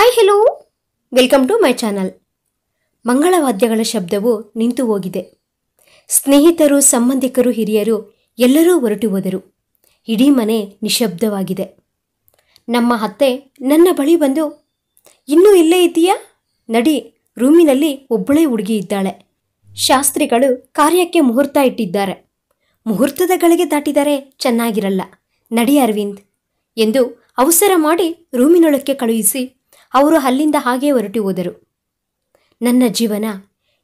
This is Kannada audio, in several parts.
Hi hello welcome to my channel. ಮಂಗಳವಾದ್ಯಗಳ ಶಬ್ದವು ನಿಂತು ಹೋಗಿದೆ. ಸ್ನೇಹಿತರು, ಸಂಬಂಧಿಕರು, ಹಿರಿಯರು ಎಲ್ಲರೂ ಹೊರಟು ಹೋದರು. ಇಡೀ ಮನೆ ನಿಶಬ್ದವಾಗಿದೆ. ನಮ್ಮ ಅತ್ತೆ ನನ್ನ ಬಳಿ ಬಂದು, ಇನ್ನೂ ಇಲ್ಲೇ ಇದ್ದೀಯಾ? ನಡಿ, ರೂಮಿನಲ್ಲಿ ಒಬ್ಬಳೇ ಹುಡುಗಿ ಇದ್ದಾಳೆ. ಶಾಸ್ತ್ರಿಗಳು ಕಾರ್ಯಕ್ಕೆ ಮುಹೂರ್ತ ಇಟ್ಟಿದ್ದಾರೆ. ಮುಹೂರ್ತದ ಗಳಿಗೆ ದಾಟಿದರೆ ಚೆನ್ನಾಗಿರಲ್ಲ. ನಡಿ ಅರವಿಂದ್ ಎಂದು ಅವಸರ ಮಾಡಿ ರೂಮಿನೊಳಕ್ಕೆ ಕಳುಹಿಸಿ ಅವರು ಅಲ್ಲಿಂದ ಹಾಗೇ ಹೊರಟು ಹೋದರು. ನನ್ನ ಜೀವನ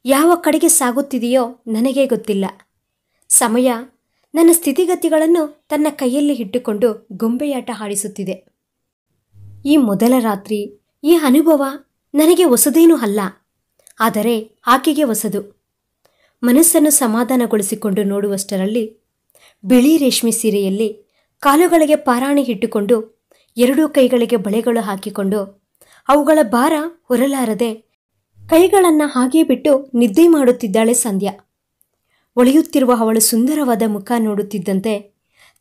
ಯಾವ ಕಡೆಗೆ ಸಾಗುತ್ತಿದೆಯೋ ನನಗೇ ಗೊತ್ತಿಲ್ಲ. ಸಮಯ ನನ್ನ ಸ್ಥಿತಿಗತಿಗಳನ್ನು ತನ್ನ ಕೈಯಲ್ಲಿ ಇಟ್ಟುಕೊಂಡು ಗೊಂಬೆಯಾಟ ಆಡಿಸುತ್ತಿದೆ. ಈ ಮೊದಲ ರಾತ್ರಿ, ಈ ಅನುಭವ ನನಗೆ ಹೊಸದೇನೂ ಅಲ್ಲ, ಆದರೆ ಆಕೆಗೆ ಹೊಸದು. ಮನಸ್ಸನ್ನು ಸಮಾಧಾನಗೊಳಿಸಿಕೊಂಡು ನೋಡುವಷ್ಟರಲ್ಲಿ ಬಿಳಿ ರೇಷ್ಮೆ ಸೀರೆಯಲ್ಲಿ ಕಾಲುಗಳಿಗೆ ಪಾರಾಣಿ ಇಟ್ಟುಕೊಂಡು ಎರಡೂ ಕೈಗಳಿಗೆ ಬಳೆಗಳು ಹಾಕಿಕೊಂಡು ಅವುಗಳ ಭಾರ ಹೊರಲಾರದೆ ಕೈಗಳನ್ನು ಹಾಗೇ ಬಿಟ್ಟು ನಿದ್ದೆ ಮಾಡುತ್ತಿದ್ದಾಳೆ ಸಂಧ್ಯಾ. ಒಳೆಯುತ್ತಿರುವ ಅವಳ ಸುಂದರವಾದ ಮುಖ ನೋಡುತ್ತಿದ್ದಂತೆ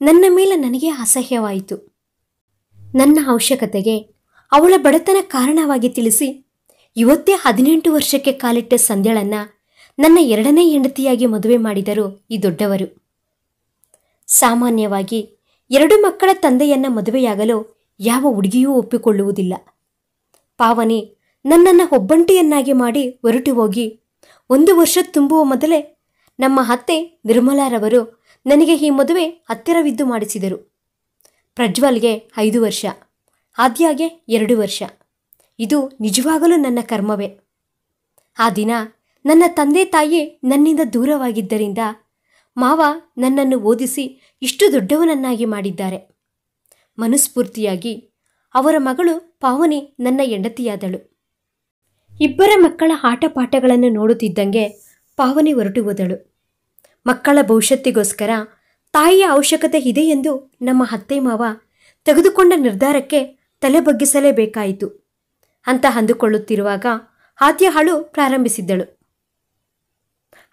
ನನ್ನ ಮೇಲೆ ನನಗೆ ಅಸಹ್ಯವಾಯಿತು. ನನ್ನ ಅವಶ್ಯಕತೆಗೆ ಅವಳ ಬಡತನ ಕಾರಣವಾಗಿ ತಿಳಿಸಿ ಇವತ್ತೇ 18 ವರ್ಷಕ್ಕೆ ಕಾಲಿಟ್ಟ ಸಂಧ್ಯಾಳನ್ನ ನನ್ನ ಎರಡನೇ ಹೆಂಡತಿಯಾಗಿ ಮದುವೆ ಮಾಡಿದರು ಈ ದೊಡ್ಡವರು. ಸಾಮಾನ್ಯವಾಗಿ 2 ಮಕ್ಕಳ ತಂದೆಯನ್ನ ಮದುವೆಯಾಗಲು ಯಾವ ಹುಡುಗಿಯೂ ಒಪ್ಪಿಕೊಳ್ಳುವುದಿಲ್ಲ. ಪಾವನಿ ನನ್ನನ್ನು ಒಬ್ಬಂಟಿಯನ್ನಾಗಿ ಮಾಡಿ ಹೊರಟು ಹೋಗಿ 1 ವರ್ಷ ತುಂಬುವ ಮೊದಲೇ ನಮ್ಮ ಅತ್ತೆ ನಿರ್ಮಲಾರವರು ನನಗೆ ಈ ಮದುವೆ ಹತ್ತಿರವಿದ್ದು ಮಾಡಿಸಿದರು. ಪ್ರಜ್ವಲ್ಗೆ 5 ವರ್ಷ, ಆದ್ಯಾಗೆ 2 ವರ್ಷ. ಇದು ನಿಜವಾಗಲೂ ನನ್ನ ಕರ್ಮವೇ. ಆ ದಿನ ನನ್ನ ತಂದೆ ತಾಯಿ ನನ್ನಿಂದ ದೂರವಾಗಿದ್ದರಿಂದ ಮಾವ ನನ್ನನ್ನು ಓದಿಸಿ ಇಷ್ಟು ದೊಡ್ಡವನನ್ನಾಗಿ ಮಾಡಿದ್ದಾರೆ. ಮನಸ್ಫೂರ್ತಿಯಾಗಿ ಅವರ ಮಗಳು ಪಾವನಿ ನನ್ನ ಹೆಂಡತಿಯಾದಳು. ಇಬ್ಬರ ಮಕ್ಕಳ ಆಟ ಪಾಠಗಳನ್ನು ನೋಡುತ್ತಿದ್ದಂಗೆ ಪಾವನಿ ಹೊರಟು ಹೋದಳು. ಮಕ್ಕಳ ಭವಿಷ್ಯತ್ತಿಗೋಸ್ಕರ ತಾಯಿಯ ಅವಶ್ಯಕತೆ ಇದೆ ಎಂದು ನಮ್ಮ ಅತ್ತೆ ಮಾವ ತೆಗೆದುಕೊಂಡ ನಿರ್ಧಾರಕ್ಕೆ ತಲೆ ಬಗ್ಗಿಸಲೇಬೇಕಾಯಿತು ಅಂತ ಅಂದುಕೊಳ್ಳುತ್ತಿರುವಾಗ ಆದ್ಯ ಅಳು ಪ್ರಾರಂಭಿಸಿದ್ದಳು.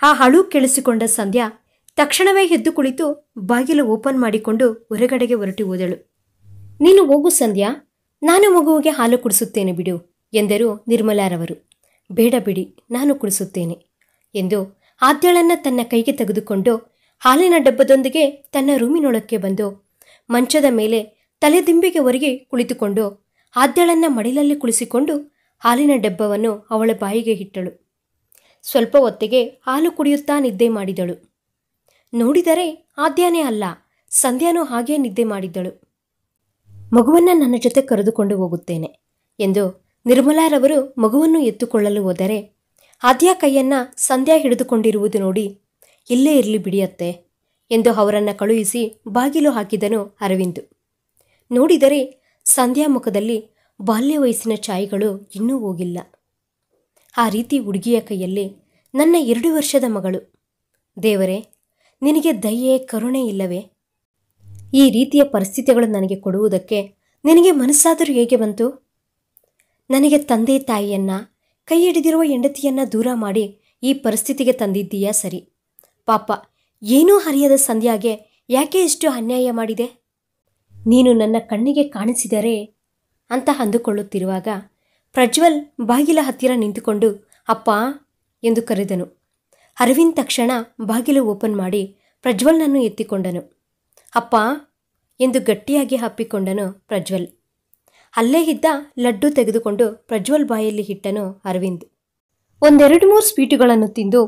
ಆ ಅಳು ಕೇಳಿಸಿಕೊಂಡ ಸಂಧ್ಯಾ ತಕ್ಷಣವೇ ಎದ್ದು ಕುಳಿತು ಬಾಗಿಲು ಓಪನ್ ಮಾಡಿಕೊಂಡು ಹೊರಗಡೆಗೆ ಹೊರಟು ಹೋದಳು. ನೀನು ಹೋಗು ಸಂಧ್ಯಾ, ನಾನು ಮಗುವಿಗೆ ಹಾಲು ಕುಡಿಸುತ್ತೇನೆ ಬಿಡು ಎಂದರು ನಿರ್ಮಲಾರವರು. ಬೇಡ ಬಿಡಿ, ನಾನು ಕುಡಿಸುತ್ತೇನೆ ಎಂದು ಆದ್ಯಳನ್ನ ತನ್ನ ಕೈಗೆ ತೆಗೆದುಕೊಂಡು ಹಾಲಿನ ಡಬ್ಬದೊಂದಿಗೆ ತನ್ನ ರೂಮಿನೊಳಕ್ಕೆ ಬಂದು ಮಂಚದ ಮೇಲೆ ತಲೆದಿಂಬಿಗೆ ಹೊರಗೆ ಕುಳಿತುಕೊಂಡು ಆದ್ಯಳನ್ನ ಮಡಿಲಲ್ಲಿ ಕುಳಿಸಿಕೊಂಡು ಹಾಲಿನ ಡಬ್ಬವನ್ನು ಅವಳ ಬಾಯಿಗೆ ಇಟ್ಟಳು. ಸ್ವಲ್ಪ ಹೊತ್ತಿಗೆ ಹಾಲು ಕುಡಿಯುತ್ತಾ ನಿದ್ದೆ ಮಾಡಿದಳು. ನೋಡಿದರೆ ಆದ್ಯಾನೇ ಅಲ್ಲ, ಸಂಧ್ಯಾನೂ ಹಾಗೇ ನಿದ್ದೆ ಮಾಡಿದ್ದಳು. ಮಗುವನ್ನು ನನ್ನ ಜೊತೆ ಕರೆದುಕೊಂಡು ಹೋಗುತ್ತೇನೆ ಎಂದು ನಿರ್ಮಲಾರವರು ಮಗುವನ್ನು ಎತ್ತುಕೊಳ್ಳಲು ಹೋದರೆ ಆದ್ಯ ಕೈಯನ್ನ ಸಂಧ್ಯಾ ಹಿಡಿದುಕೊಂಡಿರುವುದು ನೋಡಿ, ಇಲ್ಲೇ ಇರಲಿ ಬಿಡಿಯತ್ತೆ ಎಂದು ಅವರನ್ನು ಕಳುಹಿಸಿ ಬಾಗಿಲು ಹಾಕಿದನು ಅರವಿಂದ್. ನೋಡಿದರೆ ಸಂಧ್ಯಾ ಮುಖದಲ್ಲಿ ಬಾಲ್ಯ ವಯಸ್ಸಿನ ಛಾಯೆಗಳು ಇನ್ನೂ ಹೋಗಿಲ್ಲ. ಆ ರೀತಿ ಹುಡುಗಿಯ ಕೈಯಲ್ಲಿ ನನ್ನ 2 ವರ್ಷದ ಮಗಳು. ದೇವರೇ, ನಿನಗೆ ದಯೆ ಕರುಣೆ ಇಲ್ಲವೇ? ಈ ರೀತಿಯ ಪರಿಸ್ಥಿತಿಗಳು ನನಗೆ ಕೊಡುವುದಕ್ಕೆ ನಿನಗೆ ಮನಸ್ಸಾದರೂ ಹೇಗೆ ಬಂತು? ನನಗೆ ತಂದೆ ತಾಯಿಯನ್ನ, ಕೈ ಹಿಡಿದಿರುವ ಹೆಂಡತಿಯನ್ನ ದೂರ ಮಾಡಿ ಈ ಪರಿಸ್ಥಿತಿಗೆ ತಂದಿದ್ದೀಯಾ ಸರಿ. ಪಾಪ, ಏನೂ ಹರಿಯದ ಸಂಧ್ಯಾಗೆ ಯಾಕೆ ಇಷ್ಟು ಅನ್ಯಾಯ ಮಾಡಿದೆ? ನೀನು ನನ್ನ ಕಣ್ಣಿಗೆ ಕಾಣಿಸಿದರೆ ಅಂತ ಅಂದುಕೊಳ್ಳುತ್ತಿರುವಾಗ ಪ್ರಜ್ವಲ್ ಬಾಗಿಲ ಹತ್ತಿರ ನಿಂತುಕೊಂಡು ಅಪ್ಪ ಎಂದು ಕರೆದನು. ಅರವಿಂದ್ ತಕ್ಷಣ ಬಾಗಿಲು ಓಪನ್ ಮಾಡಿ ಪ್ರಜ್ವಲ್ನನ್ನು ಎತ್ತಿಕೊಂಡನು. ಅಪ್ಪ ಎಂದು ಗಟ್ಟಿಯಾಗಿ ಹಪ್ಪಿಕೊಂಡನು ಪ್ರಜ್ವಲ್. ಅಲ್ಲೇ ಇದ್ದ ಲಡ್ಡು ತೆಗೆದುಕೊಂಡು ಪ್ರಜ್ವಲ್ ಬಾಯಲ್ಲಿ ಇಟ್ಟನು ಅರವಿಂದ್. 1-2 ಸ್ವೀಟುಗಳನ್ನು ತಿಂದು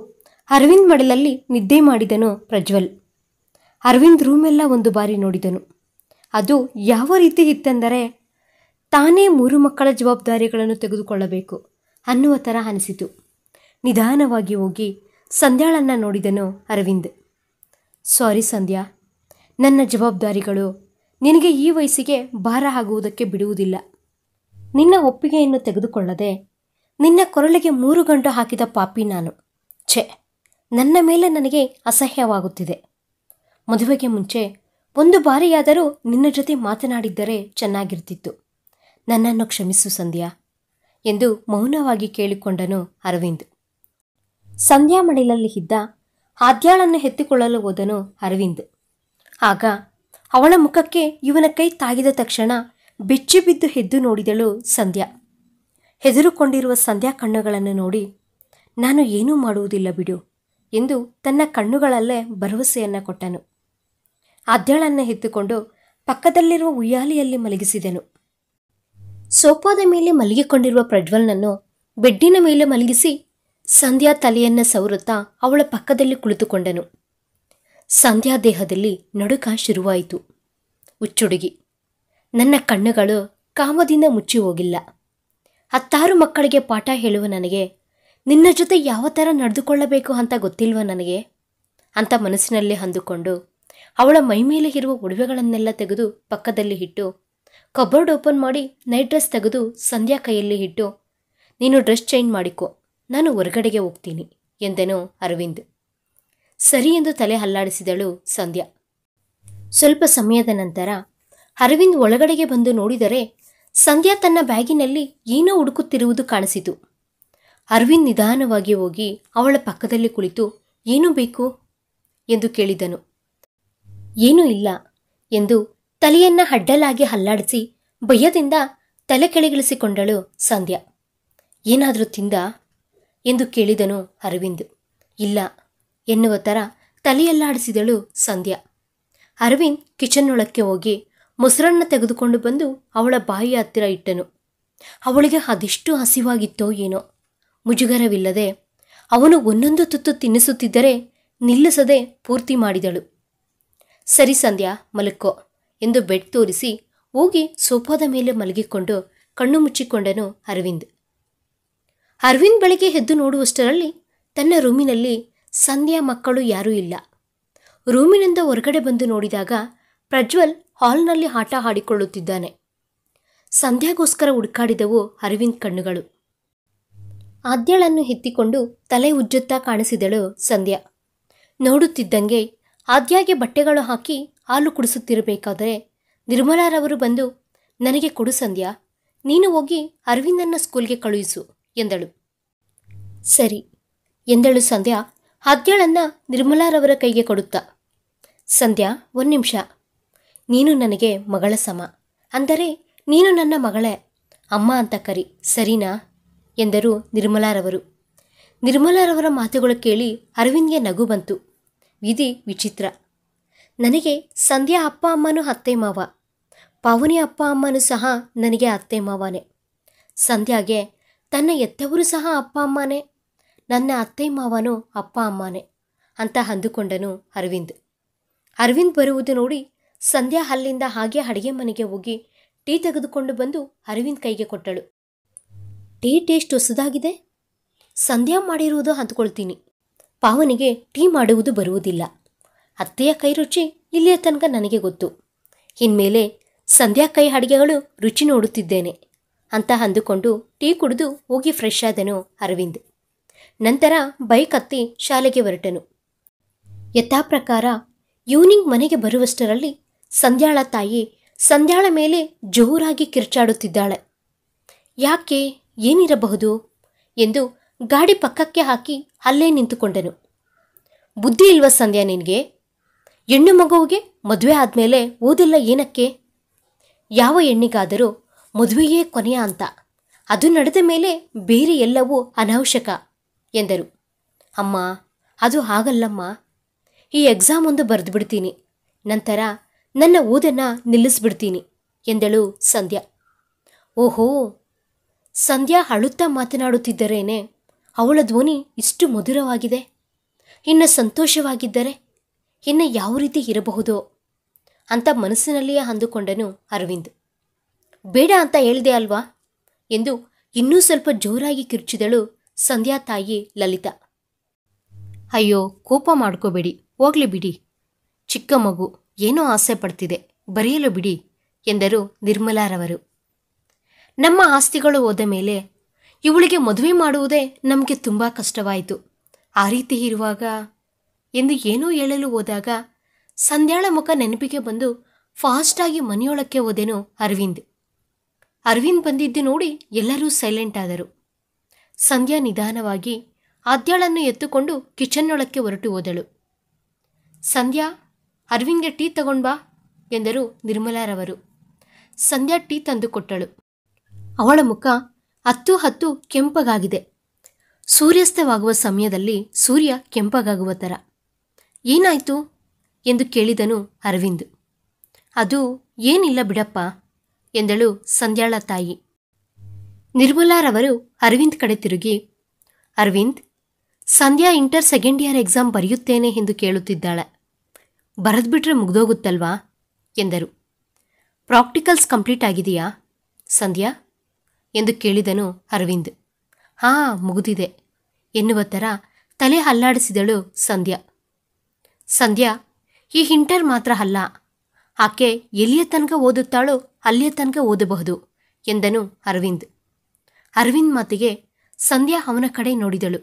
ಅರವಿಂದ್ ಮಡಲಲ್ಲಿ ನಿದ್ದೆ ಮಾಡಿದನು ಪ್ರಜ್ವಲ್. ಅರವಿಂದ್ ರೂಮೆಲ್ಲ ಒಂದು ಬಾರಿ ನೋಡಿದನು. ಅದು ಯಾವ ರೀತಿ ಇತ್ತೆಂದರೆ ತಾನೇ 3 ಮಕ್ಕಳ ಜವಾಬ್ದಾರಿಗಳನ್ನು ತೆಗೆದುಕೊಳ್ಳಬೇಕು ಅನ್ನುವ ಥರ ಅನಿಸಿತು. ನಿಧಾನವಾಗಿ ಹೋಗಿ ಸಂಧ್ಯಾಳನ್ನ ನೋಡಿದನು ಅರವಿಂದ್. ಸಾರಿ ಸಂಧ್ಯಾ, ನನ್ನ ಜವಾಬ್ದಾರಿಗಳು ನಿನಗೆ ಈ ವಯಸ್ಸಿಗೆ ಭಾರ ಆಗುವುದಕ್ಕೆ ಬಿಡುವುದಿಲ್ಲ. ನಿನ್ನ ಒಪ್ಪಿಗೆಯನ್ನು ತೆಗೆದುಕೊಳ್ಳದೆ ನಿನ್ನ ಕೊರಳಿಗೆ 3 ಗಂಟು ಹಾಕಿದ ಪಾಪಿ ನಾನು. ಛೆ, ನನ್ನ ಮೇಲೆ ನನಗೆ ಅಸಹ್ಯವಾಗುತ್ತಿದೆ. ಮದುವೆಗೆ ಮುಂಚೆ 1 ಬಾರಿಯಾದರೂ ನಿನ್ನ ಜೊತೆ ಮಾತನಾಡಿದ್ದರೆ ಚೆನ್ನಾಗಿರ್ತಿತ್ತು. ನನ್ನನ್ನು ಕ್ಷಮಿಸು ಸಂಧ್ಯಾ ಎಂದು ಮೌನವಾಗಿ ಕೇಳಿಕೊಂಡನು ಅರವಿಂದ್. ಸಂಧ್ಯಾ ಮಡಿಲಲ್ಲಿ ಇದ್ದ ಆದ್ಯಾಳನ್ನು ಎತ್ತಿಕೊಳ್ಳಲು ಹೋದನು ಅರವಿಂದ್. ಆಗ ಅವಳ ಮುಖಕ್ಕೆ ಇವನ ಕೈ ತಾಗಿದ ತಕ್ಷಣ ಬೆಚ್ಚಿ ಬಿದ್ದು ಎದ್ದು ನೋಡಿದಳು ಸಂಧ್ಯಾ. ಹೆದರುಕೊಂಡಿರುವ ಸಂಧ್ಯಾ ಕಣ್ಣುಗಳನ್ನು ನೋಡಿ, ನಾನು ಏನೂ ಮಾಡುವುದಿಲ್ಲ ಬಿಡು ಎಂದು ತನ್ನ ಕಣ್ಣುಗಳಲ್ಲೇ ಭರವಸೆಯನ್ನು ಕೊಟ್ಟನು. ಆದ್ಯಳನ್ನು ಎತ್ತುಕೊಂಡು ಪಕ್ಕದಲ್ಲಿರುವ ಉಯ್ಯಾಲೆಯಲ್ಲಿ ಮಲಗಿಸಿದನು. ಸೋಫಾದ ಮೇಲೆ ಮಲಗಿಕೊಂಡಿರುವ ಪ್ರಜ್ವಲ್ನನ್ನು ಬೆಡ್ಡಿನ ಮೇಲೆ ಮಲಗಿಸಿ ಸಂಧ್ಯಾ ತಲೆಯನ್ನು ಸವರುತ್ತಾ ಅವಳ ಪಕ್ಕದಲ್ಲಿ ಕುಳಿತುಕೊಂಡನು. ಸಂಧ್ಯಾ ದೇಹದಲ್ಲಿ ನಡುಕ ಶುರುವಾಯಿತು. ಹುಚ್ಚುಡುಗಿ, ನನ್ನ ಕಣ್ಣುಗಳು ಕಾಮದಿಂದ ಮುಚ್ಚಿ ಹೋಗಿಲ್ಲ. 10 ಮಕ್ಕಳಿಗೆ ಪಾಠ ಹೇಳುವ ನನಗೆ ನಿನ್ನ ಜೊತೆ ಯಾವ ಥರ ನಡೆದುಕೊಳ್ಳಬೇಕು ಅಂತ ಗೊತ್ತಿಲ್ವ ನನಗೆ ಅಂತ ಮನಸ್ಸಿನಲ್ಲಿ ಅಂದುಕೊಂಡು ಅವಳ ಮೈಮೇಲೆ ಇರುವ ಒಡವೆಗಳನ್ನೆಲ್ಲ ತೆಗೆದು ಪಕ್ಕದಲ್ಲಿ ಇಟ್ಟು, ಕಬೋರ್ಡ್ ಓಪನ್ ಮಾಡಿ ನೈಟ್ ಡ್ರೆಸ್ ತೆಗೆದು ಸಂಧ್ಯಾ ಕೈಯಲ್ಲಿ ಇಟ್ಟು, ನೀನು ಡ್ರೆಸ್ ಚೇಂಜ್ ಮಾಡಿಕೊ, ನಾನು ಹೊರಗಡೆಗೆ ಹೋಗ್ತೀನಿ ಎಂದನು ಅರವಿಂದ್. ಸರಿ ಎಂದು ತಲೆ ಅಲ್ಲಾಡಿಸಿದಳು ಸಂಧ್ಯಾ. ಸ್ವಲ್ಪ ಸಮಯದ ನಂತರ ಅರವಿಂದ್ ಒಳಗಡೆಗೆ ಬಂದು ನೋಡಿದರೆ ಸಂಧ್ಯಾ ತನ್ನ ಬ್ಯಾಗಿನಲ್ಲಿ ಏನೋ ಹುಡುಕುತ್ತಿರುವುದು ಕಾಣಿಸಿತು. ಅರವಿಂದ್ ನಿಧಾನವಾಗಿ ಹೋಗಿ ಅವಳ ಪಕ್ಕದಲ್ಲಿ ಕುಳಿತು, ಏನು ಬೇಕು ಎಂದು ಕೇಳಿದನು. ಏನೂ ಇಲ್ಲ ಎಂದು ತಲೆಯನ್ನ ಅಡ್ಡಲಾಗಿ ಅಲ್ಲಾಡಿಸಿ ಭಯದಿಂದ ತಲೆ ಕೆಳಗಿಳಿಸಿಕೊಂಡಳು ಸಂಧ್ಯಾ. ಏನಾದರೂ ತಿಂದ ಎಂದು ಕೇಳಿದನು ಅರವಿಂದ್. ಇಲ್ಲ ಎನ್ನುವ ಥರ ತಲೆಯಲ್ಲಾಡಿಸಿದಳು ಸಂಧ್ಯಾ. ಅರವಿಂದ್ ಕಿಚನ್ನೊಳಕ್ಕೆ ಹೋಗಿ ಮೊಸರನ್ನ ತೆಗೆದುಕೊಂಡು ಬಂದು ಅವಳ ಬಾಯಿಯ ಹತ್ತಿರ ಇಟ್ಟನು. ಅವಳಿಗೆ ಅದೆಷ್ಟು ಹಸಿವಾಗಿತ್ತೋ ಏನೋ. ಮುಜುಗರವಿಲ್ಲದೆ ಅವನು ಒಂದೊಂದು ತುತ್ತು ತಿನ್ನಿಸುತ್ತಿದ್ದರೆ ನಿಲ್ಲಿಸದೆ ಪೂರ್ತಿ ಮಾಡಿದಳು. ಸರಿ ಸಂಧ್ಯಾ, ಮಲಕ್ಕೋ ಎಂದು ಬೆಡ್ ತೋರಿಸಿ ಹೋಗಿ ಸೋಫಾದ ಮೇಲೆ ಮಲಗಿಕೊಂಡು ಕಣ್ಣು ಮುಚ್ಚಿಕೊಂಡನು ಅರವಿಂದ್. ಅರವಿಂದ್ ಬೆಳಗ್ಗೆ ಎದ್ದು ನೋಡುವಷ್ಟರಲ್ಲಿ ತನ್ನ ರೂಮಿನಲ್ಲಿ ಸಂಧ್ಯಾ ಮಕ್ಕಳು ಯಾರೂ ಇಲ್ಲ. ರೂಮಿನಿಂದ ಹೊರಗಡೆ ಬಂದು ನೋಡಿದಾಗ ಪ್ರಜ್ವಲ್ ಹಾಲ್ನಲ್ಲಿ ಆಟ ಆಡಿಕೊಳ್ಳುತ್ತಿದ್ದಾನೆ. ಸಂಧ್ಯಾಗೋಸ್ಕರ ಹುಡುಕಾಡಿದವು ಅರವಿಂದ್ ಕಣ್ಣುಗಳು. ಆದ್ಯಳನ್ನು ಎತ್ತಿಕೊಂಡು ತಲೆ ಉಜ್ಜುತ್ತಾ ಕಾಣಿಸಿದಳು ಸಂಧ್ಯಾ. ನೋಡುತ್ತಿದ್ದಂಗೆ ಆದ್ಯಾಗೆ ಬಟ್ಟೆಗಳು ಹಾಕಿ ಹಾಲು ಕುಡಿಸುತ್ತಿರಬೇಕಾದರೆ ನಿರ್ಮಲಾರವರು ಬಂದು, ನನಗೆ ಕೊಡು ಸಂಧ್ಯಾ, ನೀನು ಹೋಗಿ ಅರವಿಂದನ್ನ ಸ್ಕೂಲ್ಗೆ ಕಳುಹಿಸು ಎಂದಳು. ಸರಿ ಎಂದಳು ಸಂಧ್ಯಾ ಆದ್ಯಳನ್ನು ನಿರ್ಮಲಾರವರ ಕೈಗೆ ಕೊಡುತ್ತಾ. ಸಂಧ್ಯಾ, 1 ನಿಮಿಷ, ನೀನು ನನಗೆ ಮಗಳ ಸಮ, ಅಂದರೆ ನೀನು ನನ್ನ ಮಗಳೇ, ಅಮ್ಮ ಅಂತ ಕರಿ, ಸರಿನಾ ಎಂದರು ನಿರ್ಮಲಾರವರು. ನಿರ್ಮಲಾರವರ ಮಾತುಗಳು ಕೇಳಿ ಅರವಿಂದ್ಗೆ ನಗು ಬಂತು. ವಿಧಿ ವಿಚಿತ್ರ. ನನಗೆ ಸಂಧ್ಯಾ ಅಪ್ಪ ಅಮ್ಮನೂ ಅತ್ತೆ ಮಾವ, ಪಾವನಿ ಅಪ್ಪ ಅಮ್ಮನೂ ಸಹ ನನಗೆ ಅತ್ತೆ ಮಾವನೇ. ಸಂಧ್ಯಾಗೆ ತನ್ನ ಎತ್ತವರು ಸಹ ಅಪ್ಪ ಅಮ್ಮನೇ, ನನ್ನ ಅತ್ತೆ ಮಾವನೂ ಅಪ್ಪ ಅಮ್ಮನೇ ಅಂತ ಅಂದುಕೊಂಡನು ಅರವಿಂದ್. ಅರವಿಂದ್ ಬರುವುದು ನೋಡಿ ಸಂಧ್ಯಾ ಅಲ್ಲಿಂದ ಹಾಗೆ ಅಡುಗೆ ಮನೆಗೆ ಹೋಗಿ ಟೀ ತೆಗೆದುಕೊಂಡು ಬಂದು ಅರವಿಂದ್ ಕೈಗೆ ಕೊಟ್ಟಳು. ಟೀ ಟೇಸ್ಟ್ ಹೊಸದಾಗಿದೆ, ಸಂಧ್ಯಾ ಮಾಡಿರುವುದು ಅಂದ್ಕೊಳ್ತೀನಿ. ಪಾವನಿಗೆ ಟೀ ಮಾಡುವುದು ಬರುವುದಿಲ್ಲ. ಅತ್ತೆಯ ಕೈ ರುಚಿ ಇಲ್ಲಿಯ ತನಕ ನನಗೆ ಗೊತ್ತು. ಇನ್ಮೇಲೆ ಸಂಧ್ಯಾ ಕೈ ಅಡುಗೆಗಳು ರುಚಿ ನೋಡುತ್ತಿದ್ದೇನೆ ಅಂತ ಅಂದುಕೊಂಡು ಟೀ ಕುಡಿದು ಹೋಗಿ ಫ್ರೆಶ್ ಆದನು ಅರವಿಂದ್. ನಂತರ ಬೈಕ್ ಹತ್ತಿ ಶಾಲೆಗೆ ಹೊರಟನು. ಯಥಾಪ್ರಕಾರ ಈವ್ನಿಂಗ್ ಮನೆಗೆ ಬರುವಷ್ಟರಲ್ಲಿ ಸಂಧ್ಯಾಳ ತಾಯಿ ಸಂಧ್ಯಾಳ ಮೇಲೆ ಜೋರಾಗಿ ಕಿರ್ಚಾಡುತ್ತಿದ್ದಾಳೆ. ಯಾಕೆ, ಏನಿರಬಹುದು ಎಂದು ಗಾಡಿ ಪಕ್ಕಕ್ಕೆ ಹಾಕಿ ಅಲ್ಲೇ ನಿಂತುಕೊಂಡನು. ಬುದ್ಧಿ ಇಲ್ವ ಸಂಧ್ಯಾ ನಿನಗೆ? ಹೆಣ್ಣು ಮಗುವಿಗೆ ಮದುವೆ ಆದಮೇಲೆ ಓದೆಲ್ಲ ಏನಕ್ಕೆ? ಯಾವ ಹೆಣ್ಣಿಗಾದರೂ ಮದುವೆಯೇ ಕೊನೆಯ ಅಂತ, ಅದು ನಡೆದ ಮೇಲೆ ಬೇರೆ ಎಲ್ಲವೂ ಅನಾವಶ್ಯಕ ಎಂದರು. ಅಮ್ಮ, ಅದು ಹಾಗಲ್ಲಮ್ಮ, ಈ ಎಕ್ಸಾಮ್ ಒಂದು ಬರೆದು ಬಿಡ್ತೀನಿ, ನಂತರ ನನ್ನ ಓದನ್ನು ನಿಲ್ಲಿಸ್ಬಿಡ್ತೀನಿ ಎಂದಳು ಸಂಧ್ಯಾ. ಓಹೋ, ಸಂಧ್ಯಾ ಅಳುತ್ತಾ ಮಾತನಾಡುತ್ತಿದ್ದರೇನೆ ಅವಳ ಧ್ವನಿ ಇಷ್ಟು ಮಧುರವಾಗಿದೆ. ಇನ್ನು ಸಂತೋಷವಾಗಿದ್ದರೆ ಇನ್ನು ಯಾವ ರೀತಿ ಇರಬಹುದೋ ಅಂತ ಮನಸ್ಸಿನಲ್ಲಿಯೇ ಅಂದುಕೊಂಡನು ಅರವಿಂದ್. ಬೇಡ ಅಂತ ಹೇಳಿದೆ ಅಲ್ವಾ ಎಂದು ಇನ್ನೂ ಸ್ವಲ್ಪ ಜೋರಾಗಿ ಕಿರ್ಚಿದಳು ಸಂಧ್ಯಾ ತಾಯಿ ಲಲಿತಾ. ಅಯ್ಯೋ, ಕೋಪ ಮಾಡ್ಕೋಬೇಡಿ, ಹೋಗ್ಲಿ ಬಿಡಿ, ಚಿಕ್ಕ ಮಗು ಏನೋ ಆಸೆ ಪಡ್ತಿದೆ, ಬರೆಯಲು ಬಿಡಿ ಎಂದರು ನಿರ್ಮಲಾರವರು. ನಮ್ಮ ಆಸ್ತಿಗಳು ಹೋದ ಮೇಲೆ ಇವಳಿಗೆ ಮದುವೆ ಮಾಡುವುದೇ ನಮಗೆ ತುಂಬ ಕಷ್ಟವಾಯಿತು. ಆ ರೀತಿ ಇರುವಾಗ ಎಂದು ಏನೋ ಹೇಳಲು ಹೋದಾಗ ಸಂಧ್ಯಾಳ ಮುಖ ನೆನಪಿಗೆ ಬಂದು ಫಾಸ್ಟಾಗಿ ಮನೆಯೊಳಕ್ಕೆ ಹೋದೆನು ಅರವಿಂದ್. ಅರವಿಂದ್ ಬಂದಿದ್ದು ನೋಡಿ ಎಲ್ಲರೂ ಸೈಲೆಂಟ್ ಆದರು. ಸಂಧ್ಯಾ ನಿಧಾನವಾಗಿ ಆದ್ಯಾಳನ್ನು ಎತ್ತುಕೊಂಡು ಕಿಚನ್ನೊಳಕ್ಕೆ ಹೊರಟು ಹೋದಳು. ಸಂಧ್ಯಾ, ಅರವಿಂದ್ಗೆ ಟೀ ತಗೊಂಡ್ಬಾ ಎಂದರು ನಿರ್ಮಲಾರವರು. ಸಂಧ್ಯಾ ಟೀ ತಂದು ಕೊಟ್ಟಳು. ಅವಳ ಮುಖ ಹತ್ತು ಕೆಂಪಗಾಗಿದೆ. ಸೂರ್ಯಾಸ್ತವಾಗುವ ಸಮಯದಲ್ಲಿ ಸೂರ್ಯ ಕೆಂಪಗಾಗುವ ಥರ. ಏನಾಯಿತು ಎಂದು ಕೇಳಿದನು ಅರವಿಂದ್. ಅದು ಏನಿಲ್ಲ ಬಿಡಪ್ಪ ಎಂದಳು ಸಂಧ್ಯಾಳ ತಾಯಿ. ನಿರ್ಮಲಾರವರು ಅರವಿಂದ್ ಕಡೆ ತಿರುಗಿ, ಅರವಿಂದ್, ಸಂಧ್ಯಾ ಇಂಟರ್ ಸೆಕೆಂಡ್ ಇಯರ್ ಎಕ್ಸಾಮ್ ಬರೆಯುತ್ತೇನೆ ಎಂದು ಕೇಳುತ್ತಿದ್ದಾಳೆ. ಬರೆದ್ಬಿಟ್ರೆ ಮುಗ್ದೋಗುತ್ತಲ್ವಾ ಎಂದರು. ಪ್ರಾಕ್ಟಿಕಲ್ಸ್ ಕಂಪ್ಲೀಟ್ ಆಗಿದೆಯಾ ಸಂಧ್ಯಾ ಎಂದು ಕೇಳಿದನು ಅರವಿಂದ್. ಮುಗಿದಿದೆ ಎನ್ನುವ ಥರ ತಲೆ ಅಲ್ಲಾಡಿಸಿದಳು ಸಂಧ್ಯಾ. ಸಂಧ್ಯಾ, ಈ ಇಂಟರ್ ಮಾತ್ರ ಅಲ್ಲ, ಆಕೆ ಎಲ್ಲಿಯ ತನಕ ಓದುತ್ತಾಳೋ ಅಲ್ಲಿಯ ತನಕ ಓದಬಹುದು ಎಂದನು ಅರವಿಂದ್. ಅರವಿಂದ್ ಮಾತಿಗೆ ಸಂಧ್ಯಾ ಅವನ ಕಡೆ ನೋಡಿದಳು.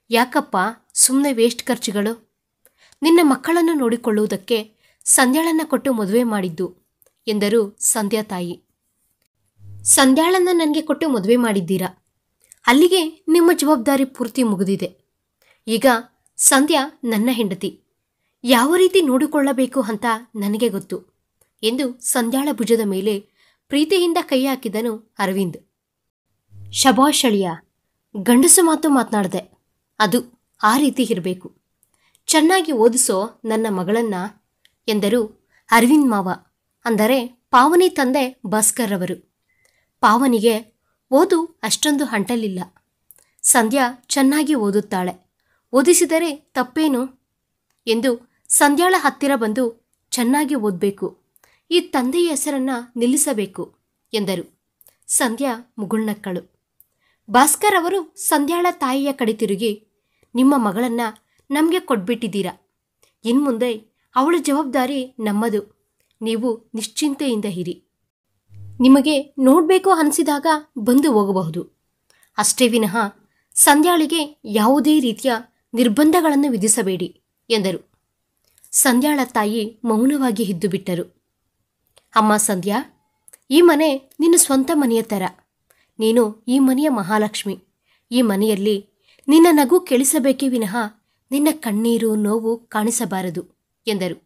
ಯಾಕಪ್ಪ ಸುಮ್ಮನೆ ವೇಸ್ಟ್ ಖರ್ಚುಗಳು? ನಿನ್ನ ಮಕ್ಕಳನ್ನು ನೋಡಿಕೊಳ್ಳುವುದಕ್ಕೆ ಸಂಧ್ಯಾಳನ್ನ ಕೊಟ್ಟು ಮದುವೆ ಮಾಡಿದ್ದು ಎಂದರು ಸಂಧ್ಯಾ ತಾಯಿ. ಸಂಧ್ಯಾಳನ್ನ ನನಗೆ ಕೊಟ್ಟು ಮದುವೆ ಮಾಡಿದ್ದೀರಾ, ಅಲ್ಲಿಗೆ ನಿಮ್ಮ ಜವಾಬ್ದಾರಿ ಪೂರ್ತಿ ಮುಗಿದಿದೆ. ಈಗ ಸಂಧ್ಯಾ ನನ್ನ ಹೆಂಡತಿ, ಯಾವ ರೀತಿ ನೋಡಿಕೊಳ್ಳಬೇಕು ಅಂತ ನನಗೆ ಗೊತ್ತು ಎಂದು ಸಂಧ್ಯಾಳ ಭುಜದ ಮೇಲೆ ಪ್ರೀತಿಯಿಂದ ಕೈ ಹಾಕಿದನು ಅರವಿಂದ್. ಶಬಾಷ್ ಅಳಿಯ, ಗಂಡಸು ಮಾತು ಮಾತನಾಡಿದೆ, ಅದು ಆ ರೀತಿ ಇರಬೇಕು. ಚೆನ್ನಾಗಿ ಓದಿಸೋ ನನ್ನ ಮಗಳನ್ನ ಎಂದರು ಅರವಿಂದ್ ಮಾವ, ಅಂದರೆ ಪಾವನಿ ತಂದೆ ಭಾಸ್ಕರ್ ರವರು. ಪಾವನಿಗೆ ಓದು ಅಷ್ಟೊಂದು ಅಂಟಲಿಲ್ಲ. ಸಂಧ್ಯಾ ಚೆನ್ನಾಗಿ ಓದುತ್ತಾಳೆ, ಓದಿಸಿದರೆ ತಪ್ಪೇನು ಎಂದು ಸಂಧ್ಯಾಳ ಹತ್ತಿರ ಬಂದು ಚೆನ್ನಾಗಿ ಓದಬೇಕು, ಈ ತಂದೆಯ ಹೆಸರನ್ನ ನಿಲ್ಲಿಸಬೇಕು ಎಂದರು. ಸಂಧ್ಯಾ ಮುಗುಳ್ನಕ್ಕಳು. ಭಾಸ್ಕರ್ ಅವರು ಸಂಧ್ಯಾಳ ತಾಯಿಯ ಕಡೆ ತಿರುಗಿ, ನಿಮ್ಮ ಮಗಳನ್ನ ನಮಗೆ ಕೊಟ್ಬಿಟ್ಟಿದ್ದೀರಾ, ಇನ್ಮುಂದೆ ಅವಳ ಜವಾಬ್ದಾರಿ ನಮ್ಮದು, ನೀವು ನಿಶ್ಚಿಂತೆಯಿಂದ ಇರಿ. ನಿಮಗೆ ನೋಡಬೇಕು ಅನಿಸಿದಾಗ ಬಂದು ಹೋಗಬಹುದು, ಅಷ್ಟೇ ವಿನಃ ಸಂಧ್ಯಾಳಿಗೆ ಯಾವುದೇ ರೀತಿಯ ನಿರ್ಬಂಧಗಳನ್ನು ವಿಧಿಸಬೇಡಿ ಎಂದರು. ಸಂಧ್ಯಾಳ ತಾಯಿ ಮೌನವಾಗಿ ಇದ್ದು ಬಿಟ್ಟರು. ಅಮ್ಮ ಸಂಧ್ಯಾ, ಈ ಮನೆ ನಿನ್ನ ಸ್ವಂತ ಮನೆಯ ಥರ, ನೀನು ಈ ಮನೆಯ ಮಹಾಲಕ್ಷ್ಮಿ. ಈ ಮನೆಯಲ್ಲಿ ನಿನ್ನ ನಗು ಕೇಳಿಸಬೇಕೇ ವಿನಃ ನಿನ್ನ ಕಣ್ಣೀರು ನೋವು ಕಾಣಿಸಬಾರದು ಎಂದರು.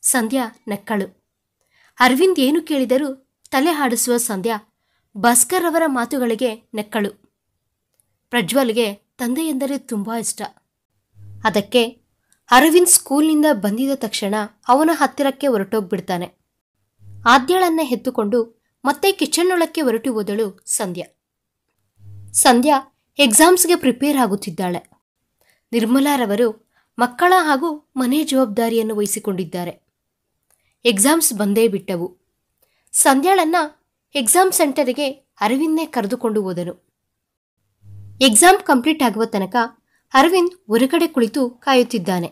ಸಂಧ್ಯಾ ನಕ್ಕಳು. ಅರವಿಂದ್ ಏನು ಕೇಳಿದರೂ ತಲೆ ಹಾಡಿಸುವ ಸಂಧ್ಯಾ ಭಾಸ್ಕರ್ ಅವರ ಮಾತುಗಳಿಗೆ ನಕ್ಕಳು. ಪ್ರಜ್ವಲ್ಗೆ ತಂದೆ ಎಂದರೆ ತುಂಬ ಇಷ್ಟ. ಅದಕ್ಕೆ ಅರವಿಂದ್ ಸ್ಕೂಲ್ನಿಂದ ಬಂದಿದ ತಕ್ಷಣ ಅವನ ಹತ್ತಿರಕ್ಕೆ ಹೊರಟೋಗ್ಬಿಡ್ತಾನೆ. ಆದ್ಯಳನ್ನ ಎತ್ತುಕೊಂಡು ಮತ್ತೆ ಕಿಚನ್ನೊಳಕ್ಕೆ ಹೊರಟು ಹೋದಳು ಸಂಧ್ಯಾ. ಸಂಧ್ಯಾ ಎಕ್ಸಾಮ್ಸ್ಗೆ ಪ್ರಿಪೇರ್ ಆಗುತ್ತಿದ್ದಾಳೆ. ನಿರ್ಮಲಾರವರು ಮಕ್ಕಳ ಹಾಗೂ ಮನೆ ಜವಾಬ್ದಾರಿಯನ್ನು ವಹಿಸಿಕೊಂಡಿದ್ದಾರೆ. ಎಕ್ಸಾಮ್ಸ್ ಬಂದೇ ಬಿಟ್ಟವು. ಸಂಧ್ಯಾಳನ್ನ ಎಕ್ಸಾಮ್ ಸೆಂಟರಿಗೆ ಅರವಿಂದ್ನೇ ಕರೆದುಕೊಂಡು ಹೋದನು. ಎಕ್ಸಾಮ್ ಕಂಪ್ಲೀಟ್ ಆಗುವ ತನಕ ಅರವಿಂದ್ ಹೊರಗಡೆ ಕುಳಿತು ಕಾಯುತ್ತಿದ್ದಾನೆ.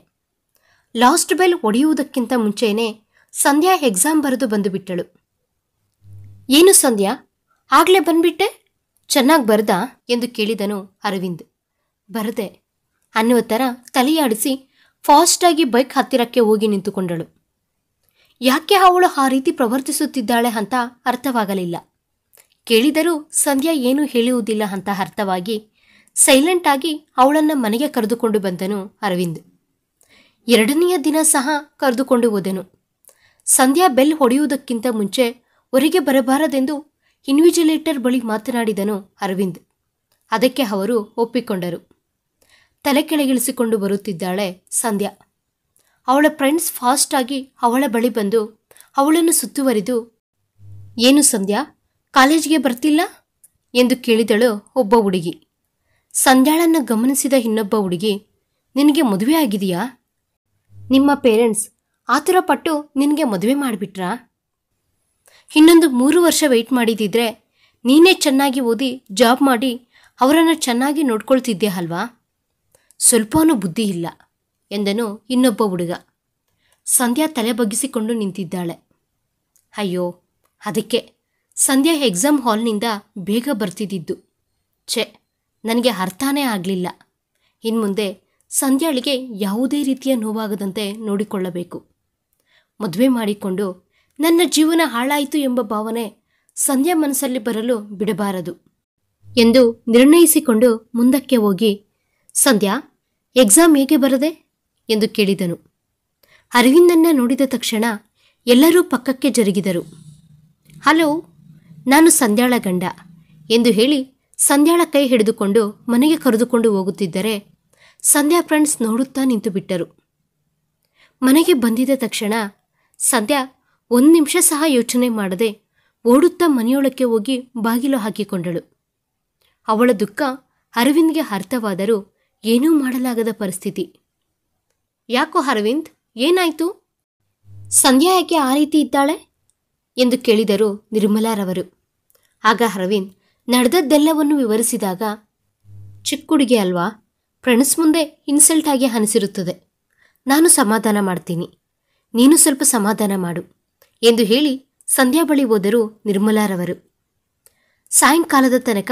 ಲಾಸ್ಟ್ ಬೆಲ್ ಒಡೆಯುವುದಕ್ಕಿಂತ ಮುಂಚೆಯೇ ಸಂಧ್ಯಾ ಎಕ್ಸಾಮ್ ಬರೆದು ಬಂದು ಬಿಟ್ಟಳು. ಏನು ಸಂಧ್ಯಾ, ಆಗ್ಲೇ ಬಂದ್ಬಿಟ್ಟೆ, ಚೆನ್ನಾಗಿ ಬರೆದಾ ಎಂದು ಕೇಳಿದನು ಅರವಿಂದ್. ಬರದೆ ಅನ್ನುವ ಥರ ತಲೆಯಾಡಿಸಿ ಫಾಸ್ಟಾಗಿ ಬೈಕ್ ಹತ್ತಿರಕ್ಕೆ ಹೋಗಿ ನಿಂತುಕೊಂಡಳು. ಯಾಕೆ ಅವಳು ಆ ರೀತಿ ಪ್ರವರ್ತಿಸುತ್ತಿದ್ದಾಳೆ ಅಂತ ಅರ್ಥವಾಗಲಿಲ್ಲ. ಕೇಳಿದರೂ ಸಂಧ್ಯಾ ಏನೂ ಹೇಳುವುದಿಲ್ಲ ಅಂತ ಅರ್ಥವಾಗಿ ಸೈಲೆಂಟ್ ಆಗಿ ಅವಳನ್ನು ಮನೆಗೆ ಕರೆದುಕೊಂಡು ಬಂದನು ಅರವಿಂದ್. ಎರಡನೆಯ ದಿನ ಸಹ ಕರೆದುಕೊಂಡು ಹೋದನು. ಸಂಧ್ಯಾ ಬೆಲ್ ಹೊಡೆಯುವುದಕ್ಕಿಂತ ಮುಂಚೆ ಹೊರಗೆ ಬರಬಾರದೆಂದು ಇನ್ವಿಜಿಲೇಟರ್ ಬಳಿ ಮಾತನಾಡಿದನು ಅರವಿಂದ್. ಅದಕ್ಕೆ ಅವರು ಒಪ್ಪಿಕೊಂಡರು. ತಲೆ ಕೆಳಗಿಳಿಸಿಕೊಂಡು ಬರುತ್ತಿದ್ದಾಳೆ ಸಂಧ್ಯಾ. ಅವಳ ಫ್ರೆಂಡ್ಸ್ ಫಾಸ್ಟಾಗಿ ಅವಳ ಬಳಿ ಬಂದು ಅವಳನ್ನು ಸುತ್ತುವರಿದು, ಏನು ಸಂಧ್ಯಾ, ಕಾಲೇಜಿಗೆ ಬರ್ತಿಲ್ಲ ಎಂದು ಕೇಳಿದಳು ಒಬ್ಬ ಹುಡುಗಿ. ಸಂಧ್ಯಾಳನ್ನು ಗಮನಿಸಿದ ಇನ್ನೊಬ್ಬ ಹುಡುಗಿ, ನಿನಗೆ ಮದುವೆ ಆಗಿದೆಯಾ? ನಿಮ್ಮ ಪೇರೆಂಟ್ಸ್ ಆತುರಪಟ್ಟು ನಿನಗೆ ಮದುವೆ ಮಾಡಿಬಿಟ್ರಾ? ಇನ್ನೊಂದು 3 ವರ್ಷ ವೆಯ್ಟ್ ಮಾಡಿದಿದ್ರೆ ನೀನೇ ಚೆನ್ನಾಗಿ ಓದಿ ಜಾಬ್ ಮಾಡಿ ಅವರನ್ನು ಚೆನ್ನಾಗಿ ನೋಡ್ಕೊಳ್ತಿದ್ದೆ ಅಲ್ವಾ? ಸ್ವಲ್ಪನೂ ಬುದ್ಧಿ ಇಲ್ಲ ಎಂದನು ಇನ್ನೊಬ್ಬ ಹುಡುಗ. ಸಂಧ್ಯಾ ತಲೆ ಬಗ್ಗಿಸಿಕೊಂಡು ನಿಂತಿದ್ದಾಳೆ. ಅಯ್ಯೋ, ಅದಕ್ಕೆ ಸಂಧ್ಯಾ ಎಕ್ಸಾಮ್ ಹಾಲ್ನಿಂದ ಬೇಗ ಬರ್ತಿದ್ದಿದ್ದು. ಛೆ, ನನಗೆ ಅರ್ಥನೇ ಆಗಲಿಲ್ಲ. ಇನ್ಮುಂದೆ ಸಂಧ್ಯಾಳಿಗೆ ಯಾವುದೇ ರೀತಿಯ ನೋವಾಗದಂತೆ ನೋಡಿಕೊಳ್ಳಬೇಕು. ಮದುವೆ ಮಾಡಿಕೊಂಡು ನನ್ನ ಜೀವನ ಹಾಳಾಯಿತು ಎಂಬ ಭಾವನೆ ಸಂಧ್ಯಾ ಮನಸ್ಸಲ್ಲಿ ಬರಲು ಬಿಡಬಾರದು ಎಂದು ನಿರ್ಣಯಿಸಿಕೊಂಡು ಮುಂದಕ್ಕೆ ಹೋಗಿ, ಸಂಧ್ಯಾ, ಎಕ್ಸಾಮ್ ಹೇಗೆ ಬರದೆ ಎಂದು ಕೇಳಿದನು. ಅರವಿಂದನ್ನ ನೋಡಿದ ತಕ್ಷಣ ಎಲ್ಲರೂ ಪಕ್ಕಕ್ಕೆ ಜರುಗಿದರು. ಹಲೋ, ನಾನು ಸಂಧ್ಯಾಳ ಗಂಡ ಎಂದು ಹೇಳಿ ಸಂಧ್ಯಾಳ ಕೈ ಹಿಡಿದುಕೊಂಡು ಮನೆಗೆ ಕರೆದುಕೊಂಡು ಹೋಗುತ್ತಿದ್ದರೆ ಸಂಧ್ಯಾ ಫ್ರೆಂಡ್ಸ್ ನೋಡುತ್ತಾ ನಿಂತು ಬಿಟ್ಟರು. ಮನೆಗೆ ಬಂದಿದ್ದ ತಕ್ಷಣ ಸಂಧ್ಯಾ 1 ನಿಮಿಷ ಸಹ ಯೋಚನೆ ಮಾಡದೆ ಓಡುತ್ತಾ ಮನೆಯೊಳಕ್ಕೆ ಹೋಗಿ ಬಾಗಿಲು ಹಾಕಿಕೊಂಡಳು. ಅವಳ ದುಃಖ ಅರವಿಂದ್ಗೆ ಅರ್ಥವಾದರೂ ಏನೂ ಮಾಡಲಾಗದ ಪರಿಸ್ಥಿತಿ. ಯಾಕೋ ಅರವಿಂದ್, ಏನಾಯ್ತು? ಸಂಧ್ಯಾ ಯಾಕೆ ಆ ರೀತಿ ಇದ್ದಾಳೆ ಎಂದು ಕೇಳಿದರು ನಿರ್ಮಲಾರವರು. ಆಗ ಅರವಿಂದ್ ನಡೆದದ್ದೆಲ್ಲವನ್ನು ವಿವರಿಸಿದಾಗ, ಚಿಕ್ಕ ಹುಡುಗಿ ಅಲ್ವಾ, ಫ್ರೆಂಡ್ಸ್ ಮುಂದೆ ಇನ್ಸಲ್ಟ್ ಆಗಿ ಅನಿಸಿರುತ್ತದೆ. ನಾನು ಸಮಾಧಾನ ಮಾಡ್ತೀನಿ, ನೀನು ಸ್ವಲ್ಪ ಸಮಾಧಾನ ಮಾಡು ಎಂದು ಹೇಳಿ ಸಂಧ್ಯಾ ಬಳಿ ಹೋದರು ನಿರ್ಮಲಾರವರು. ಸಾಯಂಕಾಲದ ತನಕ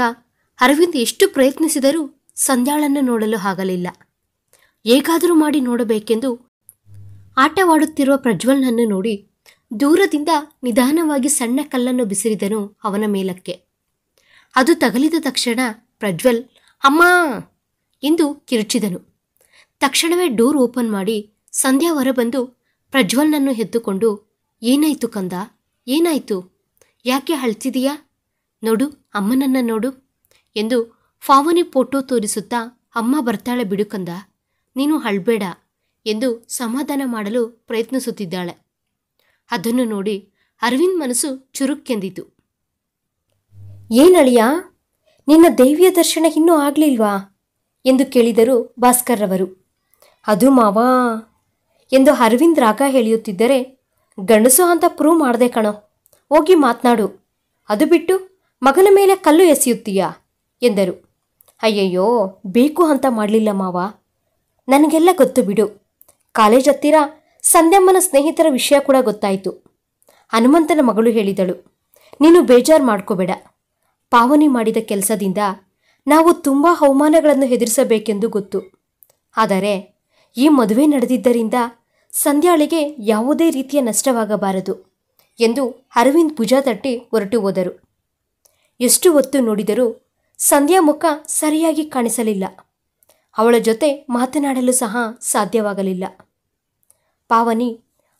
ಅರವಿಂದ್ ಎಷ್ಟು ಪ್ರಯತ್ನಿಸಿದರೂ ಸಂಧ್ಯಾಳನ್ನು ನೋಡಲು ಆಗಲಿಲ್ಲ. ಹೇಗಾದರೂ ಮಾಡಿ ನೋಡಬೇಕೆಂದು ಆಟವಾಡುತ್ತಿರುವ ಪ್ರಜ್ವಲ್ನನ್ನು ನೋಡಿ ದೂರದಿಂದ ನಿಧಾನವಾಗಿ ಸಣ್ಣ ಕಲ್ಲನ್ನು ಬಿಸಿರಿದನು ಅವನ ಮೇಲಕ್ಕೆ. ಅದು ತಗಲಿದ ತಕ್ಷಣ ಪ್ರಜ್ವಲ್ ಅಮ್ಮ ಎಂದು ಕಿರುಚಿದನು. ತಕ್ಷಣವೇ ಡೋರ್ ಓಪನ್ ಮಾಡಿ ಸಂಧ್ಯಾ ಹೊರಬಂದು ಪ್ರಜ್ವಲ್ನನ್ನು ಎತ್ತುಕೊಂಡು, ಏನಾಯ್ತು ಕಂದ, ಏನಾಯ್ತು, ಯಾಕೆ ಅಳ್ತಿದೀಯಾ, ನೋಡು ಅಮ್ಮನನ್ನು ನೋಡು ಎಂದು ಫಾವನಿ ಫೋಟೋ ತೋರಿಸುತ್ತಾ, ಅಮ್ಮ ಬರ್ತಾಳೆ ಬಿಡು ಕಂದ, ನೀನು ಅಳ್ಬೇಡ ಎಂದು ಸಮಾಧಾನ ಮಾಡಲು ಪ್ರಯತ್ನಿಸುತ್ತಿದ್ದಾಳೆ. ಅದನ್ನು ನೋಡಿ ಅರವಿಂದ್ ಮನಸ್ಸು ಚುರುಕ್ಕೆಂದಿತು. ಏನಳಿಯಾ, ನಿನ್ನ ದೈವಿಯ ದರ್ಶನ ಇನ್ನೂ ಆಗಲಿಲ್ವಾ ಎಂದು ಕೇಳಿದರು ಭಾಸ್ಕರ್ರವರು. ಅದು ಮಾವಾ ಎಂದು ಅರವಿಂದ್ ರಾಗ ಹೇಳಿಯುತ್ತಿದ್ದರೆ, ಗಂಡಸು ಅಂತ ಪ್ರೂವ್ ಮಾಡದೆ ಕಣೋ, ಹೋಗಿ ಮಾತನಾಡು, ಅದು ಬಿಟ್ಟು ಮಗನ ಮೇಲೆ ಕಲ್ಲು ಎಸೆಯುತ್ತೀಯಾ ಎಂದರು. ಅಯ್ಯಯ್ಯೋ, ಬೇಕು ಅಂತ ಮಾಡಲಿಲ್ಲ ಮಾವ, ನನಗೆಲ್ಲ ಗೊತ್ತು ಬಿಡು. ಕಾಲೇಜ್ ಹತ್ತಿರ ಸಂಧ್ಯಮ್ಮನ ಸ್ನೇಹಿತರ ವಿಷಯ ಕೂಡ ಗೊತ್ತಾಯಿತು. ಹನುಮಂತನ ಮಗಳು ಹೇಳಿದಳು, ನೀನು ಬೇಜಾರು ಮಾಡ್ಕೋಬೇಡ, ಪಾವನಿ ಮಾಡಿದ ಕೆಲಸದಿಂದ ನಾವು ತುಂಬ ಅವಮಾನಗಳನ್ನು ಎದುರಿಸಬೇಕೆಂದು ಗೊತ್ತು. ಆದರೆ ಈ ಮದುವೆ ನಡೆದಿದ್ದರಿಂದ ಸಂಧ್ಯಾಳಿಗೆ ಯಾವುದೇ ರೀತಿಯ ನಷ್ಟವಾಗಬಾರದು ಎಂದು ಅರವಿಂದ್ ಭುಜ ತಟ್ಟಿ ಹೊರಟು ಹೋದರು. ಎಷ್ಟು ಹೊತ್ತು ನೋಡಿದರೂ ಸಂಧ್ಯಾ ಮುಖ ಸರಿಯಾಗಿ ಕಾಣಿಸಲಿಲ್ಲ. ಅವಳ ಜೊತೆ ಮಾತನಾಡಲು ಸಹ ಸಾಧ್ಯವಾಗಲಿಲ್ಲ. ಪಾವನಿ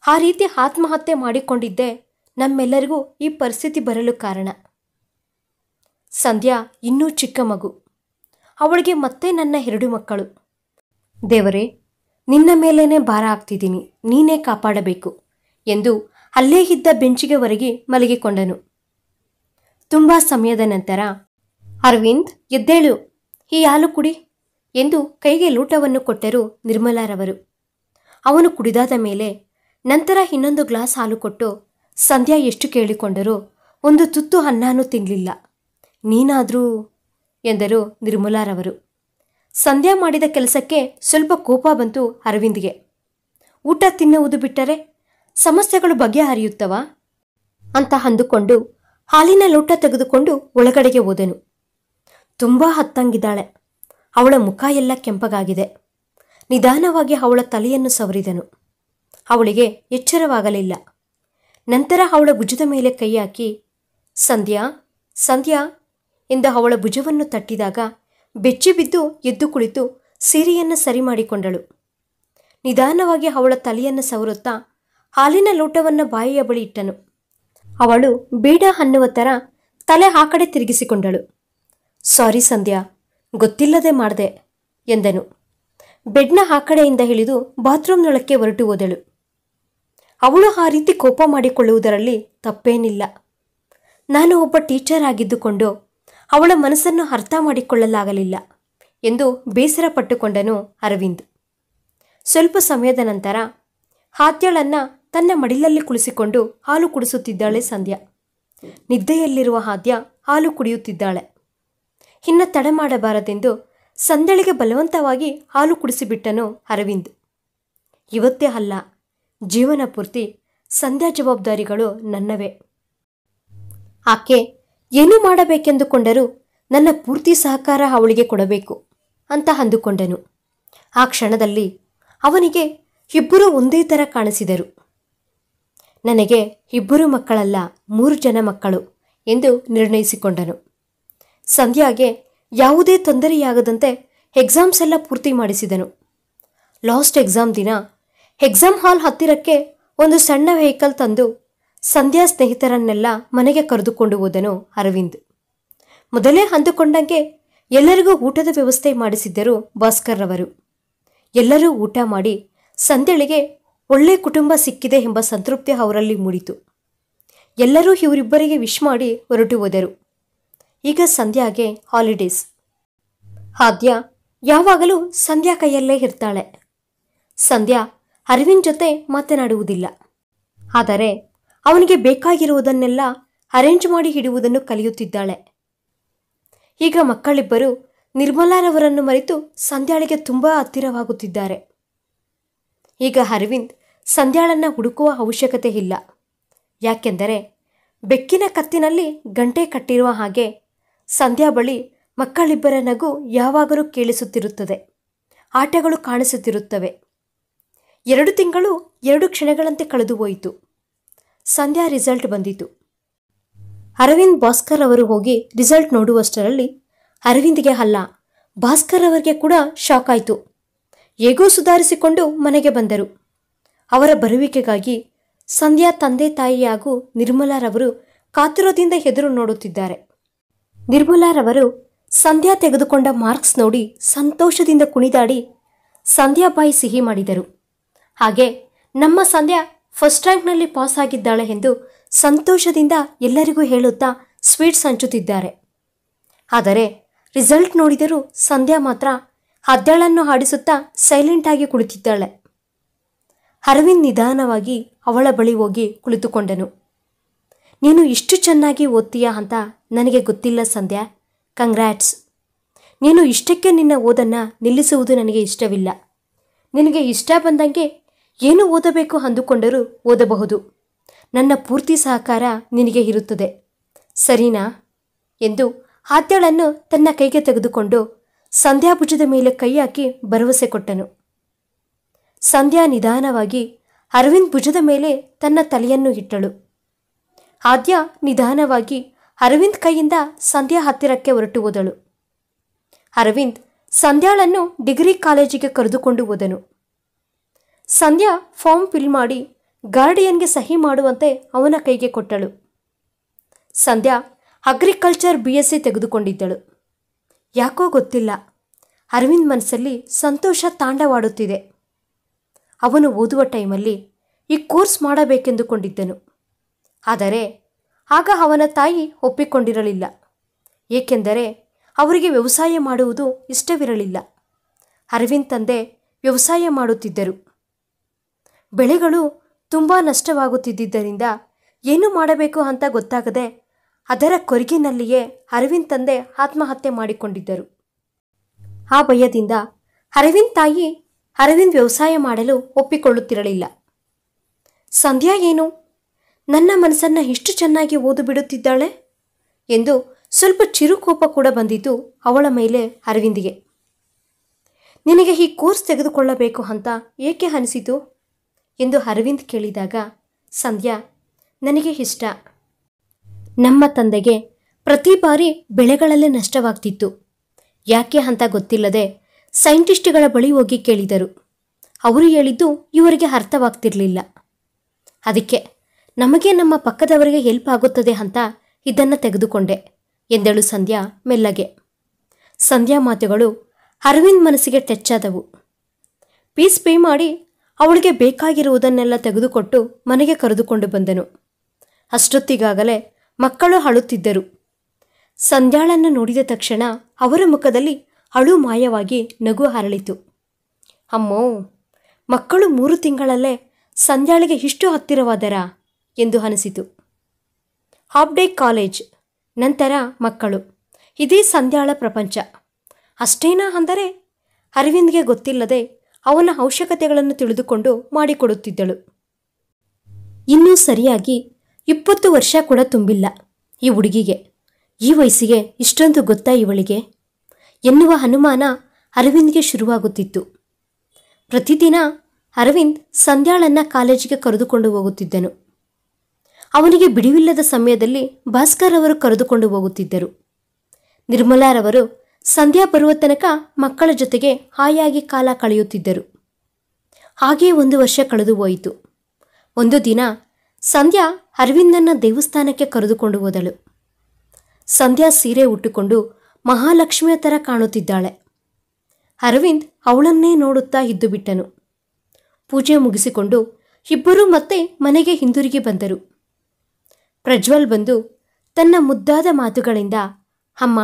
ಆ ರೀತಿ ಆತ್ಮಹತ್ಯೆ ಮಾಡಿಕೊಂಡಿದ್ದೇ ನಮ್ಮೆಲ್ಲರಿಗೂ ಈ ಪರಿಸ್ಥಿತಿ ಬರಲು ಕಾರಣ. ಸಂಧ್ಯಾ ಇನ್ನೂ ಚಿಕ್ಕ ಮಗು, ಅವಳಿಗೆ ಮತ್ತೆ ನನ್ನ 2 ಮಕ್ಕಳು. ದೇವರೇ, ನಿನ್ನ ಮೇಲೇನೆ ಭಾರ ಹಾಕ್ತಿದ್ದೀನಿ, ನೀನೇ ಕಾಪಾಡಬೇಕು ಎಂದು ಅಲ್ಲೇ ಇದ್ದ ಬೆಂಚಿಗೆ ಹೊರಗೆ ಮಲಗಿಕೊಂಡನು. ತುಂಬ ಸಮಯದ ನಂತರ, ಅರವಿಂದ್ ಎದ್ದೇಳು, ಈ ಹಾಲು ಕುಡಿ ಎಂದು ಕೈಗೆ ಲೋಟವನ್ನು ಕೊಟ್ಟರು ನಿರ್ಮಲಾರವರು. ಅವನು ಕುಡಿದಾದ ಮೇಲೆ ನಂತರ ಇನ್ನೊಂದು ಗ್ಲಾಸ್ ಹಾಲು ಕೊಟ್ಟು, ಸಂಧ್ಯಾ ಎಷ್ಟು ಕೇಳಿಕೊಂಡರೂ ಒಂದು ತುತ್ತು ಅನ್ನನೂ ತಿನ್ನಲಿಲ್ಲ. ನೀನಾದರೂ ಎಂದರು ನಿರ್ಮಲಾರವರು. ಸಂಧ್ಯಾ ಮಾಡಿದ ಕೆಲಸಕ್ಕೆ ಸ್ವಲ್ಪ ಕೋಪ ಬಂತು ಅರವಿಂದ್ಗೆ. ಊಟ ತಿನ್ನುವುದು ಬಿಟ್ಟರೆ ಸಮಸ್ಯೆಗಳು ಬಗೆಹರಿಯುತ್ತವಾ ಅಂತ ಅಂದುಕೊಂಡು ಹಾಲಿನ ಲೋಟ ತೆಗೆದುಕೊಂಡು ಒಳಗಡೆಗೆ ಹೋದನು. ತುಂಬ ಹತ್ತಂಗಿದ್ದಾಳೆ. ಅವಳ ಮುಖ ಎಲ್ಲ ಕೆಂಪಗಾಗಿದೆ. ನಿಧಾನವಾಗಿ ಅವಳ ತಲೆಯನ್ನು ಸವರಿದನು. ಅವಳಿಗೆ ಎಚ್ಚರವಾಗಲಿಲ್ಲ. ನಂತರ ಅವಳ ಭುಜದ ಮೇಲೆ ಕೈ ಹಾಕಿ, ಸಂಧ್ಯಾ ಸಂಧ್ಯಾ ಎಂದು ಅವಳ ಭುಜವನ್ನು ತಟ್ಟಿದಾಗ ಬೆಚ್ಚಿ ಬಿದ್ದು ಎದ್ದು ಕುಳಿತು ಸೀರೆಯನ್ನು ಸರಿ ಮಾಡಿಕೊಂಡಳು. ನಿಧಾನವಾಗಿ ಅವಳ ತಲೆಯನ್ನು ಸವರುತ್ತಾ ಹಾಲಿನ ಲೋಟವನ್ನು ಬಾಯಿಯ ಬಳಿ ಇಟ್ಟನು. ಅವಳು ಬೇಡ ಅನ್ನುವ ಥರ ತಲೆ ಆ ಕಡೆ ತಿರುಗಿಸಿಕೊಂಡಳು. ಸಾರಿ ಸಂಧ್ಯಾ, ಗೊತ್ತಿಲ್ಲದೆ ಮಾಡಿದೆ ಎಂದನು. ಬೆಡ್ನ ಆ ಕಡೆಯಿಂದ ಇಳಿದು ಬಾತ್ರೂಮ್ನೊಳಕ್ಕೆ ಹೊರಟು ಹೋದಳು. ಅವಳು ಆ ರೀತಿ ಕೋಪ ಮಾಡಿಕೊಳ್ಳುವುದರಲ್ಲಿ ತಪ್ಪೇನಿಲ್ಲ. ನಾನು ಒಬ್ಬ ಟೀಚರ್ ಆಗಿದ್ದುಕೊಂಡು ಅವಳ ಮನಸ್ಸನ್ನು ಅರ್ಥ ಮಾಡಿಕೊಳ್ಳಲಾಗಲಿಲ್ಲ ಎಂದು ಬೇಸರ ಪಟ್ಟುಕೊಂಡನು ಅರವಿಂದ್. ಸ್ವಲ್ಪ ಸಮಯದ ನಂತರ ಆದ್ಯಳನ್ನು ತನ್ನ ಮಡಿಲಲ್ಲಿ ಕುಳಿಸಿಕೊಂಡು ಹಾಲು ಕುಡಿಸುತ್ತಿದ್ದಾಳೆ ಸಂಧ್ಯಾ. ನಿದ್ದೆಯಲ್ಲಿರುವ ಆದ್ಯ ಹಾಲು ಕುಡಿಯುತ್ತಿದ್ದಾಳೆ. ಇನ್ನು ತಡ ಮಾಡಬಾರದೆಂದು ಸಂಧ್ಯಳಿಗೆ ಬಲವಂತವಾಗಿ ಹಾಲು ಕುಡಿಸಿಬಿಟ್ಟನು ಅರವಿಂದ್. ಇವತ್ತೇ ಅಲ್ಲ, ಜೀವನ ಪೂರ್ತಿ ಸಂಧ್ಯಾ ಜವಾಬ್ದಾರಿಗಳು ನನ್ನವೇ. ಆಕೆ ಏನು ಮಾಡಬೇಕೆಂದುಕೊಂಡರೂ ನನ್ನ ಪೂರ್ತಿ ಸಹಕಾರ ಅವಳಿಗೆ ಕೊಡಬೇಕು ಅಂತ ಅಂದುಕೊಂಡನು. ಆ ಕ್ಷಣದಲ್ಲಿ ಅವನಿಗೆ ಇಬ್ಬರೂ ಒಂದೇ ಥರ ಕಾಣಿಸಿದರು. ನನಗೆ 2 ಮಕ್ಕಳಲ್ಲ, 3 ಜನ ಮಕ್ಕಳು ಎಂದು ನಿರ್ಣಯಿಸಿಕೊಂಡನು. ಸಂಧ್ಯಾಗೆ ಯಾವುದೇ ತೊಂದರೆಯಾಗದಂತೆ ಎಕ್ಸಾಮ್ಸ್ ಎಲ್ಲ ಪೂರ್ತಿ ಮಾಡಿಸಿದನು. ಲಾಸ್ಟ್ ಎಕ್ಸಾಮ್ ದಿನ ಎಕ್ಸಾಮ್ ಹಾಲ್ ಹತ್ತಿರಕ್ಕೆ ಒಂದು ಸಣ್ಣ ವೆಹಿಕಲ್ ತಂದು ಸಂಧ್ಯಾ ಸ್ನೇಹಿತರನ್ನೆಲ್ಲ ಮನೆಗೆ ಕರೆದುಕೊಂಡು ಹೋದನು ಅರವಿಂದ್. ಮೊದಲೇ ಅಂದುಕೊಂಡಂಗೆ ಎಲ್ಲರಿಗೂ ಊಟದ ವ್ಯವಸ್ಥೆ ಮಾಡಿಸಿದ್ದರು ಭಾಸ್ಕರ್ ರವರು. ಎಲ್ಲರೂ ಊಟ ಮಾಡಿ ಸಂಧ್ಯಳಿಗೆ ಒಳ್ಳೆ ಕುಟುಂಬ ಸಿಕ್ಕಿದೆ ಎಂಬ ಸಂತೃಪ್ತಿ ಅವರಲ್ಲಿ ಮೂಡಿತು. ಎಲ್ಲರೂ ಇವರಿಬ್ಬರಿಗೆ ವಿಶ್ ಮಾಡಿ ಹೊರಟು ಹೋದರು. ಈಗ ಸಂಧ್ಯಾಗೆ ಹಾಲಿಡೇಸ್. ಆದ್ಯ ಯಾವಾಗಲೂ ಸಂಧ್ಯಾ ಕೈಯಲ್ಲೇ ಇರ್ತಾಳೆ. ಸಂಧ್ಯಾ ಅರವಿಂದ್ ಜೊತೆ ಮಾತನಾಡುವುದಿಲ್ಲ. ಆದರೆ ಅವನಿಗೆ ಬೇಕಾಗಿರುವುದನ್ನೆಲ್ಲ ಅರೇಂಜ್ ಮಾಡಿ ಇಡುವುದನ್ನು ಕಲಿಯುತ್ತಿದ್ದಾಳೆ. ಈಗ ಮಕ್ಕಳಿಬ್ಬರು ನಿರ್ಮಲಾರವರನ್ನು ಮರೆತು ಸಂಧ್ಯಾಳಿಗೆ ತುಂಬ ಹತ್ತಿರವಾಗುತ್ತಿದ್ದಾರೆ. ಈಗ ಅರವಿಂದ್ ಸಂಧ್ಯಾಳನ್ನು ಹುಡುಕುವ ಅವಶ್ಯಕತೆ ಇಲ್ಲ. ಯಾಕೆಂದರೆ ಬೆಕ್ಕಿನ ಕತ್ತಿನಲ್ಲಿ ಗಂಟೆ ಕಟ್ಟಿರುವ ಹಾಗೆ ಸಂಧ್ಯಾ ಬಳಿ ಮಕ್ಕಳಿಬ್ಬರ ನಗು ಯಾವಾಗಲೂ ಕೇಳಿಸುತ್ತಿರುತ್ತದೆ. ಆಟಗಳು ಕಾಣಿಸುತ್ತಿರುತ್ತವೆ. 2 ತಿಂಗಳು 2 ಕ್ಷಣಗಳಂತೆ ಕಳೆದು ಹೋಯಿತು. ಸಂಧ್ಯಾ ರಿಸಲ್ಟ್ ಬಂದಿತು. ಅರವಿಂದ್ ಭಾಸ್ಕರ್ ಅವರು ಹೋಗಿ ರಿಸಲ್ಟ್ ನೋಡುವಷ್ಟರಲ್ಲಿ ಅರವಿಂದ್ಗೆ ಅಲ್ಲ, ಭಾಸ್ಕರ್ ಅವರಿಗೆ ಕೂಡ ಶಾಕ್ ಆಯಿತು. ಹೇಗೋ ಸುಧಾರಿಸಿಕೊಂಡು ಮನೆಗೆ ಬಂದರು. ಅವರ ಬರುವಿಕೆಗಾಗಿ ಸಂಧ್ಯಾ ತಂದೆ ತಾಯಿ ಹಾಗೂ ನಿರ್ಮಲಾರವರು ಕಾತುರದಿಂದ ಎದುರು ನೋಡುತ್ತಿದ್ದಾರೆ. ನಿರ್ಮಲಾರವರು ಸಂಧ್ಯಾ ತೆಗೆದುಕೊಂಡ ಮಾರ್ಕ್ಸ್ ನೋಡಿ ಸಂತೋಷದಿಂದ ಕುಣಿದಾಡಿ ಸಂಧ್ಯಾ ಬಾಯಿ ಸಿಹಿ ಮಾಡಿದರು. ಹಾಗೆ ನಮ್ಮ ಸಂಧ್ಯಾ ಫಸ್ಟ್ ರ್ಯಾಂಕ್ನಲ್ಲಿ ಪಾಸ್ ಆಗಿದ್ದಾಳೆ ಎಂದು ಸಂತೋಷದಿಂದ ಎಲ್ಲರಿಗೂ ಹೇಳುತ್ತಾ ಸ್ವೀಟ್ಸ್ ಹಂಚುತ್ತಿದ್ದಾರೆ. ಆದರೆ ರಿಸಲ್ಟ್ ನೋಡಿದರೂ ಸಂಧ್ಯಾ ಮಾತ್ರ ಹದ್ದಳನ್ನು ಹಾಡಿಸುತ್ತಾ ಸೈಲೆಂಟ್ ಆಗಿ ಕುಳಿತಿದ್ದಾಳೆ. ಅರವಿಂದ್ ನಿಧಾನವಾಗಿ ಅವಳ ಬಳಿ ಹೋಗಿ ಕುಳಿತುಕೊಂಡನು. ನೀನು ಇಷ್ಟು ಚೆನ್ನಾಗಿ ಓದ್ತೀಯಾ ಅಂತ ನನಗೆ ಗೊತ್ತಿಲ್ಲ ಸಂಧ್ಯಾ, ಕಂಗ್ರ್ಯಾಟ್ಸ್. ನೀನು ಇಷ್ಟಕ್ಕೆ ನಿನ್ನ ಓದನ್ನು ನಿಲ್ಲಿಸುವುದು ನನಗೆ ಇಷ್ಟವಿಲ್ಲ. ನಿನಗೆ ಇಷ್ಟ ಬಂದಂಗೆ ಏನು ಓದಬೇಕು ಅಂದುಕೊಂಡರೂ ಓದಬಹುದು. ನನ್ನ ಪೂರ್ತಿ ಸಹಕಾರ ನಿನಗೆ ಇರುತ್ತದೆ, ಸರಿನಾ ಎಂದು ಆದ್ಯಳನ್ನು ತನ್ನ ಕೈಗೆ ತೆಗೆದುಕೊಂಡು ಸಂಧ್ಯಾ ಭುಜದ ಮೇಲೆ ಕೈ ಹಾಕಿ ಭರವಸೆ ಕೊಟ್ಟನು. ಸಂಧ್ಯಾ ನಿಧಾನವಾಗಿ ಅರವಿಂದ್ ಭುಜದ ಮೇಲೆ ತನ್ನ ತಲೆಯನ್ನು ಇಟ್ಟಳು. ಆದ್ಯ ನಿಧಾನವಾಗಿ ಅರವಿಂದ್ ಕೈಯಿಂದ ಸಂಧ್ಯಾ ಹತ್ತಿರಕ್ಕೆ ಹೊರಟು ಹೋದಳು. ಅರವಿಂದ್ ಸಂಧ್ಯಾಳನ್ನು ಡಿಗ್ರಿ ಕಾಲೇಜಿಗೆ ಕರೆದುಕೊಂಡು ಹೋದನು. ಸಂಧ್ಯಾ ಫಾರ್ಮ್ ಫಿಲ್ ಮಾಡಿ ಗಾರ್ಡಿಯನ್ಗೆ ಸಹಿ ಮಾಡುವಂತೆ ಅವನ ಕೈಗೆ ಕೊಟ್ಟಳು. ಸಂಧ್ಯಾ ಅಗ್ರಿಕಲ್ಚರ್ BSc ತೆಗೆದುಕೊಂಡಿದ್ದಳು. ಯಾಕೋ ಗೊತ್ತಿಲ್ಲ, ಅರವಿಂದ್ ಮನಸ್ಸಲ್ಲಿ ಸಂತೋಷ ತಾಂಡವಾಡುತ್ತಿದೆ. ಅವನು ಓದುವ ಟೈಮಲ್ಲಿ ಈ ಕೋರ್ಸ್ ಮಾಡಬೇಕೆಂದುಕೊಂಡಿದ್ದನು. ಆದರೆ ಆಗ ಅವನ ತಾಯಿ ಒಪ್ಪಿಕೊಂಡಿರಲಿಲ್ಲ. ಏಕೆಂದರೆ ಅವರಿಗೆ ವ್ಯವಸಾಯ ಮಾಡುವುದು ಇಷ್ಟವಿರಲಿಲ್ಲ. ಅರವಿಂದ್ ತಂದೆ ವ್ಯವಸಾಯ ಮಾಡುತ್ತಿದ್ದರು. ಬೆಳೆಗಳು ತುಂಬ ನಷ್ಟವಾಗುತ್ತಿದ್ದರಿಂದ ಏನು ಮಾಡಬೇಕು ಅಂತ ಗೊತ್ತಾಗದೆ ಅದರ ಕೊರಗಿನಲ್ಲಿಯೇ ಅರವಿಂದ್ ತಂದೆ ಆತ್ಮಹತ್ಯೆ ಮಾಡಿಕೊಂಡಿದ್ದರು. ಆ ಭಯದಿಂದ ಅರವಿಂದ್ ತಾಯಿ ಅರವಿಂದ್ ವ್ಯವಸಾಯ ಮಾಡಲು ಒಪ್ಪಿಕೊಳ್ಳುತ್ತಿರಲಿಲ್ಲ. ಸಂಧ್ಯಾ ಏನು ನನ್ನ ಮನಸ್ಸನ್ನು ಇಷ್ಟು ಚೆನ್ನಾಗಿ ಓದು ಬಿಡುತ್ತಿದ್ದಾಳೆ ಎಂದು ಸ್ವಲ್ಪ ಚಿರುಕೋಪ ಕೂಡ ಬಂದಿತು ಅವಳ ಮೇಲೆ ಅರವಿಂದಿಗೆ. ನಿನಗೆ ಈ ಕೋರ್ಸ್ ತೆಗೆದುಕೊಳ್ಳಬೇಕು ಅಂತ ಏಕೆ ಅನಿಸಿತು ಎಂದು ಅರವಿಂದ್ ಕೇಳಿದಾಗ ಸಂಧ್ಯಾ, ನನಗೆ ಇಷ್ಟ. ನಮ್ಮ ತಂದೆಗೆ ಪ್ರತಿ ಬಾರಿ ಬೆಳೆಗಳಲ್ಲೇ ನಷ್ಟವಾಗ್ತಿತ್ತು. ಯಾಕೆ ಅಂತ ಗೊತ್ತಿಲ್ಲದೆ ಸೈಂಟಿಸ್ಟ್ಗಳ ಬಳಿ ಹೋಗಿ ಕೇಳಿದರು. ಅವರು ಹೇಳಿದ್ದು ಇವರಿಗೆ ಅರ್ಥವಾಗ್ತಿರಲಿಲ್ಲ. ಅದಕ್ಕೆ ನಮಗೆ ನಮ್ಮ ಪಕ್ಕದವರಿಗೆ ಹೆಲ್ಪ್ ಆಗುತ್ತದೆ ಅಂತ ಇದನ್ನು ತೆಗೆದುಕೊಂಡೆ ಎಂದಳು ಸಂಧ್ಯಾ ಮೆಲ್ಲಗೆ. ಸಂಧ್ಯಾ ಮಾತುಗಳು ಅರವಿಂದ್ ಮನಸ್ಸಿಗೆ ಟಚ್ ಆದವು. ಫೀಸ್ ಪೇ ಮಾಡಿ ಅವಳಿಗೆ ಬೇಕಾಗಿರುವುದನ್ನೆಲ್ಲ ತೆಗೆದುಕೊಟ್ಟು ಮನೆಗೆ ಕರೆದುಕೊಂಡು ಬಂದನು. ಅಷ್ಟೊತ್ತಿಗಾಗಲೇ ಮಕ್ಕಳು ಅಳುತ್ತಿದ್ದರು. ಸಂಧ್ಯಾಳನ್ನು ನೋಡಿದ ತಕ್ಷಣ ಅವರ ಮುಖದಲ್ಲಿ ಅಳು ಮಾಯವಾಗಿ ನಗು ಹರಳಿತು. ಅಮ್ಮೋ, ಮಕ್ಕಳು 3 ತಿಂಗಳಲ್ಲೇ ಸಂಧ್ಯಾಳಿಗೆ ಇಷ್ಟು ಹತ್ತಿರವಾದರಾ ಎಂದು ಅನಿಸಿತು. ಹಾಫ್ ಡೇ ಕಾಲೇಜ್, ನಂತರ ಮಕ್ಕಳು, ಇದೇ ಸಂಧ್ಯಾಳ ಪ್ರಪಂಚ. ಅಷ್ಟೇನಾ ಅಂದರೆ ಅರವಿಂದ್ಗೆ ಗೊತ್ತಿಲ್ಲದೆ ಅವನ ಅವಶ್ಯಕತೆಗಳನ್ನು ತಿಳಿದುಕೊಂಡು ಮಾಡಿಕೊಡುತ್ತಿದ್ದಳು. ಇನ್ನೂ ಸರಿಯಾಗಿ 20 ವರ್ಷ ಕೂಡ ತುಂಬಿಲ್ಲ ಈ ಹುಡುಗಿಗೆ. ಈ ವಯಸ್ಸಿಗೆ ಇಷ್ಟೊಂದು ಗೊತ್ತಾ ಇವಳಿಗೆ ಎನ್ನುವ ಅನುಮಾನ ಅರವಿಂದ್ಗೆ ಶುರುವಾಗುತ್ತಿತ್ತು. ಪ್ರತಿದಿನ ಅರವಿಂದ್ ಸಂಧ್ಯಾಳನ್ನು ಕಾಲೇಜಿಗೆ ಕರೆದುಕೊಂಡು ಹೋಗುತ್ತಿದ್ದನು. ಅವನಿಗೆ ಬಿಡುವಿಲ್ಲದ ಸಮಯದಲ್ಲಿ ಭಾಸ್ಕರ್ ಅವರು ಕರೆದುಕೊಂಡು ಹೋಗುತ್ತಿದ್ದರು. ನಿರ್ಮಲಾರವರು ಸಂಧ್ಯಾ ಬರುವ ತನಕ ಮಕ್ಕಳ ಜೊತೆಗೆ ಹಾಯಾಗಿ ಕಾಲ ಕಳೆಯುತ್ತಿದ್ದರು. ಹಾಗೇ 1 ವರ್ಷ ಕಳೆದು ಹೋಯಿತು. ಒಂದು ದಿನ ಸಂಧ್ಯಾ ಅರವಿಂದನ್ನ ದೇವಸ್ಥಾನಕ್ಕೆ ಕರೆದುಕೊಂಡು ಹೋದಳು. ಸಂಧ್ಯಾ ಸೀರೆ ಉಟ್ಟುಕೊಂಡು ಮಹಾಲಕ್ಷ್ಮಿಯ ಥರ ಕಾಣುತ್ತಿದ್ದಾಳೆ. ಅರವಿಂದ್ ಅವಳನ್ನೇ ನೋಡುತ್ತಾ ಇದ್ದು ಬಿಟ್ಟನು. ಪೂಜೆ ಮುಗಿಸಿಕೊಂಡು ಇಬ್ಬರೂ ಮತ್ತೆ ಮನೆಗೆ ಹಿಂದಿರುಗಿ ಬಂದರು. ಪ್ರಜ್ವಲ್ ಬಂದು ತನ್ನ ಮುದ್ದಾದ ಮಾತುಗಳಿಂದ ಅಮ್ಮ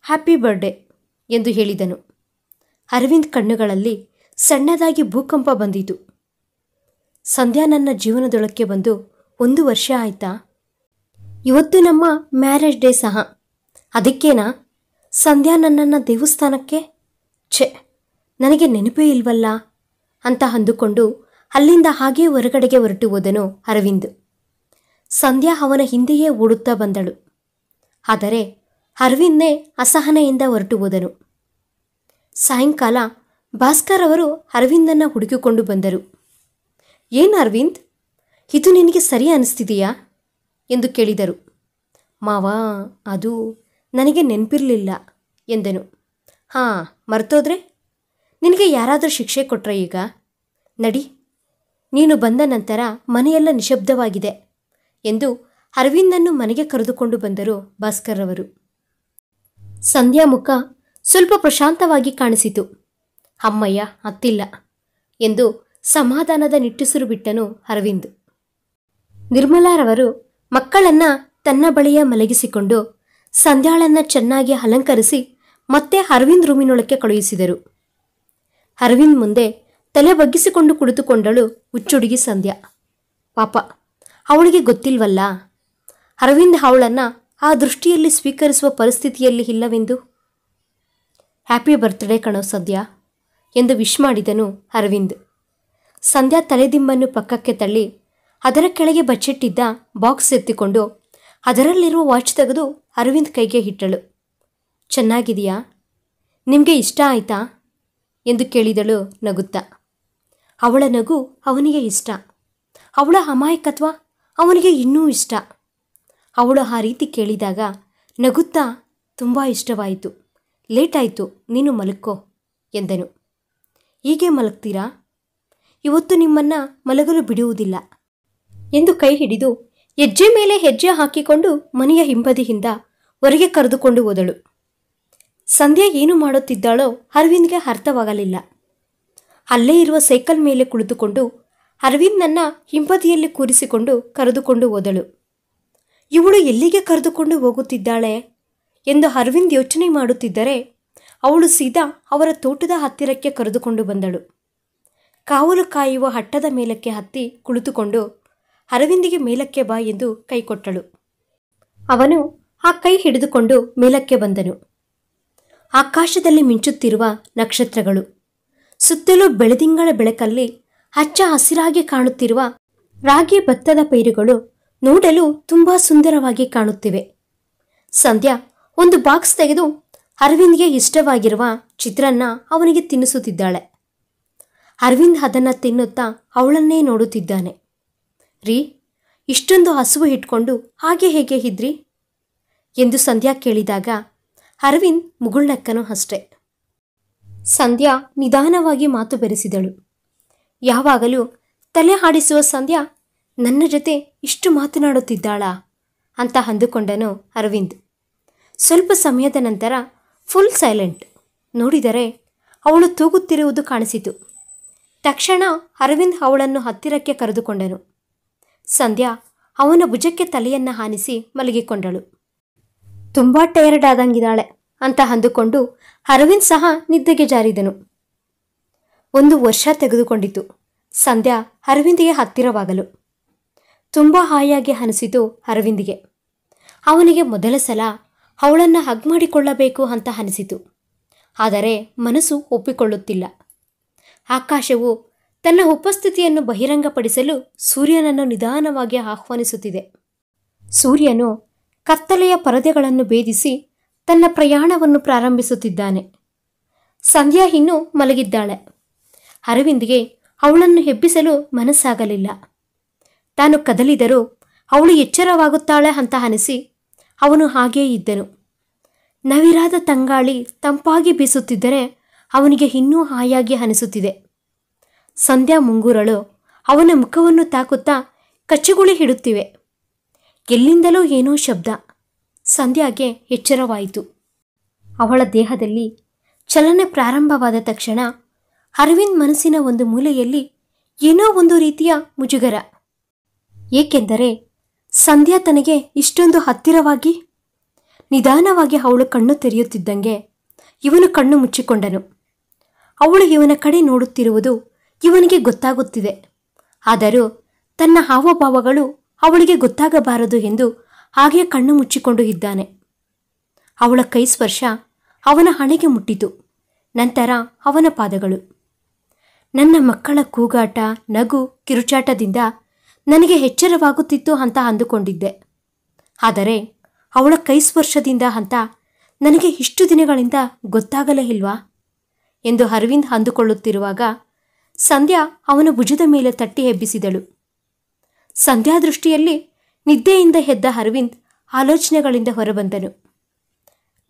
ಹ್ಯಾಪಿ ಬರ್ಡೇ ಎಂದು ಹೇಳಿದನು. ಅರವಿಂದ್ ಕಣ್ಣುಗಳಲ್ಲಿ ಸಣ್ಣದಾಗಿ ಭೂಕಂಪ ಬಂದಿತು. ಸಂಧ್ಯಾ ನನ್ನ ಜೀವನದೊಳಕ್ಕೆ ಬಂದು 1 ವರ್ಷ ಆಯ್ತಾ? ಇವತ್ತು ನಮ್ಮ ಮ್ಯಾರೇಜ್ ಡೇ ಸಹ. ಅದಕ್ಕೇನಾ ಸಂಧ್ಯಾ ನನ್ನನ್ನು ದೇವಸ್ಥಾನಕ್ಕೆ? ಛೆ, ನನಗೆ ನೆನಪೇ ಇಲ್ವಲ್ಲ ಅಂತ ಅಂದುಕೊಂಡು ಅಲ್ಲಿಂದ ಹಾಗೇ ಹೊರಗಡೆಗೆ ಹೊರಟು ಹೋದನು ಅರವಿಂದ್. ಸಂಧ್ಯಾ ಅವನ ಹಿಂದೆಯೇ ಓಡುತ್ತಾ ಬಂದಳು. ಆದರೆ ಅರವಿಂದ್ನೇ ಅಸಹನೆಯಿಂದ ಹೊರಟು ಹೋದನು. ಸಾಯಂಕಾಲ ಭಾಸ್ಕರ್ ಅವರು ಅರವಿಂದನ್ನು ಹುಡುಕಿಕೊಂಡು ಬಂದರು. ಏನು ಅರವಿಂದ್, ಇದು ನಿನಗೆ ಸರಿ ಅನಿಸ್ತಿದೆಯಾ ಎಂದು ಕೇಳಿದರು. ಮಾವ, ಅದು ನನಗೆ ನೆನಪಿರಲಿಲ್ಲ ಎಂದನು. ಹಾಂ, ಮರ್ತೋದ್ರೆ? ನಿನಗೆ ಯಾರಾದರೂ ಶಿಕ್ಷೆ ಕೊಟ್ರೆ ಈಗ? ನಡಿ, ನೀನು ಬಂದ ನಂತರ ಮನೆಯೆಲ್ಲ ನಿಶಬ್ದವಾಗಿದೆ ಎಂದು ಅರವಿಂದನ್ನು ಮನೆಗೆ ಕರೆದುಕೊಂಡು ಬಂದರು ಭಾಸ್ಕರ್ ಅವರು. ಸಂಧ್ಯಾ ಮುಖ ಸ್ವಲ್ಪ ಪ್ರಶಾಂತವಾಗಿ ಕಾಣಿಸಿತು. ಅಮ್ಮಯ್ಯ, ಅತ್ತಿಲ್ಲ ಎಂದು ಸಮಾಧಾನದ ನಿಟ್ಟುಸಿರು ಬಿಟ್ಟನು ಅರವಿಂದ್. ನಿರ್ಮಲಾರವರು ಮಕ್ಕಳನ್ನ ತನ್ನ ಬಳಿಯ ಮಲಗಿಸಿಕೊಂಡು ಸಂಧ್ಯಾಳನ್ನ ಚೆನ್ನಾಗಿ ಅಲಂಕರಿಸಿ ಮತ್ತೆ ಅರವಿಂದ್ ರೂಮಿನೊಳಕ್ಕೆ ಕಳುಹಿಸಿದರು. ಅರವಿಂದ್ ಮುಂದೆ ತಲೆ ಬಗ್ಗಿಸಿಕೊಂಡು ಕುಳಿತುಕೊಂಡಳು ಹುಚ್ಚುಡುಗಿ ಸಂಧ್ಯಾ. ಪಾಪ, ಅವಳಿಗೆ ಗೊತ್ತಿಲ್ವಲ್ಲ ಅರವಿಂದ್ ಅವಳನ್ನು ಆ ದೃಷ್ಟಿಯಲ್ಲಿ ಸ್ವೀಕರಿಸುವ ಪರಿಸ್ಥಿತಿಯಲ್ಲಿ ಇಲ್ಲವೆಂದು. ಹ್ಯಾಪಿ ಬರ್ತ್ಡೇ ಕಣೋ ಸಂಧ್ಯಾ ಎಂದು ವಿಶ್ ಮಾಡಿದನು ಅರವಿಂದ್. ಸಂಧ್ಯಾ ತಲೆದಿಂಬನ್ನು ಪಕ್ಕಕ್ಕೆ ತಳ್ಳಿ ಅದರ ಕೆಳಗೆ ಬಚ್ಚಿಟ್ಟಿದ್ದ ಬಾಕ್ಸ್ ಎತ್ತಿಕೊಂಡು ಅದರಲ್ಲಿರುವ ವಾಚ್ ತೆಗೆದು ಅರವಿಂದ್ ಕೈಗೆ ಇಟ್ಟಳು. ಚೆನ್ನಾಗಿದೆಯಾ? ನಿಮಗೆ ಇಷ್ಟ ಆಯ್ತಾ ಎಂದು ಕೇಳಿದಳು ನಗುತ್ತಾ. ಅವಳ ನಗು ಅವನಿಗೆ ಇಷ್ಟ. ಅವಳ ಅಮಾಯಕತ್ವ ಅವನಿಗೆ ಇನ್ನೂ ಇಷ್ಟ. ಅವಳು ಆ ರೀತಿ ಕೇಳಿದಾಗ ನಗುತ್ತಾ ತುಂಬ ಇಷ್ಟವಾಯಿತು. ಲೇಟಾಯಿತು, ನೀನು ಮಲಕ್ಕೋ ಎಂದನು. ಹೀಗೆ ಮಲಗ್ತೀರಾ? ಇವತ್ತು ನಿಮ್ಮನ್ನು ಮಲಗಲು ಬಿಡುವುದಿಲ್ಲ ಎಂದು ಕೈ ಹಿಡಿದು ಹೆಜ್ಜೆ ಮೇಲೆ ಹೆಜ್ಜೆ ಹಾಕಿಕೊಂಡು ಮನೆಯ ಹಿಂಬದಿಯಿಂದ ಹೊರಗೆ ಕರೆದುಕೊಂಡು ಹೋದಳು. ಸಂಧ್ಯಾ ಏನು ಮಾಡುತ್ತಿದ್ದಾಳೋ ಅರವಿಂದ್ಗೆ ಅರ್ಥವಾಗಲಿಲ್ಲ. ಅಲ್ಲೇ ಇರುವ ಸೈಕಲ್ ಮೇಲೆ ಕುಳಿತುಕೊಂಡು ಅರವಿಂದ್ನನ್ನ ಹಿಂಬದಿಯಲ್ಲಿ ಕೂರಿಸಿಕೊಂಡು ಕರೆದುಕೊಂಡು ಹೋದಳು. ಇವಳು ಎಲ್ಲಿಗೆ ಕರೆದುಕೊಂಡು ಹೋಗುತ್ತಿದ್ದಾಳೆ ಎಂದು ಅರವಿಂದ್ ಯೋಚನೆ ಮಾಡುತ್ತಿದ್ದರೆ ಅವಳು ಸೀದಾ ಅವರ ತೋಟದ ಹತ್ತಿರಕ್ಕೆ ಕರೆದುಕೊಂಡು ಬಂದಳು. ಕಾವಲು ಕಾಯುವ ಹಟ್ಟದ ಮೇಲಕ್ಕೆ ಹತ್ತಿ ಕುಳಿತುಕೊಂಡು ಅರವಿಂದಿಗೆ ಮೇಲಕ್ಕೆ ಬಾ ಎಂದು ಕೈ ಕೊಟ್ಟಳು. ಅವನು ಆ ಕೈ ಹಿಡಿದುಕೊಂಡು ಮೇಲಕ್ಕೆ ಬಂದನು. ಆಕಾಶದಲ್ಲಿ ಮಿಂಚುತ್ತಿರುವ ನಕ್ಷತ್ರಗಳು, ಸುತ್ತಲೂ ಬೆಳದಿಂಗಳ ಬೆಳಕಲ್ಲಿ ಹಚ್ಚ ಹಸಿರಾಗಿ ಕಾಣುತ್ತಿರುವ ರಾಗಿ ಭತ್ತದ ಪೈರುಗಳು ನೋಡಲು ತುಂಬ ಸುಂದರವಾಗಿ ಕಾಣುತ್ತಿವೆ. ಸಂಧ್ಯಾ ಒಂದು ಬಾಕ್ಸ್ ತೆಗೆದು ಅರವಿಂದ್ಗೆ ಇಷ್ಟವಾಗಿರುವ ಚಿತ್ರಾನ್ನ ಅವನಿಗೆ ತಿನ್ನಿಸುತ್ತಿದ್ದಾಳೆ. ಅರವಿಂದ್ ಅದನ್ನು ತಿನ್ನುತ್ತಾ ಅವಳನ್ನೇ ನೋಡುತ್ತಿದ್ದಾನೆ. ರೀ, ಇಷ್ಟೊಂದು ಹಸುವು ಇಟ್ಕೊಂಡು ಹಾಗೆ ಹೇಗೆ ಇದ್ರಿ ಎಂದು ಸಂಧ್ಯಾ ಕೇಳಿದಾಗ ಅರವಿಂದ್ ಮುಗುಳ್ನಕ್ಕನು ಅಷ್ಟೆ. ಸಂಧ್ಯಾ ನಿಧಾನವಾಗಿ ಮಾತು ಬೆರೆಸಿದಳು. ಯಾವಾಗಲೂ ತಲೆ ಹಾಡಿಸುವ ಸಂಧ್ಯಾ ನನ್ನ ಜೊತೆ ಇಷ್ಟು ಮಾತನಾಡುತ್ತಿದ್ದಾಳಾ ಅಂತ ಅಂದುಕೊಂಡನು ಅರವಿಂದ್. ಸ್ವಲ್ಪ ಸಮಯದ ನಂತರ ಫುಲ್ ಸೈಲೆಂಟ್. ನೋಡಿದರೆ ಅವಳು ತೂಗುತ್ತಿರುವುದು ಕಾಣಿಸಿತು. ತಕ್ಷಣ ಅರವಿಂದ್ ಅವಳನ್ನು ಹತ್ತಿರಕ್ಕೆ ಕರೆದುಕೊಂಡನು. ಸಂಧ್ಯಾ ಅವನ ಭುಜಕ್ಕೆ ತಲೆಯನ್ನು ಹಾನಿಸಿ ಮಲಗಿಕೊಂಡಳು. ತುಂಬ ಟಯರ್ಡ್ ಆದಂಗಿದ್ದಾಳೆ ಅಂತ ಅಂದುಕೊಂಡು ಅರವಿಂದ್ ಸಹ ನಿದ್ದೆಗೆ ಜಾರಿದನು. 1 ವರ್ಷ ತೆಗೆದುಕೊಂಡಿತು ಸಂಧ್ಯಾ ಅರವಿಂದಿಗೆ ಹತ್ತಿರವಾಗಲು. ತುಂಬ ಹಾಯಾಗಿ ಅನಿಸಿತು ಅರವಿಂದಿಗೆ. ಅವನಿಗೆ ಮೊದಲ ಸಲ ಅವಳನ್ನು ಹಗ್ ಮಾಡಿಕೊಳ್ಳಬೇಕು ಅಂತ ಅನಿಸಿತು. ಆದರೆ ಮನಸ್ಸು ಒಪ್ಪಿಕೊಳ್ಳುತ್ತಿಲ್ಲ. ಆಕಾಶವು ತನ್ನ ಉಪಸ್ಥಿತಿಯನ್ನು ಬಹಿರಂಗಪಡಿಸಲು ಸೂರ್ಯನನ್ನು ನಿಧಾನವಾಗಿ ಆಹ್ವಾನಿಸುತ್ತಿದೆ. ಸೂರ್ಯನು ಕತ್ತಲೆಯ ಪರದೆಗಳನ್ನು ಭೇದಿಸಿ ತನ್ನ ಪ್ರಯಾಣವನ್ನು ಪ್ರಾರಂಭಿಸುತ್ತಿದ್ದಾನೆ. ಸಂಧ್ಯಾ ಇನ್ನೂ ಮಲಗಿದ್ದಾಳೆ. ಅರವಿಂದ್ಗೆ ಅವಳನ್ನು ಎಬ್ಬಿಸಲು ಮನಸ್ಸಾಗಲಿಲ್ಲ. ತಾನು ಕದಲಿದರೂ ಅವಳು ಎಚ್ಚರವಾಗುತ್ತಾಳೆ ಅಂತ ಅನಿಸಿ ಅವನು ಹಾಗೇ ಇದ್ದನು. ನವಿರಾದ ತಂಗಾಳಿ ತಂಪಾಗಿ ಬೀಸುತ್ತಿದ್ದರೆ ಅವನಿಗೆ ಇನ್ನೂ ಹಾಯಾಗಿ ಅನಿಸುತ್ತಿದೆ. ಸಂಧ್ಯಾ ಮುಂಗುರಳು ಅವನ ಮುಖವನ್ನು ತಾಕುತ್ತಾ ಕಚ್ಚುಗುಳಿ ಹಿಡುತ್ತಿವೆ. ಎಲ್ಲಿಂದಲೂ ಏನೋ ಶಬ್ದ. ಸಂಧ್ಯಾಗೆ ಎಚ್ಚರವಾಯಿತು. ಅವಳ ದೇಹದಲ್ಲಿ ಚಲನೆ ಪ್ರಾರಂಭವಾದ ತಕ್ಷಣ ಅರವಿಂದ್ ಮನಸ್ಸಿನ ಒಂದು ಮೂಲೆಯಲ್ಲಿ ಏನೋ ಒಂದು ರೀತಿಯ ಮುಜುಗರ. ಏಕೆಂದರೆ ಸಂಧ್ಯಾ ತನಗೆ ಇಷ್ಟೊಂದು ಹತ್ತಿರವಾಗಿ ನಿಧಾನವಾಗಿ ಅವಳು ಕಣ್ಣು ತೆರೆಯುತ್ತಿದ್ದಂಗೆ ಇವನು ಕಣ್ಣು ಮುಚ್ಚಿಕೊಂಡನು. ಅವಳು ಇವನ ಕಡೆ ನೋಡುತ್ತಿರುವುದು ಇವನಿಗೆ ಗೊತ್ತಾಗುತ್ತಿದೆ. ಆದರೂ ತನ್ನ ಹಾವಭಾವಗಳು ಅವಳಿಗೆ ಗೊತ್ತಾಗಬಾರದು ಎಂದು ಹಾಗೆ ಕಣ್ಣು ಮುಚ್ಚಿಕೊಂಡು ಇದ್ದಾನೆ. ಅವಳ ಕೈ ಸ್ಪರ್ಶ ಅವನ ಹಣೆಗೆ ಮುಟ್ಟಿತು. ನಂತರ ಅವನ ಪಾದಗಳು. ನನ್ನ ಮಕ್ಕಳ ಕೂಗಾಟ, ನಗು, ಕಿರುಚಾಟದಿಂದ ನನಗೆ ಎಚ್ಚರವಾಗುತ್ತಿತ್ತು ಅಂತ ಅಂದುಕೊಂಡಿದ್ದೆ. ಆದರೆ ಅವಳ ಕೈ ಸ್ಪರ್ಶದಿಂದ ಅಂತ ನನಗೆ ಇಷ್ಟು ದಿನಗಳಿಂದ ಗೊತ್ತಾಗಲೇ ಇಲ್ವಾ ಎಂದು ಅರವಿಂದ್ ಅಂದುಕೊಳ್ಳುತ್ತಿರುವಾಗ ಸಂಧ್ಯಾ ಅವನ ಭುಜದ ಮೇಲೆ ತಟ್ಟಿ ಎಬ್ಬಿಸಿದಳು. ಸಂಧ್ಯಾ ದೃಷ್ಟಿಯಲ್ಲಿ ನಿದ್ದೆಯಿಂದ ಎದ್ದ ಅರವಿಂದ್ ಆಲೋಚನೆಗಳಿಂದ ಹೊರಬಂದನು.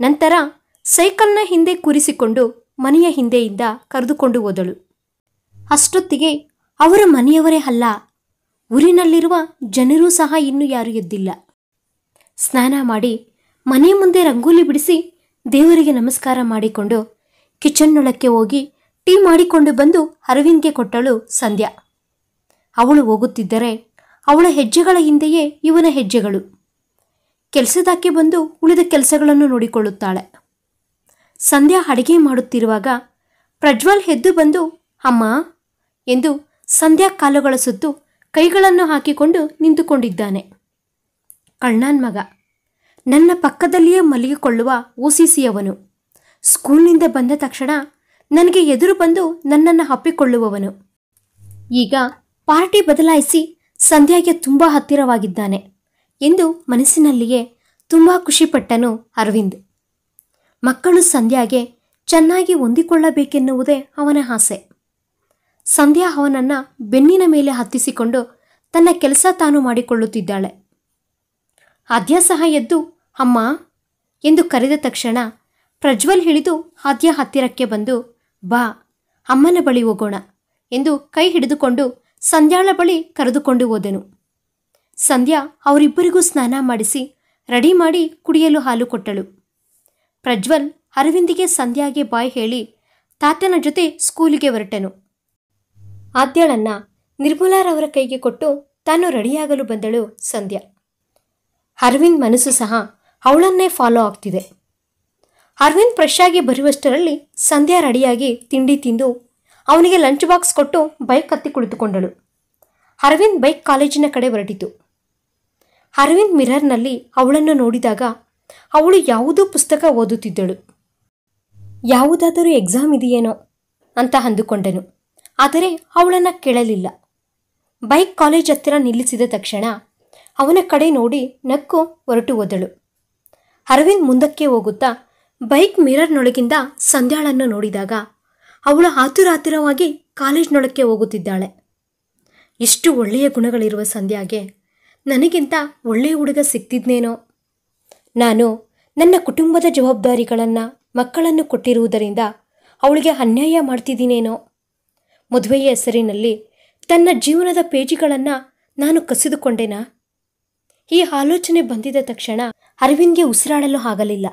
ನಂತರ ಸೈಕಲ್ನ ಹಿಂದೆ ಕೂರಿಸಿಕೊಂಡು ಮನೆಯ ಹಿಂದೆಯಿಂದ ಕರೆದುಕೊಂಡು ಹೋದಳು. ಅಷ್ಟೊತ್ತಿಗೆ ಅವರ ಮನೆಯವರೇ ಅಲ್ಲ, ಊರಿನಲ್ಲಿರುವ ಜನರೂ ಸಹ ಇನ್ನೂ ಯಾರೂ ಎದ್ದಿಲ್ಲ. ಸ್ನಾನ ಮಾಡಿ ಮನೆ ಮುಂದೆ ರಂಗೋಲಿ ಬಿಡಿಸಿ ದೇವರಿಗೆ ನಮಸ್ಕಾರ ಮಾಡಿಕೊಂಡು ಕಿಚನ್ನೊಳಕ್ಕೆ ಹೋಗಿ ಟೀ ಮಾಡಿಕೊಂಡು ಬಂದು ಅರವಿಂದ್ಗೆ ಕೊಟ್ಟಳು ಸಂಧ್ಯಾ. ಅವಳು ಹೋಗುತ್ತಿದ್ದರೆ ಅವಳ ಹೆಜ್ಜೆಗಳ ಹಿಂದೆಯೇ ಇವನ ಹೆಜ್ಜೆಗಳು. ಕೆಲಸದಾಕೆ ಬಂದು ಉಳಿದ ಕೆಲಸಗಳನ್ನು ನೋಡಿಕೊಳ್ಳುತ್ತಾಳೆ. ಸಂಧ್ಯಾ ಅಡಿಗೆ ಮಾಡುತ್ತಿರುವಾಗ ಪ್ರಜ್ವಲ್ ಎದ್ದು ಬಂದು ಅಮ್ಮ ಎಂದು ಸಂಧ್ಯಾ ಕಾಲುಗಳ ಸುತ್ತು ಕೈಗಳನ್ನು ಹಾಕಿಕೊಂಡು ನಿಂತುಕೊಂಡಿದ್ದಾನೆ. ಕಳ್ಳನ್ ಮಗ, ನನ್ನ ಪಕ್ಕದಲ್ಲಿಯೇ ಮಲಗಿಕೊಳ್ಳುವ ಓಸಿಸಿಯವನು, ಸ್ಕೂಲ್ನಿಂದ ಬಂದ ತಕ್ಷಣ ನನಗೆ ಎದುರು ಬಂದು ನನ್ನನ್ನು ಅಪ್ಪಿಕೊಳ್ಳುವವನು. ಈಗ ಪಾರ್ಟಿ ಬದಲಾಯಿಸಿ ಸಂಧ್ಯಾಗೆ ತುಂಬ ಹತ್ತಿರವಾಗಿದ್ದಾನೆ ಎಂದು ಮನಸ್ಸಿನಲ್ಲಿಯೇ ತುಂಬ ಖುಷಿಪಟ್ಟನು ಅರವಿಂದ್. ಮಕ್ಕಳು ಸಂಧ್ಯಾಗೆ ಚೆನ್ನಾಗಿ ಹೊಂದಿಕೊಳ್ಳಬೇಕೆನ್ನುವುದೇ ಅವನ ಆಸೆ. ಸಂಧ್ಯಾ ಅವನನ್ನು ಬೆನ್ನಿನ ಮೇಲೆ ಹತ್ತಿಸಿಕೊಂಡು ತನ್ನ ಕೆಲಸ ತಾನು ಮಾಡಿಕೊಳ್ಳುತ್ತಿದ್ದಾಳೆ. ಆದ್ಯ ಸಹ ಎದ್ದು ಅಮ್ಮ ಎಂದು ಕರೆದ ತಕ್ಷಣ ಪ್ರಜ್ವಲ್ ಹಿಡಿದು ಆದ್ಯ ಹತ್ತಿರಕ್ಕೆ ಬಂದು ಬಾ ಅಮ್ಮನ ಬಳಿ ಹೋಗೋಣ ಎಂದು ಕೈ ಹಿಡಿದುಕೊಂಡು ಸಂಧ್ಯಾಳ ಬಳಿ ಕರೆದುಕೊಂಡು ಹೋದನು. ಸಂಧ್ಯಾ ಅವರಿಬ್ಬರಿಗೂ ಸ್ನಾನ ಮಾಡಿಸಿ ರೆಡಿ ಮಾಡಿ ಕುಡಿಯಲು ಹಾಲು ಕೊಟ್ಟಳು. ಪ್ರಜ್ವಲ್ ಅರವಿಂದಿಗೆ ಸಂಧ್ಯಾಗೆ ಬಾಯ್ ಹೇಳಿ ತಾತನ ಜೊತೆ ಸ್ಕೂಲಿಗೆ ಹೊರಟನು. ಆದ್ಯಳನ್ನ ನಿರ್ಮಲಾರವರ ಕೈಗೆ ಕೊಟ್ಟು ತಾನು ರೆಡಿಯಾಗಲು ಬಂದಳು ಸಂಧ್ಯಾ. ಅರವಿಂದ್ ಮನಸ್ಸು ಸಹ ಅವಳನ್ನೇ ಫಾಲೋ ಆಗ್ತಿದೆ. ಅರವಿಂದ್ ಫ್ರೆಶ್ ಆಗಿ ಬರುವಷ್ಟರಲ್ಲಿ ಸಂಧ್ಯಾ ರೆಡಿಯಾಗಿ ತಿಂಡಿ ತಿಂದು ಅವನಿಗೆ ಲಂಚ್ ಬಾಕ್ಸ್ ಕೊಟ್ಟು ಬೈಕ್ ಹತ್ತಿ ಕುಳಿತುಕೊಂಡಳು. ಅರವಿಂದ್ ಬೈಕ್ ಕಾಲೇಜಿನ ಕಡೆ ಹೊರಟಿತು. ಅರವಿಂದ್ ಮಿರರ್ನಲ್ಲಿ ಅವಳನ್ನು ನೋಡಿದಾಗ ಅವಳು ಯಾವುದೋ ಪುಸ್ತಕ ಓದುತ್ತಿದ್ದಳು. ಯಾವುದಾದರೂ ಎಕ್ಸಾಮ್ ಇದೆಯೇನೋ ಅಂತ ಅಂದುಕೊಂಡನು. ಆದರೆ ಅವಳನ್ನು ಕೇಳಲಿಲ್ಲ. ಬೈಕ್ ಕಾಲೇಜ್ ಹತ್ತಿರ ನಿಲ್ಲಿಸಿದ ತಕ್ಷಣ ಅವನ ಕಡೆ ನೋಡಿ ನಕ್ಕು ಹೊರಟು ಹೋದಳು. ಅರವಿಂದ್ ಮುಂದಕ್ಕೆ ಹೋಗುತ್ತಾ ಬೈಕ್ ಮಿರರ್ನೊಳಗಿಂದ ಸಂಧ್ಯಾಳನ್ನು ನೋಡಿದಾಗ ಅವಳು ಆತುರಾತುರವಾಗಿ ಕಾಲೇಜ್ನೊಳಕ್ಕೆ ಹೋಗುತ್ತಿದ್ದಾಳೆ. ಎಷ್ಟು ಒಳ್ಳೆಯ ಗುಣಗಳಿರುವ ಸಂಧ್ಯಾಗೆ ನನಗಿಂತ ಒಳ್ಳೆಯ ಹುಡುಗ ಸಿಗ್ತಿದ್ನೇನೋ. ನಾನು ನನ್ನ ಕುಟುಂಬದ ಜವಾಬ್ದಾರಿಗಳನ್ನು ಮಕ್ಕಳನ್ನು ಕೊಟ್ಟಿರುವುದರಿಂದ ಅವಳಿಗೆ ಅನ್ಯಾಯ ಮಾಡ್ತಿದ್ದೀನೇನೋ. ಮದುವೆಯ ಹೆಸರಿನಲ್ಲಿ ತನ್ನ ಜೀವನದ ಪೇಜಿಗಳನ್ನು ನಾನು ಕಸಿದುಕೊಂಡೆನಾ? ಈ ಆಲೋಚನೆ ಬಂದಿದ ತಕ್ಷಣ ಅರವಿಂದ್ಗೆ ಉಸಿರಾಡಲು ಆಗಲಿಲ್ಲ.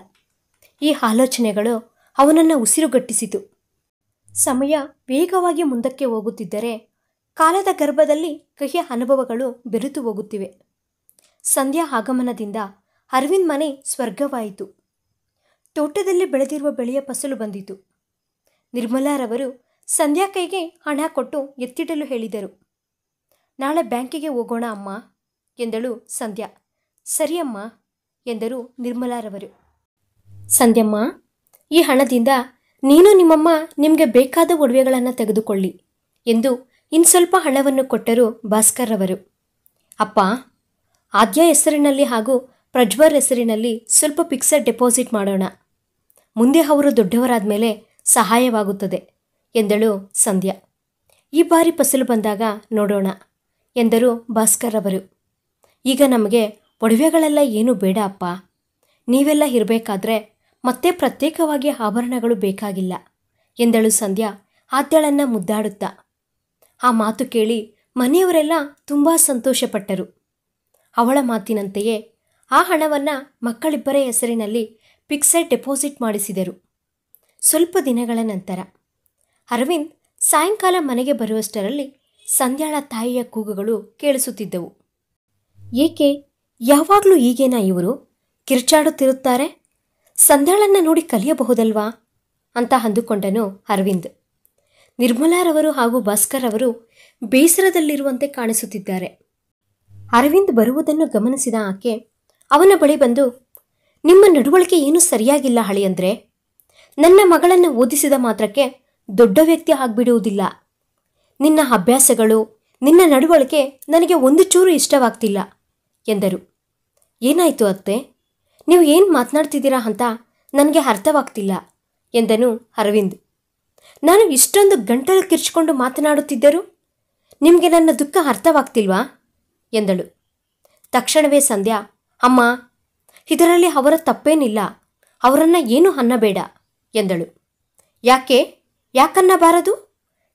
ಈ ಆಲೋಚನೆಗಳು ಅವನನ್ನು ಉಸಿರುಗಟ್ಟಿಸಿತು. ಸಮಯ ವೇಗವಾಗಿ ಮುಂದಕ್ಕೆ ಹೋಗುತ್ತಿದ್ದರೆ ಕಾಲದ ಗರ್ಭದಲ್ಲಿ ಕಹಿಯ ಅನುಭವಗಳು ಬೆರೆತು ಹೋಗುತ್ತಿವೆ. ಸಂಧ್ಯಾ ಆಗಮನದಿಂದ ಅರವಿಂದ್ ಮನೆ ಸ್ವರ್ಗವಾಯಿತು. ತೋಟದಲ್ಲಿ ಬೆಳೆದಿರುವ ಬೆಳೆಯ ಫಸಲು ಬಂದಿತು. ನಿರ್ಮಲಾರವರು ಸಂಧ್ಯಾ ಕೈಗೆ ಹಣ ಕೊಟ್ಟು ಎತ್ತಿಡಲು ಹೇಳಿದರು. ನಾಳೆ ಬ್ಯಾಂಕಿಗೆ ಹೋಗೋಣ ಅಮ್ಮ ಎಂದಳು ಸಂಧ್ಯಾ. ಸರಿಯಮ್ಮ ಎಂದರು ನಿರ್ಮಲಾರವರು. ಸಂಧ್ಯಮ್ಮ, ಈ ಹಣದಿಂದ ನೀನು ನಿಮ್ಮಮ್ಮ ನಿಮಗೆ ಬೇಕಾದ ಒಡವೆಗಳನ್ನು ತೆಗೆದುಕೊಳ್ಳಿ ಎಂದು ಇನ್ನು ಸ್ವಲ್ಪ ಹಣವನ್ನು ಕೊಟ್ಟರು ಭಾಸ್ಕರ್ ರವರು. ಅಪ್ಪ, ಆದ್ಯ ಹೆಸರಿನಲ್ಲಿ ಹಾಗೂ ಪ್ರಜ್ವಲ್ ಹೆಸರಿನಲ್ಲಿ ಸ್ವಲ್ಪ ಫಿಕ್ಸೆಡ್ ಡೆಪಾಸಿಟ್ ಮಾಡೋಣ. ಮುಂದೆ ಅವರು ದೊಡ್ಡವರಾದ ಮೇಲೆ ಸಹಾಯವಾಗುತ್ತದೆ ಎಂದಳು ಸಂಧ್ಯಾ. ಈ ಬಾರಿ ಫಸಲು ಬಂದಾಗ ನೋಡೋಣ ಎಂದರು ಭಾಸ್ಕರ್ ರವರು. ಈಗ ನಮಗೆ ಒಡವೆಗಳೆಲ್ಲ ಏನೂ ಬೇಡ ಅಪ್ಪ. ನೀವೆಲ್ಲ ಇರಬೇಕಾದ್ರೆ ಮತ್ತೆ ಪ್ರತ್ಯೇಕವಾಗಿ ಆಭರಣಗಳು ಬೇಕಾಗಿಲ್ಲ ಎಂದಳು ಸಂಧ್ಯಾ ಆದ್ಯಳನ್ನು ಮುದ್ದಾಡುತ್ತಾ. ಆ ಮಾತು ಕೇಳಿ ಮನೆಯವರೆಲ್ಲ ತುಂಬ ಸಂತೋಷಪಟ್ಟರು. ಅವಳ ಮಾತಿನಂತೆಯೇ ಆ ಹಣವನ್ನು ಮಕ್ಕಳಿಬ್ಬರ ಹೆಸರಿನಲ್ಲಿ ಫಿಕ್ಸೆಡ್ ಡೆಪಾಸಿಟ್ ಮಾಡಿಸಿದರು. ಸ್ವಲ್ಪ ದಿನಗಳ ನಂತರ ಅರವಿಂದ್ ಸಾಯಂಕಾಲ ಮನೆಗೆ ಬರುವಷ್ಟರಲ್ಲಿ ಸಂಧ್ಯಾಳ ತಾಯಿಯ ಕೂಗುಗಳು ಕೇಳಿಸುತ್ತಿದ್ದವು. ಏಕೆ ಯಾವಾಗಲೂ ಹೀಗೇನಾ ಇವರು ಕಿರ್ಚಾಡುತ್ತಿರುತ್ತಾರೆ? ಸಂಧ್ಯಾಳನ್ನು ನೋಡಿ ಕಲಿಯಬಹುದಲ್ವಾ ಅಂತ ಅಂದುಕೊಂಡನು ಅರವಿಂದ್. ನಿರ್ಮಲಾರವರು ಹಾಗೂ ಭಾಸ್ಕರ್ ಅವರು ಬೇಸರದಲ್ಲಿರುವಂತೆ ಕಾಣಿಸುತ್ತಿದ್ದಾರೆ. ಅರವಿಂದ್ ಬರುವುದನ್ನು ಗಮನಿಸಿದ ಆಕೆ ಅವನ ಬಳಿ ಬಂದು, ನಿಮ್ಮ ನಡವಳಿಕೆ ಏನೂ ಸರಿಯಾಗಿಲ್ಲ ಹಳೆಯಂದ್ರೆ. ನನ್ನ ಮಗಳನ್ನು ಓದಿಸಿದ ಮಾತ್ರಕ್ಕೆ ದೊಡ್ಡ ವ್ಯಕ್ತಿ ಆಗಿಬಿಡುವುದಿಲ್ಲ. ನಿನ್ನ ಅಭ್ಯಾಸಗಳು, ನಿನ್ನ ನಡವಳಿಕೆ ನನಗೆ ಒಂದು ಚೂರು ಇಷ್ಟವಾಗ್ತಿಲ್ಲ ಎಂದರು. ಏನಾಯಿತು ಅತ್ತೆ? ನೀವು ಏನು ಮಾತನಾಡ್ತಿದ್ದೀರಾ ಅಂತ ನನಗೆ ಅರ್ಥವಾಗ್ತಿಲ್ಲ ಎಂದನು ಅರವಿಂದ್. ನಾನು ಇಷ್ಟೊಂದು ಗಂಟಲು ಕಿರ್ಚಿಕೊಂಡು ಮಾತನಾಡುತ್ತಿದ್ದರೂ ನಿಮಗೆ ನನ್ನ ದುಃಖ ಅರ್ಥವಾಗ್ತಿಲ್ವಾ ಎಂದಳು. ತಕ್ಷಣವೇ ಸಂಧ್ಯಾ, ಅಮ್ಮ, ಇದರಲ್ಲಿ ಅವರ ತಪ್ಪೇನಿಲ್ಲ, ಅವರನ್ನು ಏನೂ ಅನ್ನಬೇಡ ಎಂದಳು. ಯಾಕನ್ನಬಾರದು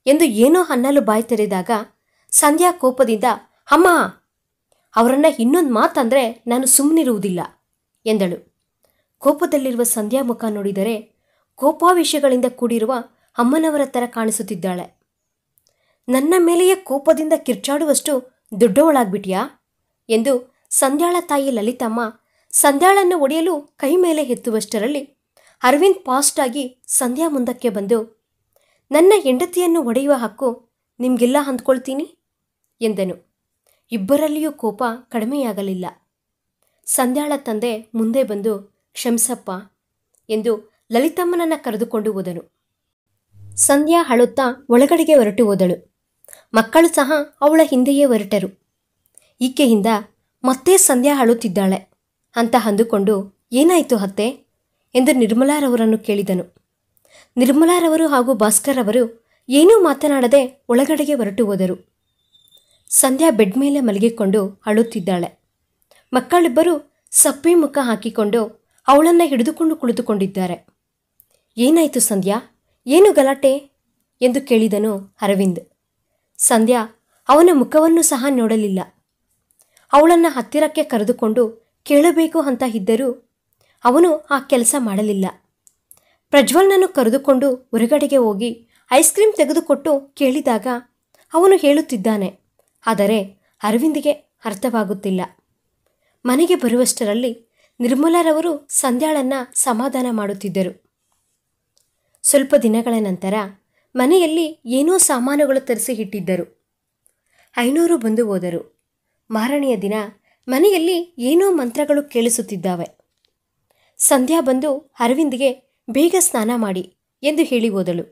ಎಂದು ಏನೋ ಅನ್ನಲು ಬಾಯಿ ತೆರೆದಾಗ ಸಂಧ್ಯಾ ಕೋಪದಿಂದ, ಅಮ್ಮ, ಅವರನ್ನು ಇನ್ನೊಂದು ಮಾತಂದರೆ ನಾನು ಸುಮ್ಮನಿರುವುದಿಲ್ಲ ಎಂದಳು. ಕೋಪದಲ್ಲಿರುವ ಸಂಧ್ಯಾ ಮುಖ ನೋಡಿದರೆ ಕೋಪಾವೇಶಗಳಿಂದ ಕೂಡಿರುವ ಅಮ್ಮನವರ ಥರ ಕಾಣಿಸುತ್ತಿದ್ದಾಳೆ. ನನ್ನ ಮೇಲೆಯೇ ಕೋಪದಿಂದ ಕಿರ್ಚಾಡುವಷ್ಟು ದೊಡ್ಡವಳಾಗ್ಬಿಟ್ಯಾ ಎಂದು ಸಂಧ್ಯಾಳ ತಾಯಿ ಲಲಿತಮ್ಮ ಸಂಧ್ಯಾಳನ್ನು ಒಡೆಯಲು ಕೈ ಮೇಲೆ ಎತ್ತುವಷ್ಟರಲ್ಲಿ ಅರವಿಂದ್ ಫಾಸ್ಟಾಗಿ ಸಂಧ್ಯಾ ಮುಂದಕ್ಕೆ ಬಂದು, ನನ್ನ ಹೆಂಡತಿಯನ್ನು ಒಡೆಯುವ ಹಕ್ಕು ನಿಮಗೆಲ್ಲ ಅಂದ್ಕೊಳ್ತೀನಿ ಎಂದನು. ಇಬ್ಬರಲ್ಲಿಯೂ ಕೋಪ ಕಡಿಮೆಯಾಗಲಿಲ್ಲ. ಸಂಧ್ಯಾಳ ತಂದೆ ಮುಂದೆ ಬಂದು, ಕ್ಷಮಿಸಪ್ಪ ಎಂದು ಲಲಿತಮ್ಮನನ್ನು ಕರೆದುಕೊಂಡು ಹೋದನು. ಸಂಧ್ಯಾ ಅಳುತ್ತಾ ಒಳಗಡೆಗೆ ಹೊರಟು ಹೋದಳು. ಮಕ್ಕಳು ಸಹ ಅವಳ ಹಿಂದೆಯೇ ಹೊರಟರು. ಈಕೆಯಿಂದ ಮತ್ತೆ ಸಂಧ್ಯಾ ಅಳುತ್ತಿದ್ದಾಳೆ ಅಂತ ಅಂದುಕೊಂಡು, ಏನಾಯಿತು ಅತ್ತೆ ಎಂದು ನಿರ್ಮಲಾರವರನ್ನು ಕೇಳಿದನು. ನಿರ್ಮಲಾರವರು ಹಾಗೂ ಭಾಸ್ಕರ್ ಅವರು ಏನೂ ಮಾತನಾಡದೆ ಒಳಗಡೆಗೆ ಹೊರಟು ಹೋದರು. ಸಂಧ್ಯಾ ಬೆಡ್ ಮೇಲೆ ಮಲಗಿಕೊಂಡು ಅಳುತ್ತಿದ್ದಾಳೆ. ಮಕ್ಕಳಿಬ್ಬರು ಸಪ್ಪೆ ಮುಖ ಹಾಕಿಕೊಂಡು ಅವಳನ್ನು ಹಿಡಿದುಕೊಂಡು ಕುಳಿತುಕೊಂಡಿದ್ದಾರೆ. ಏನಾಯಿತು ಸಂಧ್ಯಾ, ಏನು ಗಲಾಟೆ ಎಂದು ಕೇಳಿದನು ಅರವಿಂದ್. ಸಂಧ್ಯಾ ಅವನ ಮುಖವನ್ನು ಸಹ ನೋಡಲಿಲ್ಲ. ಅವಳನ್ನು ಹತ್ತಿರಕ್ಕೆ ಕರೆದುಕೊಂಡು ಕೇಳಬೇಕು ಅಂತ ಇದ್ದರೂ ಅವನು ಆ ಕೆಲಸ ಮಾಡಲಿಲ್ಲ. ಪ್ರಜ್ವಲ್ನನ್ನು ಕರೆದುಕೊಂಡು ಹೊರಗಡೆಗೆ ಹೋಗಿ ಐಸ್ ಕ್ರೀಮ್ ತೆಗೆದುಕೊಟ್ಟು ಕೇಳಿದಾಗ ಅವನು ಹೇಳುತ್ತಿದ್ದಾನೆ, ಆದರೆ ಅರವಿಂದಿಗೆ ಅರ್ಥವಾಗುತ್ತಿಲ್ಲ. ಮನೆಗೆ ಬರುವಷ್ಟರಲ್ಲಿ ನಿರ್ಮಲಾರವರು ಸಂಧ್ಯಾಳನ್ನು ಸಮಾಧಾನ ಮಾಡುತ್ತಿದ್ದರು. ಸ್ವಲ್ಪ ದಿನಗಳ ನಂತರ ಮನೆಯಲ್ಲಿ ಏನೋ ಸಾಮಾನುಗಳು ತರಿಸಿ ಇಟ್ಟಿದ್ದರು. 500 ಬಂದು ಹೋದರು. ಮಾರನೆಯ ದಿನ ಮನೆಯಲ್ಲಿ ಏನೋ ಮಂತ್ರಗಳು ಕೇಳಿಸುತ್ತಿದ್ದಾವೆ. ಸಂಧ್ಯಾ ಬಂದು ಅರವಿಂದಿಗೆ ಬೇಗ ಸ್ನಾನ ಮಾಡಿ ಎಂದು ಹೇಳಿ ಹೋದಳು.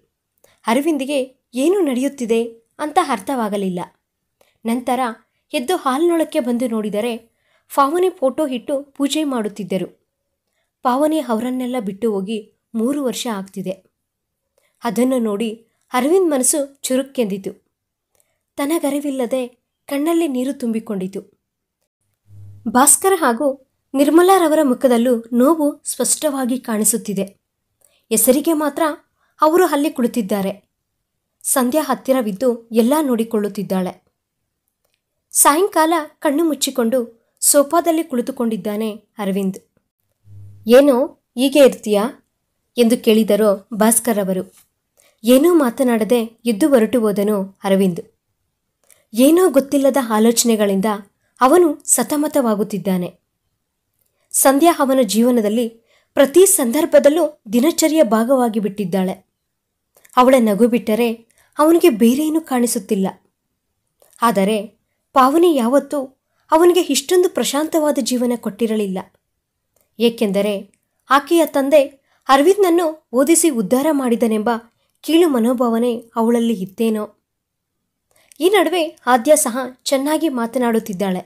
ಅರವಿಂದಿಗೆ ಏನು ನಡೆಯುತ್ತಿದೆ ಅಂತ ಅರ್ಥವಾಗಲಿಲ್ಲ. ನಂತರ ಎದ್ದು ಹಾಲ್ನೊಳಕ್ಕೆ ಬಂದು ನೋಡಿದರೆ ಪಾವನಿ ಫೋಟೋ ಇಟ್ಟು ಪೂಜೆ ಮಾಡುತ್ತಿದ್ದರು. ಪಾವನಿ ಅವರನ್ನೆಲ್ಲ ಬಿಟ್ಟು ಹೋಗಿ 3 ವರ್ಷ ಆಗ್ತಿದೆ. ಅದನ್ನು ನೋಡಿ ಅರವಿಂದ್ ಮನಸ್ಸು ಚುರುಕ್ಕೆಂದಿತು. ತನಗರಿವಿಲ್ಲದೆ ಕಣ್ಣಲ್ಲಿ ನೀರು ತುಂಬಿಕೊಂಡಿತು. ಭಾಸ್ಕರ್ ಹಾಗೂ ನಿರ್ಮಲಾರವರ ಮುಖದಲ್ಲೂ ನೋವು ಸ್ಪಷ್ಟವಾಗಿ ಕಾಣಿಸುತ್ತಿದೆ. ಹೆಸರಿಗೆ ಮಾತ್ರ ಅವರು ಅಲ್ಲಿ ಕುಳಿತಿದ್ದಾರೆ. ಸಂಧ್ಯಾ ಹತ್ತಿರವಿದ್ದು ಎಲ್ಲ ನೋಡಿಕೊಳ್ಳುತ್ತಿದ್ದಾಳೆ. ಸಾಯಂಕಾಲ ಕಣ್ಣು ಮುಚ್ಚಿಕೊಂಡು ಸೋಫಾದಲ್ಲಿ ಕುಳಿತುಕೊಂಡಿದ್ದಾನೆ ಅರವಿಂದ್. ಏನೋ ಹೀಗೆ ಇರ್ತೀಯಾ ಎಂದು ಕೇಳಿದರೋ ಭಾಸ್ಕರ್ ಅವರು. ಏನೂ ಮಾತನಾಡದೆ ಎದ್ದು ಹೊರಟು ಹೋದನು ಅರವಿಂದ್. ಏನೋ ಗೊತ್ತಿಲ್ಲದ ಆಲೋಚನೆಗಳಿಂದ ಅವನು ಸತಮತವಾಗುತ್ತಿದ್ದಾನೆ. ಸಂಧ್ಯಾ ಅವನ ಜೀವನದಲ್ಲಿ ಪ್ರತಿ ಸಂದರ್ಭದಲ್ಲೂ ದಿನಚರಿಯ ಭಾಗವಾಗಿ ಬಿಟ್ಟಿದ್ದಾಳೆ. ಅವಳ ನಗು ಬಿಟ್ಟರೆ ಅವನಿಗೆ ಬೇರೇನೂ ಕಾಣಿಸುತ್ತಿಲ್ಲ. ಆದರೆ ಪಾವನಿ ಯಾವತ್ತೂ ಅವನಿಗೆ ಇಷ್ಟೊಂದು ಪ್ರಶಾಂತವಾದ ಜೀವನ ಕೊಟ್ಟಿರಲಿಲ್ಲ. ಏಕೆಂದರೆ ಆಕೆಯ ತಂದೆ ಅರವಿಂದ್ನನ್ನು ಓದಿಸಿ ಉದ್ಧಾರ ಮಾಡಿದನೆಂಬ ಕೀಳು ಮನೋಭಾವನೆ ಅವಳಲ್ಲಿ ಇತ್ತೇನೋ. ಈ ನಡುವೆ ಆದ್ಯ ಸಹ ಚೆನ್ನಾಗಿ ಮಾತನಾಡುತ್ತಿದ್ದಾಳೆ.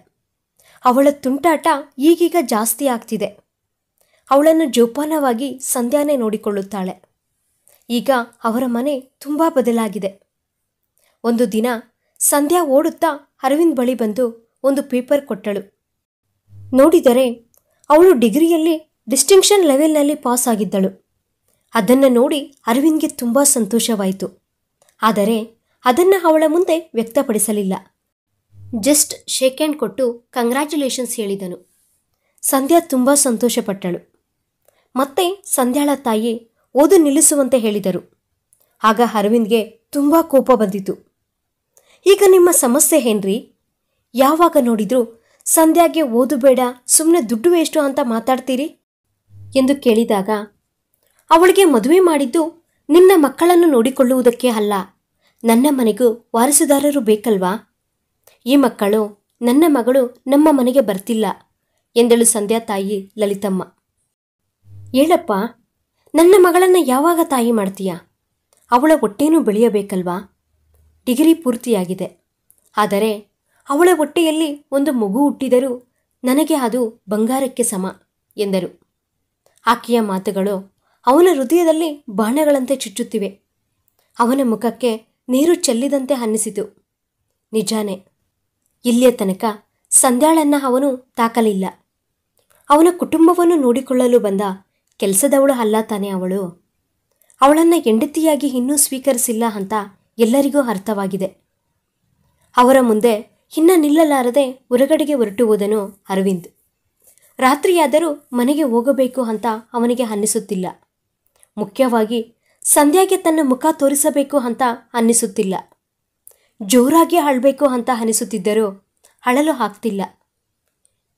ಅವಳ ತುಂಟಾಟ ಈಗೀಗ ಜಾಸ್ತಿ ಆಗ್ತಿದೆ. ಅವಳನ್ನು ಜೋಪಾನವಾಗಿ ಸಂಧ್ಯಾನೇ ನೋಡಿಕೊಳ್ಳುತ್ತಾಳೆ. ಈಗ ಅವರ ಮನೆ ತುಂಬ ಬದಲಾಗಿದೆ. ಒಂದು ದಿನ ಸಂಧ್ಯಾ ಓಡುತ್ತಾ ಅರವಿಂದ್ ಬಳಿ ಬಂದು ಒಂದು ಪೇಪರ್ ಕೊಟ್ಟಳು. ನೋಡಿದರೆ ಅವಳು ಡಿಗ್ರಿಯಲ್ಲಿ ಡಿಸ್ಟಿಂಕ್ಷನ್ ಲೆವೆಲ್ನಲ್ಲಿ ಪಾಸ್ ಆಗಿದ್ದಳು. ಅದನ್ನು ನೋಡಿ ಅರವಿಂದ್ಗೆ ತುಂಬ ಸಂತೋಷವಾಯಿತು. ಆದರೆ ಅದನ್ನು ಅವಳ ಮುಂದೆ ವ್ಯಕ್ತಪಡಿಸಲಿಲ್ಲ. ಜಸ್ಟ್ ಶೇಕ್ ಹ್ಯಾಂಡ್ ಕೊಟ್ಟು ಕಂಗ್ರ್ಯಾಚುಲೇಷನ್ಸ್ ಹೇಳಿದನು. ಸಂಧ್ಯಾ ತುಂಬ ಸಂತೋಷಪಟ್ಟಳು. ಮತ್ತೆ ಸಂಧ್ಯಾಳ ತಾಯಿ ಓದು ನಿಲ್ಲಿಸುವಂತೆ ಹೇಳಿದರು. ಆಗ ಅರವಿಂದ್ಗೆ ತುಂಬ ಕೋಪ ಬಂದಿತು. ಈಗ ನಿಮ್ಮ ಸಮಸ್ಯೆ ಏನ್ರಿ? ಯಾವಾಗ ನೋಡಿದ್ರೂ ಸಂಧ್ಯಾಗೆ ಓದು ಬೇಡ, ಸುಮ್ಮನೆ ದುಡ್ಡು ಎಷ್ಟು ಅಂತ ಮಾತಾಡ್ತೀರಿ ಎಂದು ಕೇಳಿದಾಗ, ಅವಳಿಗೆ ಮದುವೆ ಮಾಡಿದ್ದು ನಿನ್ನ ಮಕ್ಕಳನ್ನು ನೋಡಿಕೊಳ್ಳುವುದಕ್ಕೆ ಅಲ್ಲ, ನನ್ನ ಮನೆಗೂ ವಾರಸುದಾರರು ಬೇಕಲ್ವಾ? ಈ ಮಕ್ಕಳು, ನನ್ನ ಮಗಳು ನಮ್ಮ ಮನೆಗೆ ಬರ್ತಿಲ್ಲ ಎಂದಳು ಸಂಧ್ಯಾ ತಾಯಿ ಲಲಿತಮ್ಮ. ಹೇಳಪ್ಪ, ನನ್ನ ಮಗಳನ್ನು ಯಾವಾಗ ತಾಯಿ ಮಾಡ್ತೀಯಾ? ಅವಳ ಹೊಟ್ಟೆನೂ ಬೆಳೆಯಬೇಕಲ್ವಾ? ಡಿಗ್ರಿ ಪೂರ್ತಿಯಾಗಿದೆ, ಆದರೆ ಅವಳ ಹೊಟ್ಟೆಯಲ್ಲಿ ಒಂದು ಮಗು ಹುಟ್ಟಿದರೂ ನನಗೆ ಅದು ಬಂಗಾರಕ್ಕೆ ಸಮ ಎಂದರು. ಆಕೆಯ ಮಾತುಗಳು ಅವನ ಹೃದಯದಲ್ಲಿ ಬಾಣಗಳಂತೆ ಚುಚ್ಚುತ್ತಿವೆ. ಅವನ ಮುಖಕ್ಕೆ ನೀರು ಚೆಲ್ಲಿದಂತೆ ಅನ್ನಿಸಿತು. ನಿಜಾನೇ, ಇಲ್ಲಿಯ ತನಕ ಸಂಧ್ಯಾಳನ್ನ ಅವನು ತಾಕಲಿಲ್ಲ. ಅವನ ಕುಟುಂಬವನ್ನು ನೋಡಿಕೊಳ್ಳಲು ಬಂದ ಕೆಲಸದವಳು ಅಲ್ಲ ತಾನೇ ಅವಳು. ಅವಳನ್ನು ಹೆಂಡತಿಯಾಗಿ ಇನ್ನೂ ಸ್ವೀಕರಿಸಿಲ್ಲ ಅಂತ ಎಲ್ಲರಿಗೂ ಅರ್ಥವಾಗಿದೆ. ಅವರ ಮುಂದೆ ಇನ್ನ ನಿಲ್ಲಲಾರದೆ ಹೊರಗಡೆಗೆ ಹೊರಟು ಹೋದನು ಅರವಿಂದ್. ರಾತ್ರಿಯಾದರೂ ಮನೆಗೆ ಹೋಗಬೇಕು ಅಂತ ಅವನಿಗೆ ಅನ್ನಿಸುತ್ತಿಲ್ಲ. ಮುಖ್ಯವಾಗಿ ಸಂಧ್ಯಾಗೆ ತನ್ನ ಮುಖ ತೋರಿಸಬೇಕು ಅಂತ ಅನ್ನಿಸುತ್ತಿಲ್ಲ. ಜೋರಾಗಿ ಅಳಬೇಕು ಅಂತ ಅನಿಸುತ್ತಿದ್ದರೂ ಅಳಲು ಆಗ್ತಿಲ್ಲ.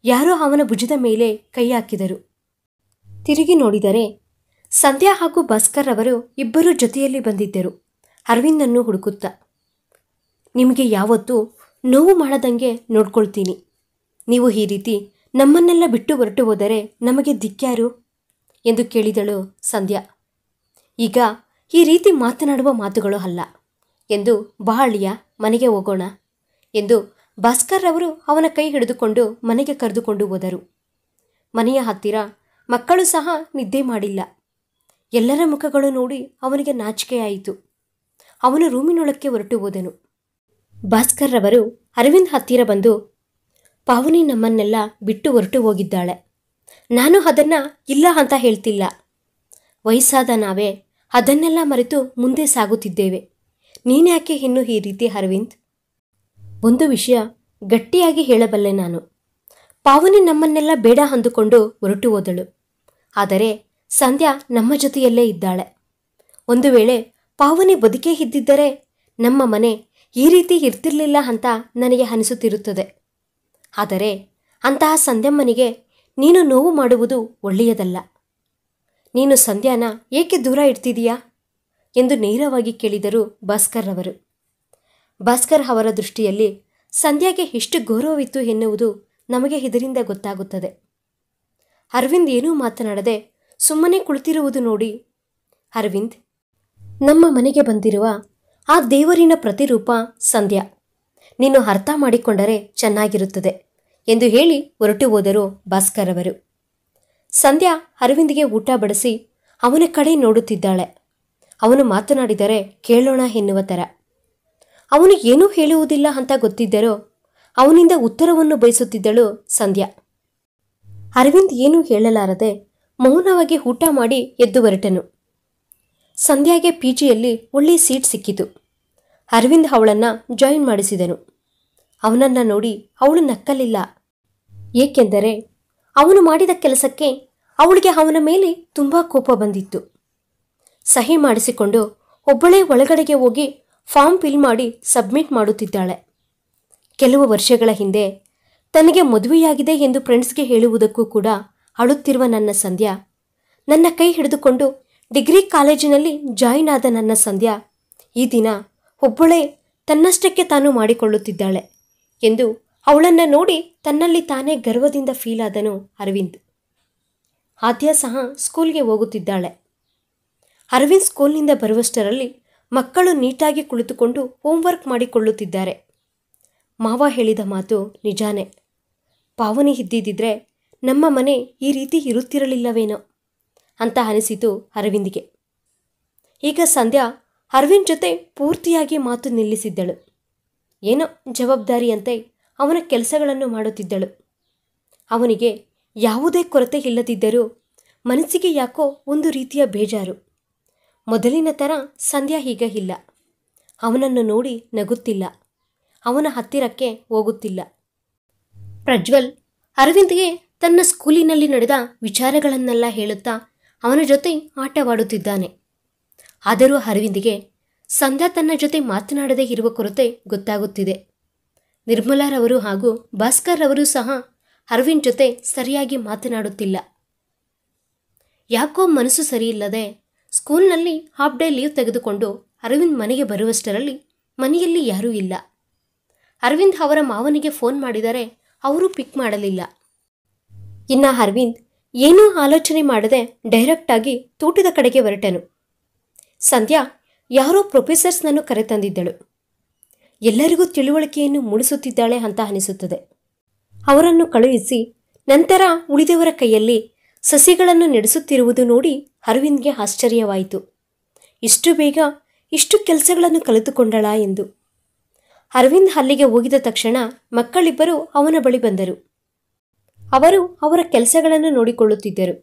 ಯಾರೋ ಅವನ ಭುಜದ ಮೇಲೆ ಕೈ ಹಾಕಿದರು. ತಿರುಗಿ ನೋಡಿದರೆ ಸಂಧ್ಯಾ ಹಾಗೂ ಭಾಸ್ಕರ್ ಅವರು ಇಬ್ಬರೂ ಜೊತೆಯಲ್ಲಿ ಬಂದಿದ್ದರು, ಅರವಿಂದನ್ನು ಹುಡುಕುತ್ತಾ. ನಿಮಗೆ ಯಾವತ್ತೂ ನೋವು ಮಾಡದಂಗೆ ನೋಡ್ಕೊಳ್ತೀನಿ. ನೀವು ಈ ರೀತಿ ನಮ್ಮನ್ನೆಲ್ಲ ಬಿಟ್ಟು ಹೊರಟು ಹೋದರೆ ನಮಗೆ ದಿಕ್ಕ್ಯಾರು ಎಂದು ಕೇಳಿದಳು ಸಂಧ್ಯಾ. ಈಗ ಈ ರೀತಿ ಮಾತನಾಡುವ ಮಾತುಗಳು ಅಲ್ಲ ಎಂದು, ಬಹಳಿಯ ಮನೆಗೆ ಹೋಗೋಣ ಎಂದು ಭಾಸ್ಕರ್ ಅವರು ಅವನ ಕೈ ಹಿಡಿದುಕೊಂಡು ಮನೆಗೆ ಕರೆದುಕೊಂಡು ಹೋದರು. ಮನೆಯ ಹತ್ತಿರ ಮಕ್ಕಳು ಸಹ ನಿದ್ದೆ ಮಾಡಿಲ್ಲ. ಎಲ್ಲರ ಮುಖಗಳು ನೋಡಿ ಅವನಿಗೆ ನಾಚಿಕೆಯಾಯಿತು. ಅವನು ರೂಮಿನೊಳಕ್ಕೆ ಹೊರಟು ಹೋದನು. ಭಾಸ್ಕರ್ ಅವರು ಅರವಿಂದ್ ಹತ್ತಿರ ಬಂದು, ಪಾವನಿ ನಮ್ಮನ್ನೆಲ್ಲ ಬಿಟ್ಟು ಹೊರಟು ಹೋಗಿದ್ದಾಳೆ. ನಾನು ಅದನ್ನು ಇಲ್ಲ ಅಂತ ಹೇಳ್ತಿಲ್ಲ. ವಯಸ್ಸಾದ ನಾವೇ ಅದನ್ನೆಲ್ಲ ಮರೆತು ಮುಂದೆ ಸಾಗುತ್ತಿದ್ದೇವೆ. ನೀನ್ಯಾಕೆ ಇನ್ನೂ ಈ ರೀತಿ ಅರವಿಂದ್? ಒಂದು ವಿಷಯ ಗಟ್ಟಿಯಾಗಿ ಹೇಳಬಲ್ಲೆ ನಾನು. ಪಾವನಿ ನಮ್ಮನ್ನೆಲ್ಲ ಬೇಡ ಅಂದುಕೊಂಡು ಹೊರಟು ಹೋದಳು. ಆದರೆ ಸಂಧ್ಯಾ ನಮ್ಮ ಜೊತೆಯಲ್ಲೇ ಇದ್ದಾಳೆ. ಒಂದು ವೇಳೆ ಪಾವನಿ ಬದುಕೇ ಇದ್ದಿದ್ದರೆ ನಮ್ಮ ಮನೆ ಈ ರೀತಿ ಇರ್ತಿರ್ಲಿಲ್ಲ ಅಂತ ನನಗೆ ಅನಿಸುತ್ತಿರುತ್ತದೆ. ಆದರೆ ಅಂತಹ ಸಂಧ್ಯಮ್ಮನಿಗೆ ನೀನು ನೋವು ಮಾಡುವುದು ಒಳ್ಳೆಯದಲ್ಲ. ನೀನು ಸಂಧ್ಯಾನ ಏಕೆ ದೂರ ಇಡ್ತಿದೀಯಾ ಎಂದು ನೇರವಾಗಿ ಕೇಳಿದರು ಭಾಸ್ಕರ್ ಅವರು. ಭಾಸ್ಕರ್ ಅವರ ದೃಷ್ಟಿಯಲ್ಲಿ ಸಂಧ್ಯಾಗೆ ಎಷ್ಟು ಗೌರವವಿತ್ತು ಎನ್ನುವುದು ನಮಗೆ ಇದರಿಂದ ಗೊತ್ತಾಗುತ್ತದೆ. ಅರವಿಂದ್ ಏನೂ ಮಾತನಾಡದೆ ಸುಮ್ಮನೆ ಕುಳಿತಿರುವುದು ನೋಡಿ, ಅರವಿಂದ್, ನಮ್ಮ ಮನೆಗೆ ಬಂದಿರುವ ಆ ದೇವರಿನ ಪ್ರತಿರೂಪ ಸಂಧ್ಯಾ. ನೀನು ಅರ್ಥ ಮಾಡಿಕೊಂಡರೆ ಚೆನ್ನಾಗಿರುತ್ತದೆ ಎಂದು ಹೇಳಿ ಹೊರಟು ಹೋದರು ಭಾಸ್ಕರ್ ಅವರು. ಸಂಧ್ಯಾ ಅರವಿಂದ್ಗೆ ಊಟ ಬಡಿಸಿ ಅವನ ಕಡೆ ನೋಡುತ್ತಿದ್ದಾಳೆ. ಅವನು ಮಾತನಾಡಿದರೆ ಕೇಳೋಣ ಎನ್ನುವ ಥರ. ಅವನು ಏನೂ ಹೇಳುವುದಿಲ್ಲ ಅಂತ ಗೊತ್ತಿದ್ದರೂ ಅವನಿಂದ ಉತ್ತರವನ್ನು ಬಯಸುತ್ತಿದ್ದಳು ಸಂಧ್ಯಾ. ಅರವಿಂದ್ ಏನೂ ಹೇಳಲಾರದೆ ಮೌನವಾಗಿ ಊಟ ಮಾಡಿ ಎದ್ದು ಹೊರಟನು. ಸಂಧ್ಯಾಗೆ ಪಿಜಿಯಲ್ಲಿ ಒಳ್ಳೆಯ ಸೀಟ್ ಸಿಕ್ಕಿತು. ಅರವಿಂದ್ ಅವಳನ್ನು ಜಾಯಿನ್ ಮಾಡಿಸಿದನು. ಅವನನ್ನು ನೋಡಿ ಅವಳು ನಕ್ಕಲಿಲ್ಲ. ಏಕೆಂದರೆ ಅವನು ಮಾಡಿದ ಕೆಲಸಕ್ಕೆ ಅವಳಿಗೆ ಅವನ ಮೇಲೆ ತುಂಬ ಕೋಪ ಬಂದಿತ್ತು. ಸಹಿ ಮಾಡಿಸಿಕೊಂಡು ಒಬ್ಬಳೇ ಒಳಗಡೆಗೆ ಹೋಗಿ ಫಾರ್ಮ್ ಫಿಲ್ ಮಾಡಿ ಸಬ್ಮಿಟ್ ಮಾಡುತ್ತಿದ್ದಾಳೆ. ಕೆಲವು ವರ್ಷಗಳ ಹಿಂದೆ ತನಗೆ ಮದುವೆಯಾಗಿದೆ ಎಂದು ಫ್ರೆಂಡ್ಸ್ಗೆ ಹೇಳುವುದಕ್ಕೂ ಕೂಡ ಅಳುತ್ತಿರುವ ನನ್ನ ಸಂಧ್ಯಾ, ನನ್ನ ಕೈ ಹಿಡಿದುಕೊಂಡು ಡಿಗ್ರಿ ಕಾಲೇಜಿನಲ್ಲಿ ಜಾಯಿನ್ ಆದ ನನ್ನ ಸಂಧ್ಯಾ ಈ ದಿನ ಒಬ್ಬಳೇ ತನ್ನಷ್ಟಕ್ಕೆ ತಾನು ಮಾಡಿಕೊಳ್ಳುತ್ತಿದ್ದಾಳೆ ಎಂದು ಅವಳನ್ನು ನೋಡಿ ತನ್ನಲ್ಲಿ ತಾನೇ ಗರ್ವದಿಂದ ಫೀಲ್ ಆದನು ಅರವಿಂದ್. ಆದ್ಯ ಸಹ ಸ್ಕೂಲ್ಗೆ ಹೋಗುತ್ತಿದ್ದಾಳೆ. ಅರವಿಂದ್ ಸ್ಕೂಲ್ನಿಂದ ಬರುವಷ್ಟರಲ್ಲಿ ಮಕ್ಕಳು ನೀಟಾಗಿ ಕುಳಿತುಕೊಂಡು ಹೋಮ್ವರ್ಕ್ ಮಾಡಿಕೊಳ್ಳುತ್ತಿದ್ದಾರೆ. ಮಾವ ಹೇಳಿದ ಮಾತು ನಿಜಾನೇ. ಪಾವನಿ ಇದ್ದಿದ್ದರೆ ನಮ್ಮ ಮನೆ ಈ ರೀತಿ ಇರುತ್ತಿರಲಿಲ್ಲವೇನೋ ಅಂತ ಅನಿಸಿತು ಅರವಿಂದ್ಗೆ. ಈಗ ಸಂಧ್ಯಾ ಅರವಿಂದ್ ಜೊತೆ ಪೂರ್ತಿಯಾಗಿ ಮಾತು ನಿಲ್ಲಿಸಿದ್ದಳು. ಏನೋ ಜವಾಬ್ದಾರಿಯಂತೆ ಅವನ ಕೆಲಸಗಳನ್ನು ಮಾಡುತ್ತಿದ್ದಳು. ಅವನಿಗೆ ಯಾವುದೇ ಕೊರತೆ ಇಲ್ಲದಿದ್ದರೂ ಮನಸ್ಸಿಗೆ ಯಾಕೋ ಒಂದು ರೀತಿಯ ಬೇಜಾರು. ಮೊದಲಿನ ಥರ ಸಂಧ್ಯಾ ಈಗ ಇಲ್ಲ. ಅವನನ್ನು ನೋಡಿ ನಗುತ್ತಿಲ್ಲ. ಅವನ ಹತ್ತಿರಕ್ಕೆ ಹೋಗುತ್ತಿಲ್ಲ. ಪ್ರಜ್ವಲ್ ಅರವಿಂದ್ಗೆ ತನ್ನ ಸ್ಕೂಲಿನಲ್ಲಿ ನಡೆದ ವಿಚಾರಗಳನ್ನೆಲ್ಲ ಹೇಳುತ್ತಾ ಅವನ ಜೊತೆ ಆಟವಾಡುತ್ತಿದ್ದಾನೆ. ಆದರೂ ಅರವಿಂದ್ಗೆ ಸಂಧ್ಯಾ ತನ್ನ ಜೊತೆ ಮಾತನಾಡದೇ ಇರುವ ಕೊರತೆ ಗೊತ್ತಾಗುತ್ತಿದೆ. ನಿರ್ಮಲಾರವರು ಹಾಗೂ ಭಾಸ್ಕರ್ ಅವರು ಸಹ ಅರವಿಂದ್ ಜೊತೆ ಸರಿಯಾಗಿ ಮಾತನಾಡುತ್ತಿಲ್ಲ. ಯಾಕೋ ಮನಸ್ಸು ಸರಿಯಿಲ್ಲದೆ ಸ್ಕೂಲ್ನಲ್ಲಿ ಹಾಫ್ ಡೇ ಲೀವ್ ತೆಗೆದುಕೊಂಡು ಅರವಿಂದ್ ಮನೆಗೆ ಬರುವಷ್ಟರಲ್ಲಿ ಮನೆಯಲ್ಲಿ ಯಾರೂ ಇಲ್ಲ. ಅರವಿಂದ್ ಅವರ ಮಾವನಿಗೆ ಫೋನ್ ಮಾಡಿದರೆ ಅವರು ಪಿಕ್ ಮಾಡಲಿಲ್ಲ. ಇನ್ನು ಅರವಿಂದ್ ಏನೂ ಆಲೋಚನೆ ಮಾಡದೆ ಡೈರೆಕ್ಟಾಗಿ ತೋಟದ ಕಡೆಗೆ ಹೊರಟನು. ಸಂಧ್ಯಾ ಯಾರೋ ಪ್ರೊಫೆಸರ್ಸ್ನನ್ನು ಕರೆತಂದಿದ್ದಳು. ಎಲ್ಲರಿಗೂ ತಿಳುವಳಿಕೆಯನ್ನು ಮೂಡಿಸುತ್ತಿದ್ದಾಳೆ ಅಂತ ಅನಿಸುತ್ತದೆ. ಅವರನ್ನು ಕಳುಹಿಸಿ ನಂತರ ಉಳಿದವರ ಕೈಯಲ್ಲಿ ಸಸಿಗಳನ್ನು ನಡೆಸುತ್ತಿರುವುದು ನೋಡಿ ಅರವಿಂದ್ಗೆ ಆಶ್ಚರ್ಯವಾಯಿತು. ಇಷ್ಟು ಬೇಗ ಇಷ್ಟು ಕೆಲಸಗಳನ್ನು ಕಲಿತುಕೊಂಡಳಾ ಎಂದು. ಅರವಿಂದ್ ಅಲ್ಲಿಗೆ ಹೋಗಿದ ತಕ್ಷಣ ಮಕ್ಕಳಿಬ್ಬರು ಅವನ ಬಳಿ ಬಂದರು. ಅವರು ಅವರ ಕೆಲಸಗಳನ್ನು ನೋಡಿಕೊಳ್ಳುತ್ತಿದ್ದರು.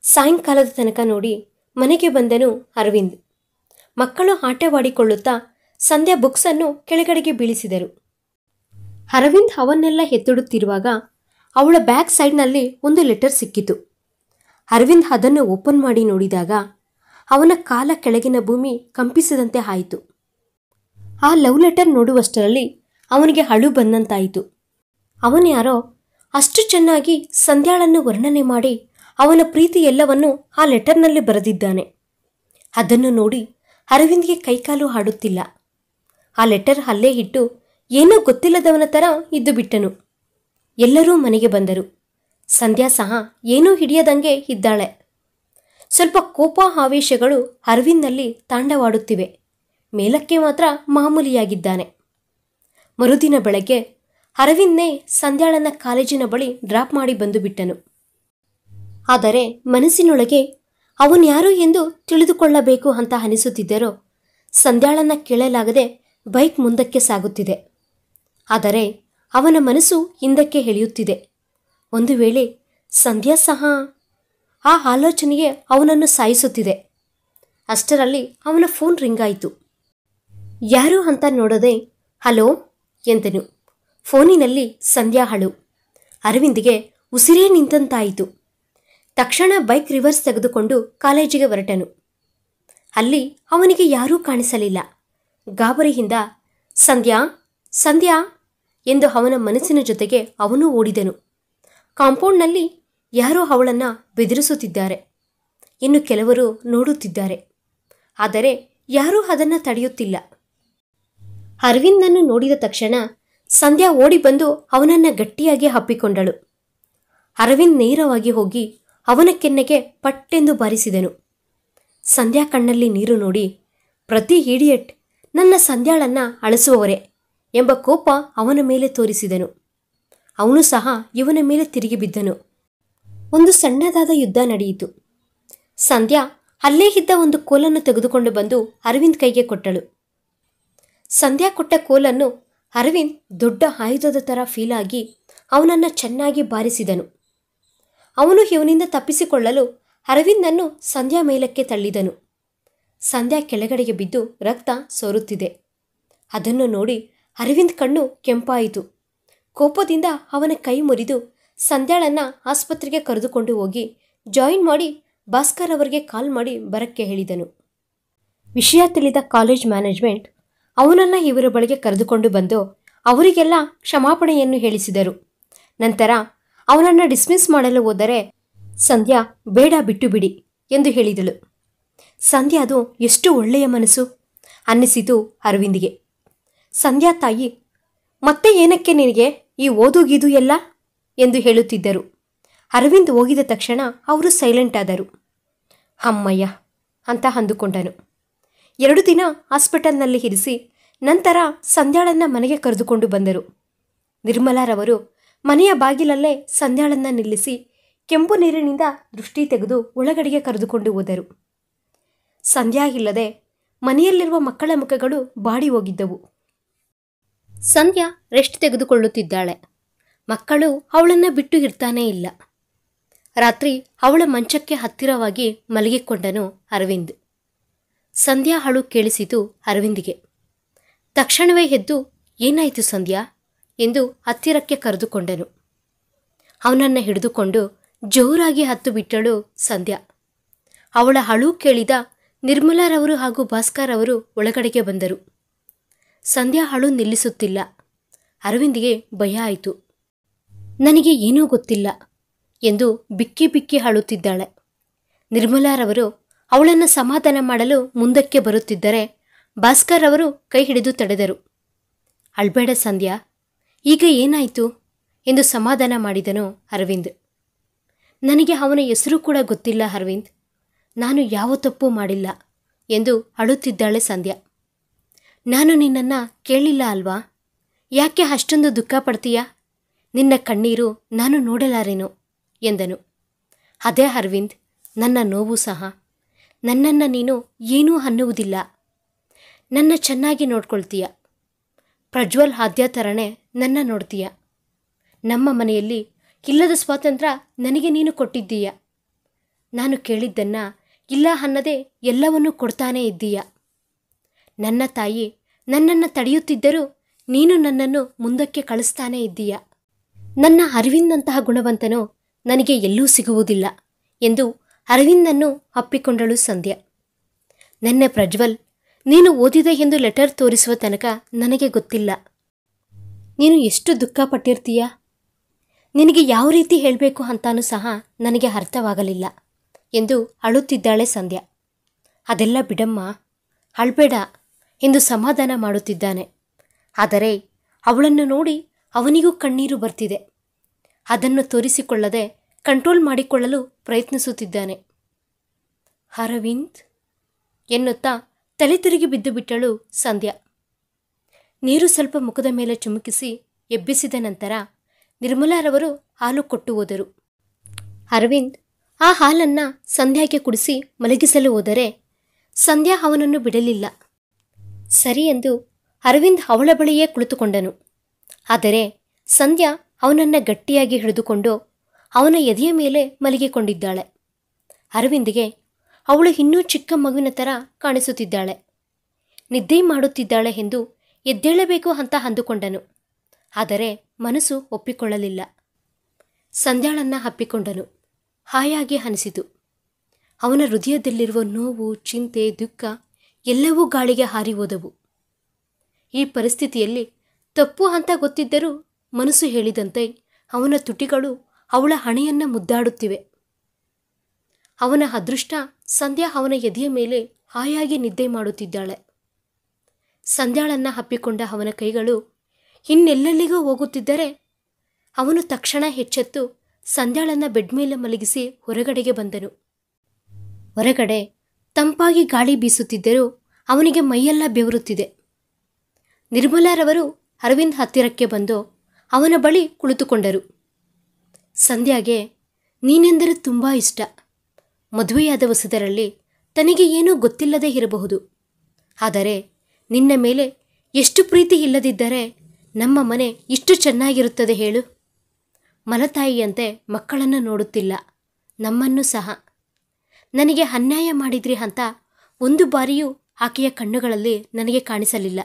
ಸಾಯಂಕಾಲದ ತನಕ ನೋಡಿ ಮನೆಗೆ ಬಂದನು ಅರವಿಂದ್. ಮಕ್ಕಳು ಆಟವಾಡಿಕೊಳ್ಳುತ್ತಾ ಸಂಧ್ಯಾ ಬುಕ್ಸನ್ನು ಕೆಳಗಡೆಗೆ ಬೀಳಿಸಿದರು. ಅರವಿಂದ್ ಅವನ್ನೆಲ್ಲ ಎತ್ತಿಡುತ್ತಿರುವಾಗ ಅವಳ ಬ್ಯಾಕ್ ಸೈಡ್ನಲ್ಲಿ ಒಂದು ಲೆಟರ್ ಸಿಕ್ಕಿತು. ಅರವಿಂದ್ ಅದನ್ನು ಓಪನ್ ಮಾಡಿ ನೋಡಿದಾಗ ಅವನ ಕಾಲ ಕೆಳಗಿನ ಭೂಮಿ ಕಂಪಿಸಿದಂತೆ ಆಯಿತು. ಆ ಲವ್ ಲೆಟರ್ ನೋಡುವಷ್ಟರಲ್ಲಿ ಅವನಿಗೆ ಅಳು ಬಂದಂತಾಯಿತು. ಅವನ್ಯಾರೋ ಅಷ್ಟು ಚೆನ್ನಾಗಿ ಸಂಧ್ಯಾಳನ್ನು ವರ್ಣನೆ ಮಾಡಿ ಅವನ ಪ್ರೀತಿ ಎಲ್ಲವನ್ನೂ ಆ ಲೆಟರ್ನಲ್ಲಿ ಬರೆದಿದ್ದಾನೆ. ಅದನ್ನು ನೋಡಿ ಅರವಿಂದ್ಗೆ ಕೈಕಾಲು ಆಡುತ್ತಿಲ್ಲ. ಆ ಲೆಟರ್ ಅಲ್ಲೇ ಇಟ್ಟು ಏನೋ ಗೊತ್ತಿಲ್ಲದವನ ಥರ ಇದ್ದು ಬಿಟ್ಟನು. ಎಲ್ಲರೂ ಮನೆಗೆ ಬಂದರು. ಸಂಧ್ಯಾ ಸಹ ಏನೂ ಹಿಡಿಯದಂಗೆ ಇದ್ದಾಳೆ. ಸ್ವಲ್ಪ ಕೋಪ ಆವೇಶಗಳು ಅರವಿಂದ್ನಲ್ಲಿ ತಾಂಡವಾಡುತ್ತಿವೆ. ಮೇಲಕ್ಕೆ ಮಾತ್ರ ಮಾಮೂಲಿಯಾಗಿದ್ದಾನೆ. ಮರುದಿನ ಬೆಳಗ್ಗೆ ಅರವಿಂದ್ನೇ ಸಂಧ್ಯಾಳನ್ನ ಕಾಲೇಜಿನ ಬಳಿ ಡ್ರಾಪ್ ಮಾಡಿ ಬಂದು ಬಿಟ್ಟನು. ಆದರೆ ಮನಸ್ಸಿನೊಳಗೆ ಅವನ್ಯಾರು ಎಂದು ತಿಳಿದುಕೊಳ್ಳಬೇಕು ಅಂತ ಅನಿಸುತ್ತಿದ್ದರೋ ಸಂಧ್ಯಾಳನ್ನ ಕೇಳಲಾಗದೆ ಬೈಕ್ ಮುಂದಕ್ಕೆ ಸಾಗುತ್ತಿದೆ. ಆದರೆ ಅವನ ಮನಸ್ಸು ಹಿಂದಕ್ಕೆ ಎಳೆಯುತ್ತಿದೆ. ಒಂದು ವೇಳೆ ಸಂಧ್ಯಾ ಸಹ ಆ ಆಲೋಚನೆಯೇ ಅವನನ್ನು ಸಾಯಿಸುತ್ತಿದೆ. ಅಷ್ಟರಲ್ಲಿ ಅವನ ಫೋನ್ ರಿಂಗಾಯಿತು. ಯಾರು ಅಂತ ನೋಡದೆ ಹಲೋ ಎಂದನು. ಫೋನಿನಲ್ಲಿ ಸಂಧ್ಯಾ ಹಳು. ಅರವಿಂದ್ಗೆ ಉಸಿರೇ ನಿಂತಂತಾಯಿತು. ತಕ್ಷಣ ಬೈಕ್ ರಿವರ್ಸ್ ತೆಗೆದುಕೊಂಡು ಕಾಲೇಜಿಗೆ ಹೊರಟನು. ಅಲ್ಲಿ ಅವನಿಗೆ ಯಾರೂ ಕಾಣಿಸಲಿಲ್ಲ. ಗಾಬರಿಯಿಂದ ಸಂಧ್ಯಾ ಸಂಧ್ಯಾ ಎಂದು ಅವನ ಮನಸ್ಸಿನ ಜೊತೆಗೆ ಅವನೂ ಓಡಿದನು. ಕಾಂಪೌಂಡ್ನಲ್ಲಿ ಯಾರೋ ಅವಳನ್ನು ಬೆದರಿಸುತ್ತಿದ್ದಾರೆ. ಇನ್ನು ಕೆಲವರು ನೋಡುತ್ತಿದ್ದಾರೆ. ಆದರೆ ಯಾರೂ ಅದನ್ನು ತಡೆಯುತ್ತಿಲ್ಲ. ಅರವಿಂದನ್ನು ನೋಡಿದ ತಕ್ಷಣ ಸಂಧ್ಯಾ ಓಡಿ ಬಂದು ಅವನನ್ನು ಗಟ್ಟಿಯಾಗಿ ಅಪ್ಪಿಕೊಂಡಳು. ಅರವಿಂದ್ ನೇರವಾಗಿ ಹೋಗಿ ಅವನ ಕೆನ್ನೆಗೆ ಪಟ್ಟೆಂದು ಬಾರಿಸಿದನು. ಸಂಧ್ಯಾ ಕಣ್ಣಲ್ಲಿ ನೀರು ನೋಡಿ ಪ್ರತಿ ಇಡಿಯಟ್ ನನ್ನ ಸಂಧ್ಯಾಳನ್ನ ಅಳಿಸುವವರೇ ಎಂಬ ಕೋಪ ಅವನ ಮೇಲೆ ತೋರಿಸಿದನು. ಅವನು ಸಹ ಇವನ ಮೇಲೆ ತಿರುಗಿ ಬಿದ್ದನು. ಒಂದು ಸಣ್ಣದಾದ ಯುದ್ಧ ನಡೆಯಿತು. ಸಂಧ್ಯಾ ಅಲ್ಲೇ ಇದ್ದ ಒಂದು ಕೋಲನ್ನು ತೆಗೆದುಕೊಂಡು ಬಂದು ಅರವಿಂದ್ ಕೈಗೆ ಕೊಟ್ಟಳು. ಸಂಧ್ಯಾ ಕೊಟ್ಟ ಕೋಲನ್ನು ಅರವಿಂದ್ ದೊಡ್ಡ ಆಯುಧದ ಥರ ಫೀಲ್ ಆಗಿ ಅವನನ್ನು ಚೆನ್ನಾಗಿ ಬಾರಿಸಿದನು. ಅವನು ಇವನಿಂದ ತಪ್ಪಿಸಿಕೊಳ್ಳಲು ಅರವಿಂದನ್ನು ಸಂಧ್ಯಾ ಮೇಲಕ್ಕೆ ತಳ್ಳಿದನು. ಸಂಧ್ಯಾ ಕೆಳಗಡೆಗೆ ಬಿದ್ದು ರಕ್ತ ಸೋರುತ್ತಿದೆ. ಅದನ್ನು ನೋಡಿ ಅರವಿಂದ್ ಕಣ್ಣು ಕೆಂಪಾಯಿತು. ಕೋಪದಿಂದ ಅವನ ಕೈ ಮುರಿದು ಸಂಧ್ಯಾಳನ್ನ ಆಸ್ಪತ್ರೆಗೆ ಕರೆದುಕೊಂಡು ಹೋಗಿ ಜಾಯಿನ್ ಮಾಡಿ ಭಾಸ್ಕರ್ ಅವರಿಗೆ ಕಾಲ್ ಮಾಡಿ ಬರಕ್ಕೆ ಹೇಳಿದನು. ವಿಷಯ ತಿಳಿದ ಕಾಲೇಜ್ ಮ್ಯಾನೇಜ್ಮೆಂಟ್ ಅವನನ್ನು ಇವರ ಬಳಿಗೆ ಕರೆದುಕೊಂಡು ಬಂದು ಅವರಿಗೆಲ್ಲ ಕ್ಷಮಾಪಣೆಯನ್ನು ಹೇಳಿಸಿದರು. ನಂತರ ಅವನನ್ನು ಡಿಸ್ಮಿಸ್ ಮಾಡಲು ಹೋದರೆ ಸಂಧ್ಯಾ ಬೇಡ ಬಿಟ್ಟು ಬಿಡಿ ಎಂದು ಹೇಳಿದಳು. ಸಂಧ್ಯಾದು ಎಷ್ಟು ಒಳ್ಳೆಯ ಮನಸ್ಸು ಅನ್ನಿಸಿತು ಅರವಿಂದ್ಗೆ. ಸಂಧ್ಯಾ ತಾಯಿ ಮತ್ತೆ ಏನಕ್ಕೆ ನಿನಗೆ ಈ ಓದುಗೀದು ಎಲ್ಲ ಎಂದು ಹೇಳುತ್ತಿದ್ದರು. ಅರವಿಂದ್ ಹೋಗಿದ ತಕ್ಷಣ ಅವರು ಸೈಲೆಂಟ್ ಆದರು. ಅಮ್ಮಯ್ಯ ಅಂತ ಅಂದುಕೊಂಡನು. 2 ದಿನ ಹಾಸ್ಪಿಟಲ್ನಲ್ಲಿ ಇರಿಸಿ ನಂತರ ಸಂಧ್ಯಾಳನ್ನ ಮನೆಗೆ ಕರೆದುಕೊಂಡು ಬಂದರು. ನಿರ್ಮಲಾರವರು ಮನೆಯ ಬಾಗಿಲಲ್ಲೇ ಸಂಧ್ಯಾಳನ್ನ ನಿಲ್ಲಿಸಿ ಕೆಂಪು ನೀರಿನಿಂದ ದೃಷ್ಟಿ ತೆಗೆದು ಒಳಗಡೆಗೆ ಕರೆದುಕೊಂಡು ಹೋದರು. ಸಂಧ್ಯಾ ಇಲ್ಲದೆ ಮನೆಯಲ್ಲಿರುವ ಮಕ್ಕಳ ಮುಖಗಳು ಬಾಡಿ ಹೋಗಿದ್ದವು. ಸಂಧ್ಯಾ ರೆಸ್ಟ್ ತೆಗೆದುಕೊಳ್ಳುತ್ತಿದ್ದಾಳೆ. ಮಕ್ಕಳು ಅವಳನ್ನು ಬಿಟ್ಟು ಇರ್ತಾನೇ ಇಲ್ಲ. ರಾತ್ರಿ ಅವಳ ಮಂಚಕ್ಕೆ ಹತ್ತಿರವಾಗಿ ಮಲಗಿಕೊಂಡನು ಅರವಿಂದ್. ಸಂಧ್ಯಾ ಅಳು ಕೇಳಿಸಿತು ಅರವಿಂದ್ಗೆ. ತಕ್ಷಣವೇ ಎದ್ದು ಏನಾಯಿತು ಸಂಧ್ಯಾ ಎಂದು ಹತ್ತಿರಕ್ಕೆ ಕರೆದುಕೊಂಡನು. ಅವನನ್ನು ಹಿಡಿದುಕೊಂಡು ಜೋರಾಗಿ ಹತ್ತು ಬಿಟ್ಟಳು ಸಂಧ್ಯಾ. ಅವಳ ಅಳು ಕೇಳಿದ ನಿರ್ಮಲಾರವರು ಹಾಗೂ ಭಾಸ್ಕರ್ ಅವರು ಒಳಗಡೆಗೆ ಬಂದರು. ಸಂಧ್ಯಾ ಅಳು ನಿಲ್ಲಿಸುತ್ತಿಲ್ಲ. ಅರವಿಂದ್ಗೆ ಭಯ ಆಯಿತು. ನನಗೆ ಏನೂ ಗೊತ್ತಿಲ್ಲ ಎಂದು ಬಿಕ್ಕಿ ಬಿಕ್ಕಿ ಅಳುತ್ತಿದ್ದಾಳೆ. ನಿರ್ಮಲಾರವರು ಅವಳನ್ನು ಸಮಾಧಾನ ಮಾಡಲು ಮುಂದಕ್ಕೆ ಬರುತ್ತಿದ್ದರೆ ಭಾಸ್ಕರ್ ಅವರು ಕೈ ಹಿಡಿದು ತಡೆದರು. ಅಳ್ಬೇಡ ಸಂಧ್ಯಾ, ಈಗ ಏನಾಯಿತು ಎಂದು ಸಮಾಧಾನ ಮಾಡಿದನು ಅರವಿಂದ್. ನನಗೆ ಅವನ ಹೆಸರು ಕೂಡ ಗೊತ್ತಿಲ್ಲ ಅರವಿಂದ್, ನಾನು ಯಾವ ತಪ್ಪು ಮಾಡಿಲ್ಲ ಎಂದು ಅಳುತ್ತಿದ್ದಾಳೆ ಸಂಧ್ಯಾ. ನಾನು ನಿನ್ನನ್ನು ಕೇಳಿಲ್ಲ ಅಲ್ವಾ, ಯಾಕೆ ಅಷ್ಟೊಂದು ದುಃಖ ಪಡ್ತೀಯಾ? ನಿನ್ನ ಕಣ್ಣೀರು ನಾನು ನೋಡಲಾರೆನು ಎಂದನು. ಅದೇ ಅರವಿಂದ್, ನನ್ನ ನೋವು ಸಹ. ನನ್ನನ್ನು ನೀನು ಏನೂ ಅನ್ನುವುದಿಲ್ಲ. ನನ್ನ ಚೆನ್ನಾಗಿ ನೋಡ್ಕೊಳ್ತೀಯ. ಪ್ರಜ್ವಲ್ ಆದ್ಯ ಥರನೇ ನನ್ನ ನೋಡ್ತೀಯ. ನಮ್ಮ ಮನೆಯಲ್ಲಿ ಇಲ್ಲದ ಸ್ವಾತಂತ್ರ್ಯ ನನಗೆ ನೀನು ಕೊಟ್ಟಿದ್ದೀಯ. ನಾನು ಕೇಳಿದ್ದನ್ನು ಇಲ್ಲ ಅನ್ನದೇ ಎಲ್ಲವನ್ನೂ ಕೊಡ್ತಾನೇ ಇದ್ದೀಯ. ನನ್ನ ತಾಯಿ ನನ್ನನ್ನು ತಡೆಯುತ್ತಿದ್ದರೂ ನೀನು ನನ್ನನ್ನು ಮುಂದಕ್ಕೆ ಕಳಿಸ್ತಾನೇ ಇದ್ದೀಯ. ನನ್ನ ಅರವಿಂದಂತಹ ಗುಣವಂತನು ನನಗೆ ಎಲ್ಲೂ ಸಿಗುವುದಿಲ್ಲ ಎಂದು ಅರವಿಂದನ್ನು ಅಪ್ಪಿಕೊಂಡಳು ಸಂಧ್ಯಾ. ನೆನ್ನೆ ಪ್ರಜ್ವಲ್ ನೀನು ಓದಿದೆ ಎಂದು ಲೆಟರ್ ತೋರಿಸುವ ತನಕ ನನಗೆ ಗೊತ್ತಿಲ್ಲ. ನೀನು ಎಷ್ಟು ದುಃಖ ಪಟ್ಟಿರ್ತೀಯ, ನಿನಗೆ ಯಾವ ರೀತಿ ಹೇಳಬೇಕು ಅಂತಾನೂ ಸಹ ನನಗೆ ಅರ್ಥವಾಗಲಿಲ್ಲ ಎಂದು ಅಳುತ್ತಿದ್ದಾಳೆ ಸಂಧ್ಯಾ. ಅದೆಲ್ಲ ಬಿಡಮ್ಮ, ಅಳ್ಬೇಡ ಎಂದು ಸಮಾಧಾನ ಮಾಡುತ್ತಿದ್ದಾನೆ. ಆದರೆ ಅವಳನ್ನು ನೋಡಿ ಅವನಿಗೂ ಕಣ್ಣೀರು ಬರ್ತಿದೆ. ಅದನ್ನು ತೋರಿಸಿಕೊಳ್ಳದೆ ಕಂಟ್ರೋಲ್ ಮಾಡಿಕೊಳ್ಳಲು ಪ್ರಯತ್ನಿಸುತ್ತಿದ್ದಾನೆ. ಅರವಿಂದ್ ಎನ್ನುತ್ತಾ ತಲೆ ತಿರುಗಿ ಬಿದ್ದು ಬಿಟ್ಟಳು ಸಂಧ್ಯಾ. ನೀರು ಸ್ವಲ್ಪ ಮುಖದ ಮೇಲೆ ಚುಮುಕಿಸಿ ಎಬ್ಬಿಸಿದ ನಂತರ ನಿರ್ಮಲಾರವರು ಹಾಲು ಕೊಟ್ಟು ಹೋದರು. ಅರವಿಂದ್ ಆ ಹಾಲನ್ನು ಸಂಧ್ಯಾಗೆ ಕುಡಿಸಿ ಮಲಗಿಸಲು ಹೋದರೆ ಸಂಧ್ಯಾ ಅವನನ್ನು ಬಿಡಲಿಲ್ಲ. ಸರಿ ಎಂದು ಅರವಿಂದ್ ಅವಳ ಬಳಿಯೇ ಕುಳಿತುಕೊಂಡನು. ಆದರೆ ಸಂಧ್ಯಾ ಅವನನ್ನು ಗಟ್ಟಿಯಾಗಿ ಹಿಡಿದುಕೊಂಡು ಅವನ ಎದೆಯ ಮೇಲೆ ಮಲಗಿಕೊಂಡಿದ್ದಾಳೆ. ಅರವಿಂದ್ಗೆ ಅವಳು ಇನ್ನೂ ಚಿಕ್ಕ ಮಗುವಿನ ಥರ ಕಾಣಿಸುತ್ತಿದ್ದಾಳೆ. ನಿದ್ದೆ ಮಾಡುತ್ತಿದ್ದಾಳೆ ಎಂದು ಎದ್ದೇಳಬೇಕು ಅಂತ ಅಂದುಕೊಂಡನು. ಆದರೆ ಮನಸ್ಸು ಒಪ್ಪಿಕೊಳ್ಳಲಿಲ್ಲ. ಸಂಧ್ಯಾಳನ್ನು ಅಪ್ಪಿಕೊಂಡನು. ಹಾಯಾಗಿ ಅನಿಸಿತು. ಅವನ ಹೃದಯದಲ್ಲಿರುವ ನೋವು, ಚಿಂತೆ, ದುಃಖ ಎಲ್ಲವೂ ಗಾಳಿಗೆ ಹಾರಿ ಹೋದವು. ಈ ಪರಿಸ್ಥಿತಿಯಲ್ಲಿ ತಪ್ಪು ಅಂತ ಗೊತ್ತಿದ್ದರೂ ಮನಸ್ಸು ಹೇಳಿದಂತೆ ಅವನ ತುಟಿಗಳು ಅವಳ ಹಣೆಯನ್ನು ಮುದ್ದಾಡುತ್ತಿವೆ. ಅವನ ಅದೃಷ್ಟ ಸಂಧ್ಯಾ ಅವನ ಎದೆಯ ಮೇಲೆ ಹಾಯಾಗಿ ನಿದ್ದೆ ಮಾಡುತ್ತಿದ್ದಾಳೆ. ಸಂಧ್ಯಾಳನ್ನು ಅಪ್ಪಿಕೊಂಡ ಅವನ ಕೈಗಳು ಇನ್ನೆಲ್ಲೆಲ್ಲಿಗೂ ಹೋಗುತ್ತಿದ್ದರೆ ಅವನು ತಕ್ಷಣ ಎಚ್ಚೆತ್ತು ಸಂಧ್ಯಾಳನ್ನು ಬೆಡ್ ಮೇಲೆ ಮಲಗಿಸಿ ಹೊರಗಡೆಗೆ ಬಂದನು. ಹೊರಗಡೆ ತಂಪಾಗಿ ಗಾಳಿ ಬೀಸುತ್ತಿದ್ದರೂ ಅವನಿಗೆ ಮೈಯೆಲ್ಲ ಬೆವರುತ್ತಿದೆ. ನಿರ್ಮಲಾರವರು ಅರವಿಂದ್ ಹತ್ತಿರಕ್ಕೆ ಬಂದು ಅವನ ಬಳಿ ಕುಳಿತುಕೊಂಡರು. ಸಂಧ್ಯಾಗೆ ನೀನೆಂದರೆ ತುಂಬ ಇಷ್ಟ. ಮದುವೆಯಾದ ಹೊಸದರಲ್ಲಿ ತನಗೆ ಏನೂ ಗೊತ್ತಿಲ್ಲದೆ ಇರಬಹುದು. ಆದರೆ ನಿನ್ನ ಮೇಲೆ ಎಷ್ಟು ಪ್ರೀತಿ ಇಲ್ಲದಿದ್ದರೆ ನಮ್ಮ ಮನೆ ಇಷ್ಟು ಚೆನ್ನಾಗಿರುತ್ತದೆ ಹೇಳು. ಮಲತಾಯಿಯಂತೆ ಮಕ್ಕಳನ್ನು ನೋಡುತ್ತಿಲ್ಲ, ನಮ್ಮನ್ನು ಸಹ. ನನಗೆ ಅನ್ಯಾಯ ಮಾಡಿದ್ರಿ ಅಂತ ಒಂದು ಬಾರಿಯೂ ಆಕೆಯ ಕಣ್ಣುಗಳಲ್ಲಿ ನನಗೆ ಕಾಣಿಸಲಿಲ್ಲ.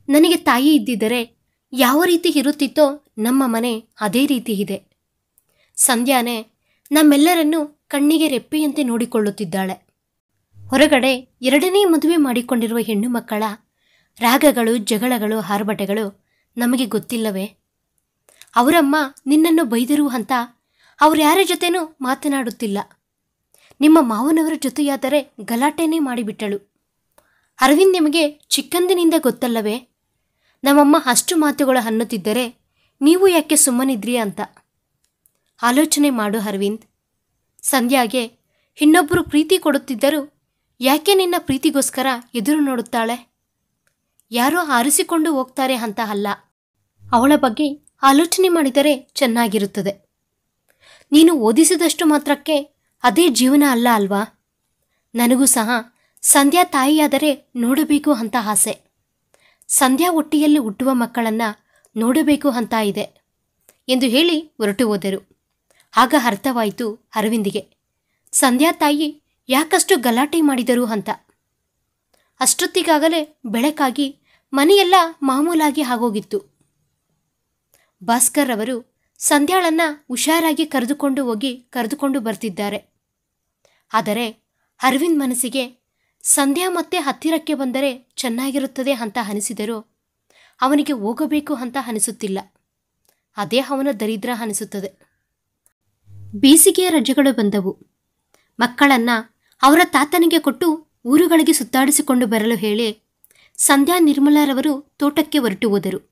ನನಗೆ ತಾಯಿ ಇದ್ದಿದ್ದರೆ ಯಾವ ರೀತಿ ಇರುತ್ತಿತ್ತೋ ನಮ್ಮ ಮನೆ ಅದೇ ರೀತಿ ಇದೆ. ಸಂಧ್ಯಾನೇ ನಮ್ಮೆಲ್ಲರನ್ನೂ ಕಣ್ಣಿಗೆ ರೆಪ್ಪೆಯಂತೆ ನೋಡಿಕೊಳ್ಳುತ್ತಿದ್ದಾಳೆ. ಹೊರಗಡೆ ಎರಡನೇ ಮದುವೆ ಮಾಡಿಕೊಂಡಿರುವ ಹೆಣ್ಣು ಮಕ್ಕಳ ರಾಗಗಳು, ಜಗಳಗಳು, ಆರ್ಭಟಗಳು ನಮಗೆ ಗೊತ್ತಿಲ್ಲವೇ? ಅವರಮ್ಮ ನಿನ್ನನ್ನು ಬೈದರು ಅಂತ ಅವ್ರ್ಯಾರ ಜೊತೆನೂ ಮಾತನಾಡುತ್ತಿಲ್ಲ. ನಿಮ್ಮ ಮಾವನವರ ಜೊತೆಯಾದರೆ ಗಲಾಟೆನೇ ಮಾಡಿಬಿಟ್ಟಳು. ಅರವಿಂದ್ ನಿಮಗೆ ಚಿಕ್ಕಂದಿನಿಂದ ಗೊತ್ತಲ್ಲವೇ? ನಮ್ಮಮ್ಮ ಅಷ್ಟು ಮಾತುಗಳು ಅನ್ನುತ್ತಿದ್ದರೆ ನೀವು ಯಾಕೆ ಸುಮ್ಮನಿದ್ರಿ ಅಂತ ಆಲೋಚನೆ ಮಾಡು ಅರವಿಂದ್. ಸಂಧ್ಯಾಗೆ ಇನ್ನೊಬ್ಬರು ಪ್ರೀತಿ ಕೊಡುತ್ತಿದ್ದರೂ ಯಾಕೆ ನಿನ್ನ ಪ್ರೀತಿಗೋಸ್ಕರ ಎದುರು ನೋಡುತ್ತಾಳೆ? ಯಾರೋ ಆರಿಸಿಕೊಂಡು ಹೋಗ್ತಾರೆ ಅಂತ ಅಲ್ಲ. ಅವಳ ಬಗ್ಗೆ ಆಲೋಚನೆ ಮಾಡಿದರೆ ಚೆನ್ನಾಗಿರುತ್ತದೆ. ನೀನು ಓದಿಸಿದಷ್ಟು ಮಾತ್ರಕ್ಕೆ ಅದೇ ಜೀವನ ಅಲ್ಲ ಅಲ್ವಾ? ನನಗೂ ಸಹ ಸಂಧ್ಯಾ ತಾಯಿಯಾದರೆ ನೋಡಬೇಕು ಅಂತ ಆಸೆ. ಸಂಧ್ಯಾ ಹೊಟ್ಟೆಯಲ್ಲಿ ಹುಟ್ಟುವ ಮಕ್ಕಳನ್ನು ನೋಡಬೇಕು ಅಂತ ಇದೆ ಎಂದು ಹೇಳಿ ಹೊರಟು ಹೋದರು. ಆಗ ಅರ್ಥವಾಯಿತು ಅರವಿಂದಿಗೆ ಸಂಧ್ಯಾ ತಾಯಿ ಯಾಕಷ್ಟು ಗಲಾಟೆ ಮಾಡಿದರು ಅಂತ. ಅಷ್ಟೊತ್ತಿಗಾಗಲೇ ಬೆಳಕಾಗಿ ಮನೆಯೆಲ್ಲ ಮಾಮೂಲಾಗಿ ಆಗೋಗಿತ್ತು. ಭಾಸ್ಕರ್ ಅವರು ಸಂಧ್ಯಾಳನ್ನ ಹುಷಾರಾಗಿ ಕರೆದುಕೊಂಡು ಬರ್ತಿದ್ದಾರೆ. ಆದರೆ ಅರವಿಂದ್ ಮನಸ್ಸಿಗೆ ಸಂಧ್ಯಾ ಮತ್ತೆ ಹತ್ತಿರಕ್ಕೆ ಬಂದರೆ ಚೆನ್ನಾಗಿರುತ್ತದೆ ಅಂತ ಅನಿಸಿದರೂ ಅವನಿಗೆ ಹೋಗಬೇಕು ಅಂತ ಅನಿಸುತ್ತಿಲ್ಲ. ಅದೇ ಅವನ ದರಿದ್ರ ಅನಿಸುತ್ತದೆ. ಬೇಸಿಗೆಯ ರಜೆಗಳು ಬಂದವು. ಮಕ್ಕಳನ್ನ ಅವರ ತಾತನಿಗೆ ಕೊಟ್ಟು ಊರುಗಳಿಗೆ ಸುತ್ತಾಡಿಸಿಕೊಂಡು ಬರಲು ಹೇಳಿ ಸಂಧ್ಯಾ ನಿರ್ಮಲಾರವರು ತೋಟಕ್ಕೆ ಹೊರಟು ಹೋದರು.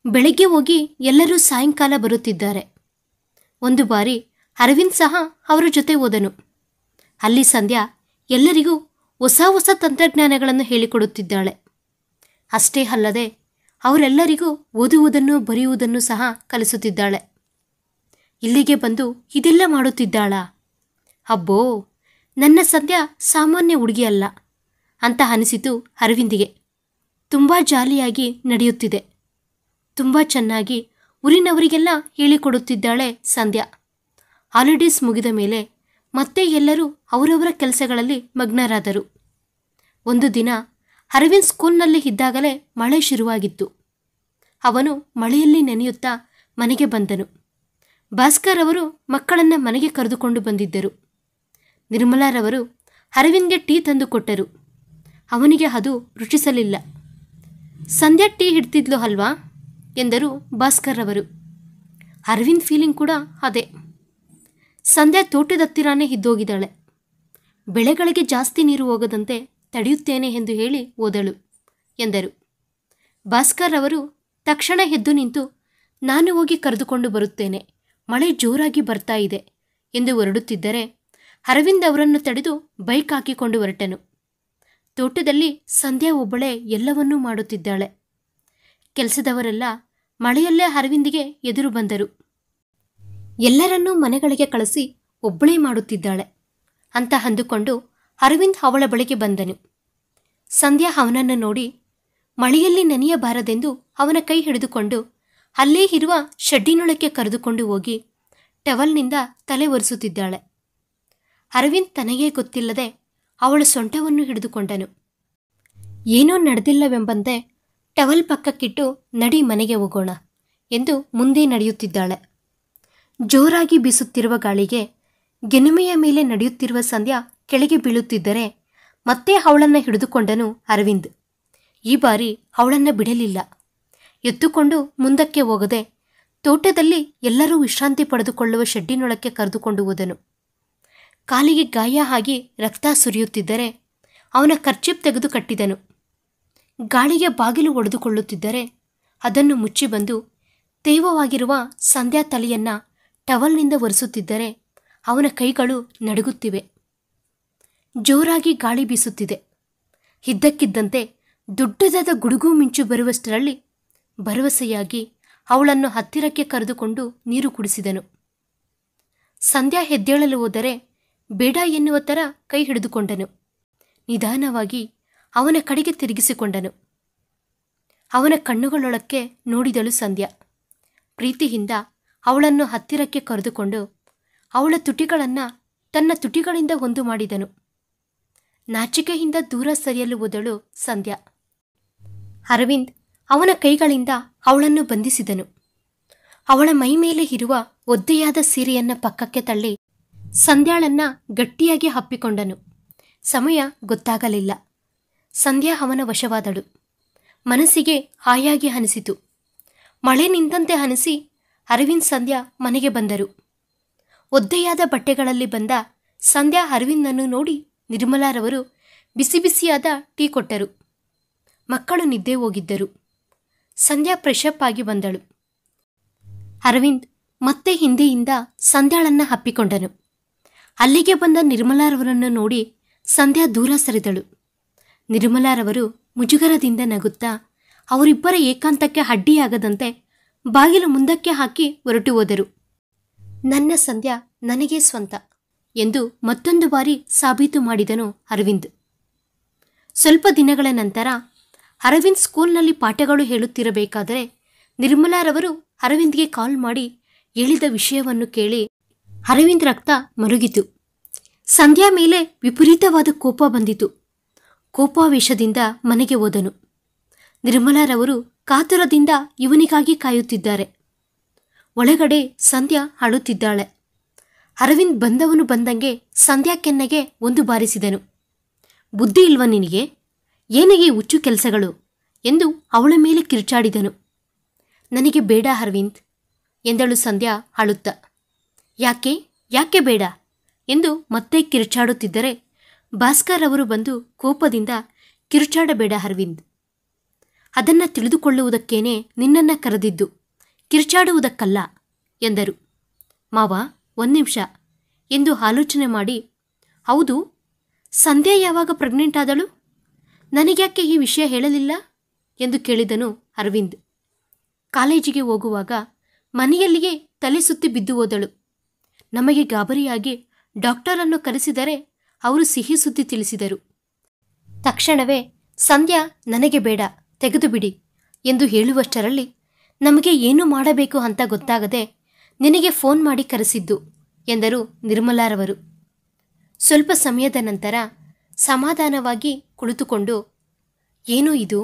ಬೆಳಗ್ಗೆ ಹೋಗಿ ಎಲ್ಲರೂ ಸಾಯಂಕಾಲ ಬರುತ್ತಿದ್ದಾರೆ. ಒಂದು ಬಾರಿ ಅರವಿಂದ್ ಸಹ ಅವರ ಜೊತೆ ಹೋದನು. ಅಲ್ಲಿ ಸಂಧ್ಯಾ ಎಲ್ಲರಿಗೂ ಹೊಸ ಹೊಸ ತಂತ್ರಜ್ಞಾನಗಳನ್ನು ಹೇಳಿಕೊಡುತ್ತಿದ್ದಾಳೆ. ಅಷ್ಟೇ ಅಲ್ಲದೆ ಅವರೆಲ್ಲರಿಗೂ ಓದುವುದನ್ನು ಬರೆಯುವುದನ್ನು ಸಹ ಕಲಿಸುತ್ತಿದ್ದಾಳೆ. ಇಲ್ಲಿಗೆ ಬಂದು ಇದೆಲ್ಲ ಮಾಡುತ್ತಿದ್ದಾಳಾ? ಅಬ್ಬೋ, ನನ್ನ ಸಂಧ್ಯಾ ಸಾಮಾನ್ಯ ಹುಡುಗಿಯಲ್ಲ ಅಂತ ಅನಿಸಿತು ಅರವಿಂದಿಗೆ. ತುಂಬ ಜಾಲಿಯಾಗಿ ನಡೆಯುತ್ತಿದೆ. ತುಂಬ ಚೆನ್ನಾಗಿ ಊರಿನವರಿಗೆಲ್ಲ ಹೇಳಿಕೊಡುತ್ತಿದ್ದಾಳೆ ಸಂಧ್ಯಾ. ಹಾಲಿಡೇಸ್ ಮುಗಿದ ಮೇಲೆ ಮತ್ತೆ ಎಲ್ಲರೂ ಅವರವರ ಕೆಲಸಗಳಲ್ಲಿ ಮಗ್ನರಾದರು. ಒಂದು ದಿನ ಅರವಿಂದ್ ಸ್ಕೂಲ್ನಲ್ಲಿ ಇದ್ದಾಗಲೇ ಮಳೆ ಶುರುವಾಗಿತ್ತು. ಅವನು ಮಳೆಯಲ್ಲಿ ನೆನೆಯುತ್ತಾ ಮನೆಗೆ ಬಂದನು. ಭಾಸ್ಕರ್ ಅವರು ಮಕ್ಕಳನ್ನು ಮನೆಗೆ ಕರೆದುಕೊಂಡು ಬಂದಿದ್ದರು. ನಿರ್ಮಲಾರವರು ಅರವಿಂದ್ಗೆ ಟೀ ತಂದು ಕೊಟ್ಟರು. ಅವನಿಗೆ ಅದು ರುಚಿಸಲಿಲ್ಲ. ಸಂಧ್ಯಾ ಟೀ ಹಿಡ್ತಿದ್ಲು ಅಲ್ವಾ ಎಂದರು ಭಾಸ್ಕರ್ ಅವರು. ಅರವಿಂದ್ ಫೀಲಿಂಗ್ ಕೂಡ ಅದೇ. ಸಂಧ್ಯಾ ತೋಟದತ್ತಿರಾನೇ ಇದ್ದೋಗಿದ್ದಾಳೆ. ಬೆಳೆಗಳಿಗೆ ಜಾಸ್ತಿ ನೀರು ಹೋಗದಂತೆ ತಡೆಯುತ್ತೇನೆ ಎಂದು ಹೇಳಿ ಹೋದಳು ಎಂದರು. ಭಾಸ್ಕರ್ ಅವರು ತಕ್ಷಣ ಎದ್ದು ನಿಂತು, ನಾನು ಹೋಗಿ ಕರೆದುಕೊಂಡು ಬರುತ್ತೇನೆ, ಮಳೆ ಜೋರಾಗಿ ಬರ್ತಾ ಇದೆ ಎಂದು ಹೊರಡುತ್ತಿದ್ದರೆ ಅರವಿಂದ್ ಅವರನ್ನು ತಡೆದು ಬೈಕ್ ಹಾಕಿಕೊಂಡು ಹೊರಟನು. ತೋಟದಲ್ಲಿ ಸಂಧ್ಯಾ ಒಬ್ಬಳೇ ಎಲ್ಲವನ್ನೂ ಮಾಡುತ್ತಿದ್ದಾಳೆ. ಕೆಲಸದವರೆಲ್ಲ ಮಳೆಯಲ್ಲೇ ಅರವಿಂದಿಗೆ ಎದುರು ಬಂದರು. ಎಲ್ಲರನ್ನೂ ಮನೆಗಳಿಗೆ ಕಳಿಸಿ ಒಬ್ಬಳೇ ಮಾಡುತ್ತಿದ್ದಾಳೆ ಅಂತ ಅಂದುಕೊಂಡು ಅರವಿಂದ್ ಅವಳ ಬಳಿಗೆ ಬಂದನು. ಸಂಧ್ಯಾ ಅವನನ್ನು ನೋಡಿ ಮಳೆಯಲ್ಲಿ ನೆನೆಯಬಾರದೆಂದು ಅವನ ಕೈ ಹಿಡಿದುಕೊಂಡು ಅಲ್ಲೇ ಇರುವ ಶೆಡ್ಡಿನೊಳಕ್ಕೆ ಕರೆದುಕೊಂಡು ಹೋಗಿ ಟವಲ್ನಿಂದ ತಲೆ ಒರೆಸುತ್ತಿದ್ದಾಳೆ. ಅರವಿಂದ್ ತನಗೇ ಗೊತ್ತಿಲ್ಲದೆ ಅವಳ ಸೊಂಟವನ್ನು ಹಿಡಿದುಕೊಂಡನು. ಏನೋ ನಡೆದಿಲ್ಲವೆಂಬಂತೆ ಟವಲ್ ಪಕ್ಕಕ್ಕಿಟ್ಟು ನಡಿ ಮನೆಗೆ ಹೋಗೋಣ ಎಂದು ಮುಂದೆ ನಡೆಯುತ್ತಿದ್ದಾಳೆ. ಜೋರಾಗಿ ಬೀಸುತ್ತಿರುವ ಗಾಳಿಗೆ ಗೆನುಮೆಯ ಮೇಲೆ ನಡೆಯುತ್ತಿರುವ ಸಂಧ್ಯಾ ಕೆಳಗೆ ಬೀಳುತ್ತಿದ್ದರೆ ಮತ್ತೆ ಅವಳನ್ನು ಹಿಡಿದುಕೊಂಡನು ಅರವಿಂದ್. ಈ ಬಾರಿ ಅವಳನ್ನು ಬಿಡಲಿಲ್ಲ. ಎತ್ತುಕೊಂಡು ಮುಂದಕ್ಕೆ ಹೋಗದೆ ತೋಟದಲ್ಲಿ ಎಲ್ಲರೂ ವಿಶ್ರಾಂತಿ ಪಡೆದುಕೊಳ್ಳುವ ಶೆಡ್ಡಿನೊಳಕ್ಕೆ ಕರೆದುಕೊಂಡು ಹೋದನು. ಕಾಲಿಗೆ ಗಾಯ ಆಗಿ ರಕ್ತ ಸುರಿಯುತ್ತಿದ್ದರೆ ಅವನ ಕರ್ಚಿಪ್ ತೆಗೆದು ಕಟ್ಟಿದನು. ಗಾಳಿಗೆ ಬಾಗಿಲು ಒಡೆದುಕೊಳ್ಳುತ್ತಿದ್ದರೆ ಅದನ್ನು ಮುಚ್ಚಿ ಬಂದು ತೇವವಾಗಿರುವ ಸಂಧ್ಯಾ ತಲೆಯನ್ನ ಟವಲ್ನಿಂದ ಒರೆಸುತ್ತಿದ್ದರೆ ಅವನ ಕೈಗಳು ನಡುಗುತ್ತಿವೆ. ಜೋರಾಗಿ ಗಾಳಿ ಬೀಸುತ್ತಿದೆ. ಇದ್ದಕ್ಕಿದ್ದಂತೆ ದೊಡ್ಡದಾದ ಗುಡುಗು ಮಿಂಚು ಬರುವಷ್ಟರಲ್ಲಿ ಭರವಸೆಯಾಗಿ ಅವಳನ್ನು ಹತ್ತಿರಕ್ಕೆ ಕರೆದುಕೊಂಡು ನೀರು ಕುಡಿಸಿದನು. ಸಂಧ್ಯಾ ಎದ್ದೇಳಲು ಹೋದರೆ ಬೇಡ ಎನ್ನುವ ಥರ ಕೈ ಹಿಡಿದುಕೊಂಡನು. ನಿಧಾನವಾಗಿ ಅವನ ಕಡೆಗೆ ತಿರುಗಿಸಿಕೊಂಡನು. ಅವನ ಕಣ್ಣುಗಳೊಳಕ್ಕೆ ನೋಡಿದಳು ಸಂಧ್ಯಾ. ಪ್ರೀತಿಯಿಂದ ಅವಳನ್ನು ಹತ್ತಿರಕ್ಕೆ ಕರೆದುಕೊಂಡು ಅವಳ ತುಟಿಗಳನ್ನು ತನ್ನ ತುಟಿಗಳಿಂದ ಒಂದು ಮಾಡಿದನು. ನಾಚಿಕೆಯಿಂದ ದೂರ ಸರಿಯಲು ಹೋದಳು ಸಂಧ್ಯಾ. ಅರವಿಂದ್ ಅವನ ಕೈಗಳಿಂದ ಅವಳನ್ನು ಬಂಧಿಸಿದನು. ಅವಳ ಮೈಮೇಲೆ ಇರುವ ಒದ್ದೆಯಾದ ಸೀರೆಯನ್ನ ಪಕ್ಕಕ್ಕೆ ತಳ್ಳಿ ಸಂಧ್ಯಾಳನ್ನ ಗಟ್ಟಿಯಾಗಿ ಹಪ್ಪಿಕೊಂಡನು. ಸಮಯ ಗೊತ್ತಾಗಲಿಲ್ಲ. ಸಂಧ್ಯಾ ಅವನ ವಶವಾದಳು. ಮನಸ್ಸಿಗೆ ಹಾಯಾಗಿ ಅನಿಸಿತು. ಮಳೆ ನಿಂತಂತೆ ಅನಿಸಿ ಅರವಿಂದ್ ಸಂಧ್ಯಾ ಮನೆಗೆ ಬಂದರು. ಒದ್ದೆಯಾದ ಬಟ್ಟೆಗಳಲ್ಲಿ ಬಂದ ಸಂಧ್ಯಾ ಅರವಿಂದನ್ನು ನೋಡಿ ನಿರ್ಮಲಾರವರು ಬಿಸಿ ಬಿಸಿಯಾದ ಟೀ ಕೊಟ್ಟರು. ಮಕ್ಕಳು ನಿದ್ದೆ ಹೋಗಿದ್ದರು. ಸಂಧ್ಯಾ ಫ್ರೆಶಪ್ ಆಗಿ ಬಂದಳು. ಅರವಿಂದ್ ಮತ್ತೆ ಹಿಂದೆಯಿಂದ ಸಂಧ್ಯಾಳನ್ನ ಹಪ್ಪಿಕೊಂಡನು. ಅಲ್ಲಿಗೆ ಬಂದ ನಿರ್ಮಲಾರವರನ್ನು ನೋಡಿ ಸಂಧ್ಯಾ ದೂರ ಸರಿದಳು. ನಿರ್ಮಲಾರವರು ಮುಜುಗರದಿಂದ ನಗುತ್ತಾ ಅವರಿಬ್ಬರ ಏಕಾಂತಕ್ಕೆ ಅಡ್ಡಿಯಾಗದಂತೆ ಬಾಗಿಲು ಮುಂದಕ್ಕೆ ಹಾಕಿ ಹೊರಟು ಹೋದರು. ನನ್ನ ಸಂಧ್ಯಾ ನನಗೇ ಸ್ವಂತ ಎಂದು ಮತ್ತೊಂದು ಬಾರಿ ಸಾಬೀತು ಮಾಡಿದನು ಅರವಿಂದ್. ಸ್ವಲ್ಪ ದಿನಗಳ ನಂತರ ಅರವಿಂದ್ ಸ್ಕೂಲ್ನಲ್ಲಿ ಪಾಠಗಳು ಹೇಳುತ್ತಿರಬೇಕಾದರೆ ನಿರ್ಮಲಾರವರು ಅರವಿಂದ್ಗೆ ಕಾಲ್ ಮಾಡಿ ಹೇಳಿದ ವಿಷಯವನ್ನು ಕೇಳಿ ಅರವಿಂದ್ ರಕ್ತ ಮರುಗಿತು. ಸಂಧ್ಯಾ ಮೇಲೆ ವಿಪರೀತವಾದ ಕೋಪ ಬಂದಿತು. ಕೋಪಾವೇಶದಿಂದ ಮನೆಗೆ ಹೋದನು. ನಿರ್ಮಲಾರವರು ಕಾತುರದಿಂದ ಇವನಿಗಾಗಿ ಕಾಯುತ್ತಿದ್ದಾರೆ. ಒಳಗಡೆ ಸಂಧ್ಯಾ ಅಳುತ್ತಿದ್ದಾಳೆ. ಅರವಿಂದ್ ಬಂದವನು ಬಂದಂಗೆ ಸಂಧ್ಯಾ ಕೆನ್ನೆಗೆ ಒಂದು ಬಾರಿಸಿದನು. ಬುದ್ಧಿ ಇಲ್ವ ನಿನಗೆ? ಏನಿಗೆ ಹುಚ್ಚು ಕೆಲಸಗಳು ಎಂದು ಅವಳ ಮೇಲೆ ಕಿರ್ಚಾಡಿದನು. ನನಗೆ ಬೇಡ ಅರವಿಂದ್ ಎಂದಳು ಸಂಧ್ಯಾ ಅಳುತ್ತ. ಯಾಕೆ ಯಾಕೆ ಬೇಡ ಎಂದು ಮತ್ತೆ ಕಿರ್ಚಾಡುತ್ತಿದ್ದರೆ ಭಾಸ್ಕರ್ ಅವರು ಬಂದು ಕೋಪದಿಂದ, ಕಿರ್ಚಾಡಬೇಡ ಅರವಿಂದ್, ಅದನ್ನ ತಿಳಿದುಕೊಳ್ಳುವುದಕ್ಕೇನೆ ನಿನ್ನನ್ನ ಕರೆದಿದ್ದು, ಕಿರ್ಚಾಡುವುದಕ್ಕಲ್ಲ ಎಂದರು. ಮಾವ, ಒಂದು ನಿಮಿಷ ಎಂದು ಆಲೋಚನೆ ಮಾಡಿ, ಹೌದು, ಸಂಧ್ಯಾ ಯಾವಾಗ ಪ್ರೆಗ್ನೆಂಟ್ ಆದಳು? ನನಗ್ಯಾಕೆ ಈ ವಿಷಯ ಹೇಳಲಿಲ್ಲ ಎಂದು ಕೇಳಿದನು ಅರವಿಂದ್. ಕಾಲೇಜಿಗೆ ಹೋಗುವಾಗ ಮನೆಯಲ್ಲಿಯೇ ತಲೆ ಸುತ್ತಿ ಬಿದ್ದು ಹೋದಳು. ನಮಗೆ ಗಾಬರಿಯಾಗಿ ಡಾಕ್ಟರನ್ನು ಕರೆಸಿದರೆ ಅವರು ಸಿಹಿ ಸುದ್ದಿ ತಿಳಿಸಿದರು. ತಕ್ಷಣವೇ ಸಂಧ್ಯಾ ನನಗೆ ಬೇಡ, ತೆಗೆದು ಬಿಡಿ ಎಂದು ಹೇಳುವಷ್ಟರಲ್ಲಿ ನಮಗೆ ಏನು ಮಾಡಬೇಕು ಅಂತ ಗೊತ್ತಾಗದೆ ನಿನಗೆ ಫೋನ್ ಮಾಡಿ ಕರೆಸಿದ್ದು ಎಂದರು ನಿರ್ಮಲಾರವರು. ಸ್ವಲ್ಪ ಸಮಯದ ನಂತರ ಸಮಾಧಾನವಾಗಿ ಕುಳಿತುಕೊಂಡು, ಏನು ಇದು?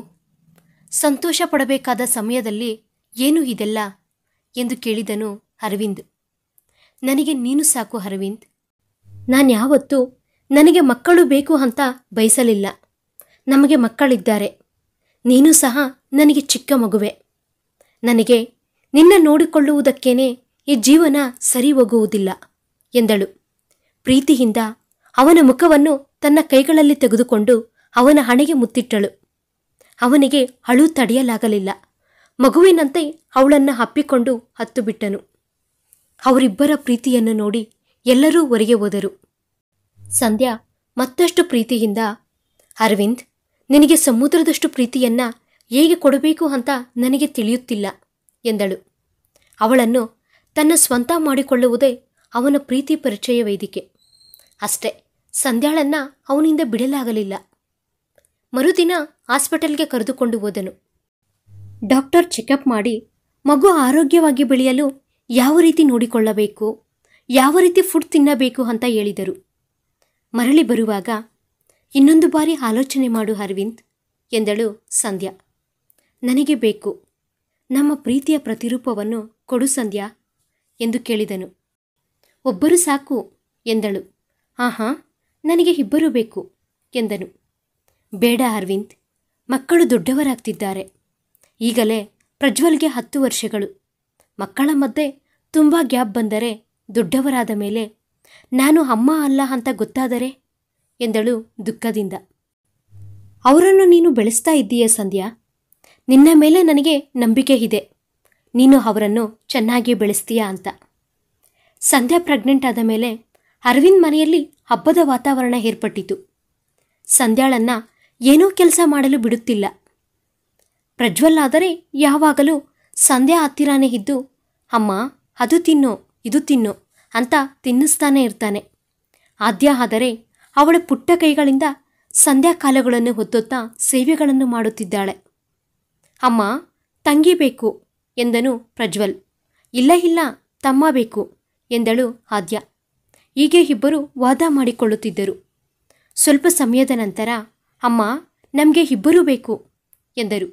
ಸಂತೋಷ ಪಡಬೇಕಾದ ಸಮಯದಲ್ಲಿ ಏನು ಇದೆಲ್ಲ ಎಂದು ಕೇಳಿದನು ಅರವಿಂದ್. ನನಗೆ ನೀನು ಸಾಕು ಅರವಿಂದ್. ನಾನ್ಯಾವತ್ತೂ ನನಗೆ ಮಕ್ಕಳು ಬೇಕು ಅಂತ ಬಯಸಲಿಲ್ಲ. ನಮಗೆ ಮಕ್ಕಳಿದ್ದಾರೆ. ನೀನು ಸಹ ನನಗೆ ಚಿಕ್ಕ ಮಗುವೆ. ನನಗೆ ನಿನ್ನ ನೋಡಿಕೊಳ್ಳುವುದಕ್ಕೇನೆ ಈ ಜೀವನ ಸರಿ ಹೋಗುವುದಿಲ್ಲ ಎಂದಳು. ಪ್ರೀತಿಯಿಂದ ಅವನ ಮುಖವನ್ನು ತನ್ನ ಕೈಗಳಲ್ಲಿ ತೆಗೆದುಕೊಂಡು ಅವನ ಹಣೆಗೆ ಮುತ್ತಿಟ್ಟಳು. ಅವನಿಗೆ ಅಳು ತಡೆಯಲಾಗಲಿಲ್ಲ. ಮಗುವಿನಂತೆ ಅವಳನ್ನು ಅಪ್ಪಿಕೊಂಡು ಹತ್ತು ಬಿಟ್ಟನು. ಅವರಿಬ್ಬರ ಪ್ರೀತಿಯನ್ನು ನೋಡಿ ಎಲ್ಲರೂ ಹೊರಗೆ ಹೋದರು. ಸಂಧ್ಯಾ ಮತ್ತಷ್ಟು ಪ್ರೀತಿಯಿಂದ, ಅರವಿಂದ್, ನಿನಗೆ ಸಮುದ್ರದಷ್ಟು ಪ್ರೀತಿಯನ್ನ ಹೇಗೆ ಕೊಡಬೇಕು ಅಂತ ನನಗೆ ತಿಳಿಯುತ್ತಿಲ್ಲ ಎಂದಳು. ಅವಳನ್ನು ತನ್ನ ಸ್ವಂತ ಮಾಡಿಕೊಳ್ಳುವುದೇ ಅವನ ಪ್ರೀತಿ ಪರಿಚಯ ವೇದಿಕೆ. ಅಷ್ಟೇ, ಸಂಧ್ಯಾಳನ್ನ ಅವನಿಂದ ಬಿಡಲಾಗಲಿಲ್ಲ. ಮರುದಿನ ಹಾಸ್ಪಿಟಲ್ಗೆ ಕರೆದುಕೊಂಡು ಹೋದನು. ಡಾಕ್ಟರ್ ಚೆಕಪ್ ಮಾಡಿ ಮಗು ಆರೋಗ್ಯವಾಗಿ ಬೆಳೆಯಲು ಯಾವ ರೀತಿ ನೋಡಿಕೊಳ್ಳಬೇಕು, ಯಾವ ರೀತಿ ಫುಡ್ ತಿನ್ನಬೇಕು ಅಂತ ಹೇಳಿದರು. ಮರಳಿ ಬರುವಾಗ, ಇನ್ನೊಂದು ಬಾರಿ ಆಲೋಚನೆ ಮಾಡು ಅರವಿಂದ್ ಎಂದಳು ಸಂಧ್ಯಾ. ನನಗೆ ಬೇಕು, ನಮ್ಮ ಪ್ರೀತಿಯ ಪ್ರತಿರೂಪವನ್ನು ಕೊಡು ಸಂಧ್ಯಾ ಎಂದು ಕೇಳಿದನು. ಒಬ್ಬರು ಸಾಕು ಎಂದಳು. ಆಹಾ, ನನಗೆ ಇಬ್ಬರು ಬೇಕು ಎಂದನು. ಬೇಡ ಅರವಿಂದ್, ಮಕ್ಕಳು ದೊಡ್ಡವರಾಗ್ತಿದ್ದಾರೆ. ಈಗಲೇ ಪ್ರಜ್ವಲ್ಗೆ 10 ವರ್ಷಗಳು. ಮಕ್ಕಳ ಮಧ್ಯೆ ತುಂಬ ಗ್ಯಾಪ್ ಬಂದರೆ ದೊಡ್ಡವರಾದ ಮೇಲೆ ನಾನು ಅಮ್ಮ ಅಲ್ಲ ಅಂತ ಗೊತ್ತಾದರೆ ಎಂದಳು ದುಃಖದಿಂದ. ಅವರನ್ನು ನೀನು ಬೆಳೆಸ್ತಾ ಇದ್ದೀಯ ಸಂಧ್ಯಾ. ನಿನ್ನ ಮೇಲೆ ನನಗೆ ನಂಬಿಕೆ ಇದೆ. ನೀನು ಅವರನ್ನು ಚೆನ್ನಾಗಿ ಬೆಳೆಸ್ತೀಯಾ ಅಂತ. ಸಂಧ್ಯಾ ಪ್ರೆಗ್ನೆಂಟ್ ಆದ ಮೇಲೆ ಅರವಿಂದ್ ಮನೆಯಲ್ಲಿ ಹಬ್ಬದ ವಾತಾವರಣ ಏರ್ಪಟ್ಟಿತು. ಸಂಧ್ಯಾಳನ್ನ ಏನೂ ಕೆಲಸ ಮಾಡಲು ಬಿಡುತ್ತಿಲ್ಲ. ಪ್ರಜ್ವಲ್ ಆದರೆ ಯಾವಾಗಲೂ ಸಂಧ್ಯಾ ಹತ್ತಿರಾನೇ ಇದ್ದು, ಅಮ್ಮ ಅದು ತಿನ್ನು, ಇದು ತಿನ್ನು ಅಂತ ತಿನ್ನಿಸ್ತಾನೆ ಇರ್ತಾನೆ. ಆದ್ಯ ಆದರೆ ಅವಳ ಪುಟ್ಟ ಕೈಗಳಿಂದ ಸಂಧ್ಯಾ ಕಾಲುಗಳನ್ನು ಹೊತ್ತೊತ್ತಾ ಸೇವೆಗಳನ್ನು ಮಾಡುತ್ತಿದ್ದಾಳೆ. ಅಮ್ಮ, ತಂಗಿ ಬೇಕು ಎಂದನು ಪ್ರಜ್ವಲ್. ಇಲ್ಲ ಇಲ್ಲ, ತಮ್ಮ ಬೇಕು ಎಂದಳು ಆದ್ಯ. ಹೀಗೆ ಇಬ್ಬರು ವಾದ ಮಾಡಿಕೊಳ್ಳುತ್ತಿದ್ದರು. ಸ್ವಲ್ಪ ಸಮಯದ ನಂತರ, ಅಮ್ಮ, ನಮಗೆ ಇಬ್ಬರೂ ಬೇಕು ಎಂದರು.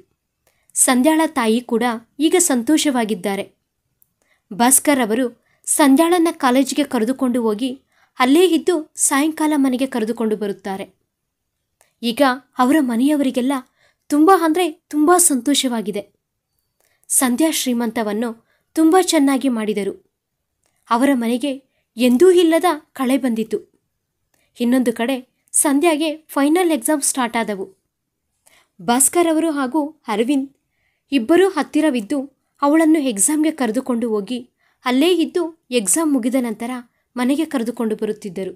ಸಂಧ್ಯಾಳ ತಾಯಿ ಕೂಡ ಈಗ ಸಂತೋಷವಾಗಿದ್ದಾರೆ. ಭಾಸ್ಕರ್ ಅವರು ಸಂಧ್ಯಾಳನ್ನ ಕಾಲೇಜಿಗೆ ಕರೆದುಕೊಂಡು ಹೋಗಿ ಅಲ್ಲೇ ಇದ್ದು ಸಾಯಂಕಾಲ ಮನೆಗೆ ಕರೆದುಕೊಂಡು ಬರುತ್ತಾರೆ. ಈಗ ಅವರ ಮನೆಯವರಿಗೆಲ್ಲ ತುಂಬ ಸಂತೋಷವಾಗಿದೆ. ಸಂಧ್ಯಾ ಶ್ರೀಮಂತವನ್ನು ತುಂಬ ಚೆನ್ನಾಗಿ ಮಾಡಿದರು. ಅವರ ಮನೆಗೆ ಎಂದೂ ಇಲ್ಲದ ಕಳೆ ಬಂದಿತು. ಇನ್ನೊಂದು ಕಡೆ ಸಂಧ್ಯಾಗೆ ಫೈನಲ್ ಎಕ್ಸಾಮ್ ಸ್ಟಾರ್ಟ್ ಆದವು. ಭಾಸ್ಕರ್ ಅವರು ಹಾಗೂ ಅರವಿಂದ್ ಇಬ್ಬರೂ ಹತ್ತಿರವಿದ್ದು ಅವಳನ್ನು ಎಕ್ಸಾಮ್ಗೆ ಕರೆದುಕೊಂಡು ಹೋಗಿ ಅಲ್ಲೇ ಇದ್ದು ಎಕ್ಸಾಮ್ ಮುಗಿದ ನಂತರ ಮನೆಗೆ ಕರೆದುಕೊಂಡು ಬರುತ್ತಿದ್ದರು.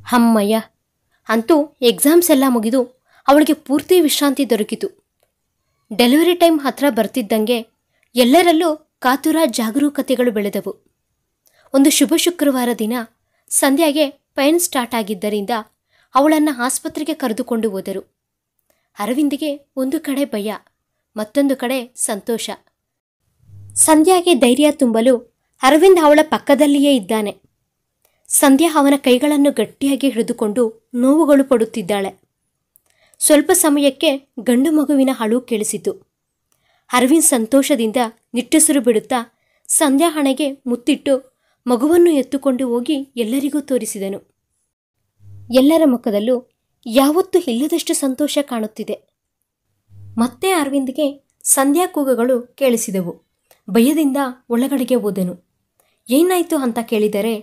ಅಮ್ಮಯ್ಯ, ಅಂತೂ ಎಕ್ಸಾಮ್ಸ್ ಎಲ್ಲ ಮುಗಿದು ಅವಳಿಗೆ ಪೂರ್ತಿ ವಿಶ್ರಾಂತಿ ದೊರಕಿತು. ಡೆಲಿವರಿ ಟೈಮ್ ಹತ್ರ ಬರ್ತಿದ್ದಂಗೆ ಎಲ್ಲರಲ್ಲೂ ಕಾತುರ ಜಾಗರೂಕತೆಗಳು ಬೆಳೆದವು. ಒಂದು ಶುಭ ಶುಕ್ರವಾರ ದಿನ ಸಂಧ್ಯಾಗೆ ಪೈನ್ ಸ್ಟಾರ್ಟ್ ಆಗಿದ್ದರಿಂದ ಅವಳನ್ನು ಆಸ್ಪತ್ರೆಗೆ ಕರೆದುಕೊಂಡು ಹೋದರು. ಅರವಿಂದಿಗೆ ಒಂದು ಕಡೆ ಭಯ, ಮತ್ತೊಂದು ಕಡೆ ಸಂತೋಷ. ಸಂಧ್ಯಾಗೆ ಧೈರ್ಯ ತುಂಬಲು ಅರವಿಂದ್ ಅವಳ ಪಕ್ಕದಲ್ಲಿಯೇ ಇದ್ದಾನೆ. ಸಂಧ್ಯಾ ಅವನ ಕೈಗಳನ್ನು ಗಟ್ಟಿಯಾಗಿ ಹಿಡಿದುಕೊಂಡು ನೋವುಗಳು ಪಡುತ್ತಿದ್ದಾಳೆ. ಸ್ವಲ್ಪ ಸಮಯಕ್ಕೆ ಗಂಡು ಮಗುವಿನ ಅಳು ಕೇಳಿಸಿತು. ಅರವಿಂದ್ ಸಂತೋಷದಿಂದ ನಿಟ್ಟುಸಿರು ಬಿಡುತ್ತಾ ಸಂಧ್ಯಾ ಹಣೆಗೆ ಮುತ್ತಿಟ್ಟು ಮಗುವನ್ನು ಎತ್ತುಕೊಂಡು ಹೋಗಿ ಎಲ್ಲರಿಗೂ ತೋರಿಸಿದನು. ಎಲ್ಲರ ಮುಖದಲ್ಲೂ ಯಾವತ್ತೂ ಇಲ್ಲದಷ್ಟು ಸಂತೋಷ ಕಾಣುತ್ತಿದೆ. ಮತ್ತೆ ಅರವಿಂದ್ಗೆ ಸಂಧ್ಯಾ ಕೂಗುಗಳು ಕೇಳಿಸಿದವು. ಭಯದಿಂದ ಒಳಗಡೆಗೆ ಹೋದನು. ಏನಾಯಿತು ಅಂತ ಕೇಳಿದರೆ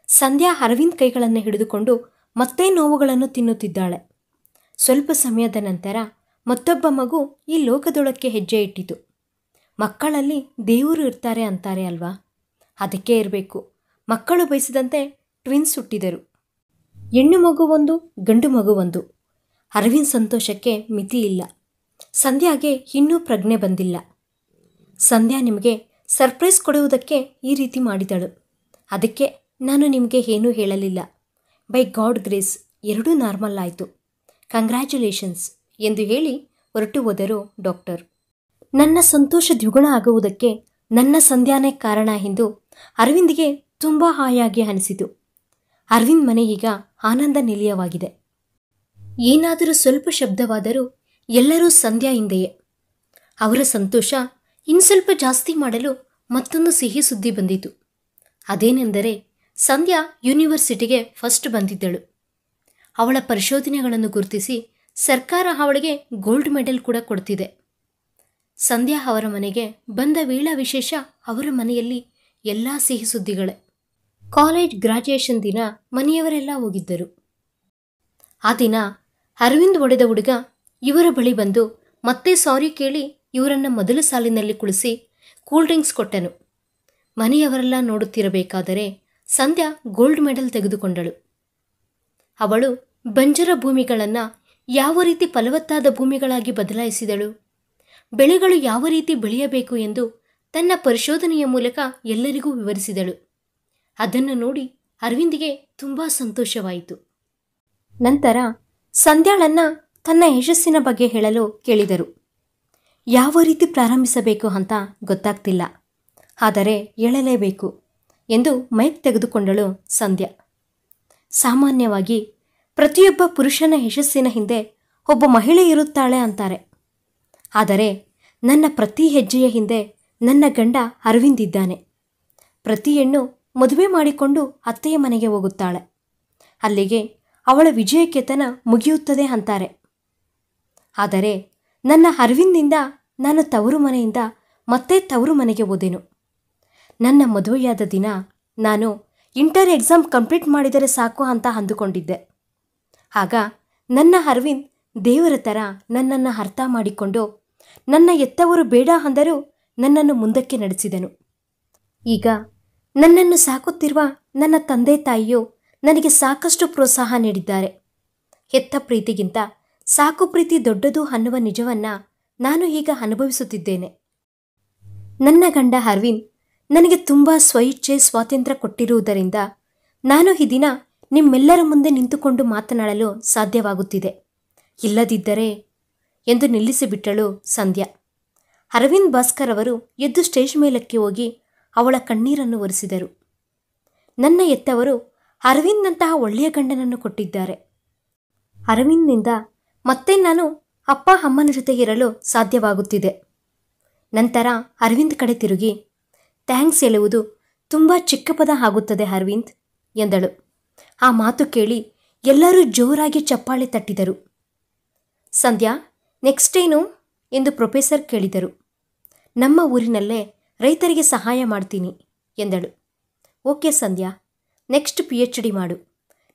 ಸಂಧ್ಯಾ ಅರವಿಂದ್ ಕೈಗಳನ್ನು ಹಿಡಿದುಕೊಂಡು ಮತ್ತೆ ನೋವುಗಳನ್ನು ತಿನ್ನುತ್ತಿದ್ದಾಳೆ. ಸ್ವಲ್ಪ ಸಮಯದ ನಂತರ ಮತ್ತೊಬ್ಬ ಮಗು ಈ ಲೋಕದೊಳಕ್ಕೆ ಹೆಜ್ಜೆ ಇಟ್ಟಿತು. ಮಕ್ಕಳಲ್ಲಿ ದೇವರು ಇರ್ತಾರೆ ಅಂತಾರೆ ಅಲ್ವಾ, ಅದಕ್ಕೆ ಇರಬೇಕು. ಮಕ್ಕಳು ಬಯಸಿದಂತೆ ಟ್ವಿನ್ಸ್ ಹುಟ್ಟಿದರು. ಹೆಣ್ಣು ಮಗು ಒಂದು, ಗಂಡು ಮಗು ಒಂದು. ಅರವಿಂದ್ ಸಂತೋಷಕ್ಕೆ ಮಿತಿ ಇಲ್ಲ. ಸಂಧ್ಯಾಗೆ ಇನ್ನೂ ಪ್ರಜ್ಞೆ ಬಂದಿಲ್ಲ. ಸಂಧ್ಯಾ ನಿಮಗೆ ಸರ್ಪ್ರೈಸ್ ಕೊಡುವುದಕ್ಕೆ ಈ ರೀತಿ ಮಾಡಿದಳು. ಅದಕ್ಕೆ ನಾನು ನಿಮಗೆ ಏನೂ ಹೇಳಲಿಲ್ಲ. ಬೈ ಗಾಡ್ ಗ್ರೇಸ್ ಎರಡೂ ನಾರ್ಮಲ್ ಆಯಿತು. ಕಂಗ್ರ್ಯಾಚುಲೇಷನ್ಸ್ ಎಂದು ಹೇಳಿ ಹೊರಟು ಹೋದರು ಡಾಕ್ಟರ್. ನನ್ನ ಸಂತೋಷ ದ್ವಿಗುಣ ಆಗುವುದಕ್ಕೆ ನನ್ನ ಸಂಧ್ಯಾನೇ ಕಾರಣ ಎಂದು ಅರವಿಂದ್ಗೆ ತುಂಬ ಹಾಯಾಗಿ ಅನಿಸಿತು. ಅರವಿಂದ್ ಮನೆ ಈಗ ಆನಂದ ನಿಲಯವಾಗಿದೆ. ಏನಾದರೂ ಸ್ವಲ್ಪ ಶಬ್ದವಾದರೂ ಎಲ್ಲರೂ ಸಂಧ್ಯಾ ಹಿಂದೆಯೇ. ಅವರ ಸಂತೋಷ ಇನ್ನು ಸ್ವಲ್ಪ ಜಾಸ್ತಿ ಮಾಡಲು ಮತ್ತೊಂದು ಸಿಹಿ ಸುದ್ದಿ ಬಂದಿತು. ಅದೇನೆಂದರೆ ಸಂಧ್ಯಾ ಯೂನಿವರ್ಸಿಟಿಗೆ ಫಸ್ಟ್ ಬಂದಿದ್ದಳು. ಅವಳ ಪರಿಶೋಧನೆಗಳನ್ನು ಗುರುತಿಸಿ ಸರ್ಕಾರ ಅವಳಿಗೆ ಗೋಲ್ಡ್ ಮೆಡಲ್ ಕೂಡ ಕೊಡ್ತಿದೆ. ಸಂಧ್ಯಾ ಅವರ ಮನೆಗೆ ಬಂದ ವೇಳಾ ವಿಶೇಷ ಅವರ ಮನೆಯಲ್ಲಿ ಎಲ್ಲ ಸಿಹಿ ಸುದ್ದಿಗಳೇ. ಕಾಲೇಜ್ ಗ್ರಾಜ್ಯುಯೇಷನ್ ದಿನ ಮನೆಯವರೆಲ್ಲ ಹೋಗಿದ್ದರು. ಆ ದಿನ ಅರವಿಂದ್ ಒಡೆದ ಹುಡುಗ ಇವರ ಬಳಿ ಬಂದು ಮತ್ತೆ ಸಾರಿ ಕೇಳಿ ಇವರನ್ನು ಮೊದಲ ಸಾಲಿನಲ್ಲಿ ಕುಳಿಸಿ ಕೂಲ್ ಡ್ರಿಂಕ್ಸ್ ಕೊಟ್ಟನು. ಮನೆಯವರೆಲ್ಲ ನೋಡುತ್ತಿರಬೇಕಾದರೆ ಸಂಧ್ಯಾ ಗೋಲ್ಡ್ ಮೆಡಲ್ ತೆಗೆದುಕೊಂಡಳು. ಅವಳು ಬಂಜರ ಭೂಮಿಗಳನ್ನು ಯಾವ ರೀತಿ ಫಲವತ್ತಾದ ಭೂಮಿಗಳಾಗಿ ಬದಲಾಯಿಸಿದಳು, ಬೆಳೆಗಳು ಯಾವ ರೀತಿ ಬೆಳೆಯಬೇಕು ಎಂದು ತನ್ನ ಪರಿಶೋಧನೆಯ ಮೂಲಕ ಎಲ್ಲರಿಗೂ ವಿವರಿಸಿದಳು. ಅದನ್ನು ನೋಡಿ ಅರವಿಂದ್ಗೆ ತುಂಬ ಸಂತೋಷವಾಯಿತು. ನಂತರ ಸಂಧ್ಯಾಳನ್ನು ತನ್ನ ಯಶಸ್ಸಿನ ಬಗ್ಗೆ ಹೇಳಲು ಕೇಳಿದರು. ಯಾವ ರೀತಿ ಪ್ರಾರಂಭಿಸಬೇಕು ಅಂತ ಗೊತ್ತಾಗ್ತಿಲ್ಲ, ಆದರೆ ಹೇಳಲೇಬೇಕು ಎಂದು ಮೈಕ್ ತೆಗೆದುಕೊಂಡಳು ಸಂಧ್ಯಾ. ಸಾಮಾನ್ಯವಾಗಿ ಪ್ರತಿಯೊಬ್ಬ ಪುರುಷನ ಯಶಸ್ಸಿನ ಹಿಂದೆ ಒಬ್ಬ ಮಹಿಳೆ ಇರುತ್ತಾಳೆ ಅಂತಾರೆ. ಆದರೆ ನನ್ನ ಪ್ರತಿ ಹೆಜ್ಜೆಯ ಹಿಂದೆ ನನ್ನ ಗಂಡ ಅರವಿಂದ್ ಇದ್ದಾನೆ. ಪ್ರತಿ ಹೆಣ್ಣು ಮದುವೆ ಮಾಡಿಕೊಂಡು ಅತ್ತೆಯ ಮನೆಗೆ ಹೋಗುತ್ತಾಳೆ. ಅಲ್ಲಿಗೆ ಅವಳ ವಿಜಯಕ್ಕೆತನ ಮುಗಿಯುತ್ತದೆ ಅಂತಾರೆ. ಆದರೆ ನನ್ನ ಅರವಿಂದ್ನಿಂದ ನಾನು ತವರು ಮನೆಯಿಂದ ಮತ್ತೆ ತವರು ಮನೆಗೆ ಹೋದೆನು. ನನ್ನ ಮದುವೆಯಾದ ದಿನ ನಾನು ಇಂಟರ್ ಎಕ್ಸಾಮ್ ಕಂಪ್ಲೀಟ್ ಮಾಡಿದರೆ ಸಾಕು ಅಂತ ಅಂದುಕೊಂಡಿದ್ದೆ. ಆಗ ನನ್ನ ಅರವಿಂದ್ ದೇವರ ಥರ ನನ್ನನ್ನು ಅರ್ಥ ಮಾಡಿಕೊಂಡು ನನ್ನ ಎತ್ತವರು ಬೇಡ ಅಂದರೂ ನನ್ನನ್ನು ಮುಂದಕ್ಕೆ ನಡೆಸಿದನು. ಈಗ ನನ್ನನ್ನು ಸಾಕುತ್ತಿರುವ ನನ್ನ ತಂದೆ ತಾಯಿಯು ನನಗೆ ಸಾಕಷ್ಟು ಪ್ರೋತ್ಸಾಹ ನೀಡಿದ್ದಾರೆ. ಹೆತ್ತ ಪ್ರೀತಿಗಿಂತ ಸಾಕು ಪ್ರೀತಿ ದೊಡ್ಡದು ಅನ್ನುವ ನಿಜವನ್ನು ನಾನು ಈಗ ಅನುಭವಿಸುತ್ತಿದ್ದೇನೆ. ನನ್ನ ಗಂಡ ಅರವಿಂದ್ ನನಗೆ ತುಂಬ ಸ್ವಇಚ್ಛೆ ಸ್ವಾತಂತ್ರ್ಯ ಕೊಟ್ಟಿರುವುದರಿಂದ ನಾನು ಈ ದಿನ ನಿಮ್ಮೆಲ್ಲರ ಮುಂದೆ ನಿಂತುಕೊಂಡು ಮಾತನಾಡಲು ಸಾಧ್ಯವಾಗುತ್ತಿದೆ. ಇಲ್ಲದಿದ್ದರೆ ಎಂದು ನಿಲ್ಲಿಸಿಬಿಟ್ಟಳು ಸಂಧ್ಯಾ. ಅರವಿಂದ್ ಭಾಸ್ಕರ್ ಅವರು ಎದ್ದು ಸ್ಟೇಜ್ ಮೇಲಕ್ಕೆ ಹೋಗಿ ಅವಳ ಕಣ್ಣೀರನ್ನು ಒರೆಸಿದರು. ನನ್ನ ಎತ್ತವರು ಅರವಿಂದ್ನಂತಹ ಒಳ್ಳೆಯ ಗಂಡನನ್ನು ಕೊಟ್ಟಿದ್ದಾರೆ. ಅರವಿಂದ್ನಿಂದ ಮತ್ತೆ ನಾನು ಅಪ್ಪ ಅಮ್ಮನ ಜೊತೆ ಇರಲು ಸಾಧ್ಯವಾಗುತ್ತಿದೆ. ನಂತರ ಅರವಿಂದ್ ಕಡೆ ತಿರುಗಿ ಥ್ಯಾಂಕ್ಸ್ ಹೇಳುವುದು ತುಂಬ ಚಿಕ್ಕ ಪದ ಆಗುತ್ತದೆ ಅರವಿಂದ್ ಎಂದಳು. ಆ ಮಾತು ಕೇಳಿ ಎಲ್ಲರೂ ಜೋರಾಗಿ ಚಪ್ಪಾಳೆ ತಟ್ಟಿದರು. ಸಂಧ್ಯಾ, ನೆಕ್ಸ್ಟ್ ಏನು ಎಂದು ಪ್ರೊಫೆಸರ್ ಕೇಳಿದರು. ನಮ್ಮ ಊರಿನಲ್ಲೇ ರೈತರಿಗೆ ಸಹಾಯ ಮಾಡ್ತೀನಿ ಎಂದಳು. ಓಕೆ ಸಂಧ್ಯಾ, ನೆಕ್ಸ್ಟ್ PhD ಮಾಡು.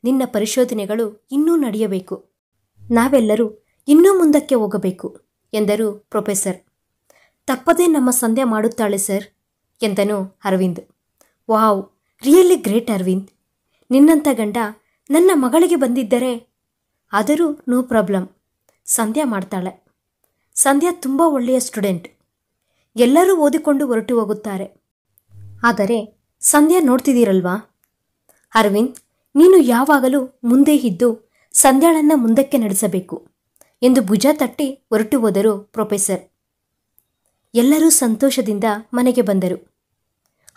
ನಿನ್ನ ಪರಿಶೋಧನೆಗಳು ಇನ್ನೂ ನಡೆಯಬೇಕು. ನಾವೆಲ್ಲರೂ ಇನ್ನೂ ಮುಂದಕ್ಕೆ ಹೋಗಬೇಕು ಎಂದರು ಪ್ರೊಫೆಸರ್. ತಪ್ಪದೇ ನಮ್ಮ ಸಂಧ್ಯಾ ಮಾಡುತ್ತಾಳೆ ಸರ್ ಎಂದನು Aravind. Wow, really great Aravind. ನಿನ್ನಂಥ ಗಂಡ ನನ್ನ ಮಗಳಿಗೆ ಬಂದಿದ್ದರೆ ಆದರೂ ನೋ ಪ್ರಾಬ್ಲಮ್, ಸಂಧ್ಯಾ ಮಾಡ್ತಾಳೆ. ಸಂಧ್ಯಾ ತುಂಬ ಒಳ್ಳೆಯ ಸ್ಟೂಡೆಂಟ್. ಎಲ್ಲರೂ ಓದಿಕೊಂಡು ಹೊರಟು ಹೋಗುತ್ತಾರೆ. ಆದರೆ ಸಂಧ್ಯಾ ನೋಡ್ತಿದ್ದೀರಲ್ವಾ ಅರವಿಂದ್, ನೀನು ಯಾವಾಗಲೂ ಮುಂದೆ ಇದ್ದು ಸಂಧ್ಯಾಳನ್ನು ಮುಂದಕ್ಕೆ ನಡೆಸಬೇಕು ಎಂದು ಭುಜ ತಟ್ಟಿ ಹೊರಟು ಹೋದರು ಪ್ರೊಫೆಸರ್. ಎಲ್ಲರೂ ಸಂತೋಷದಿಂದ ಮನೆಗೆ ಬಂದರು.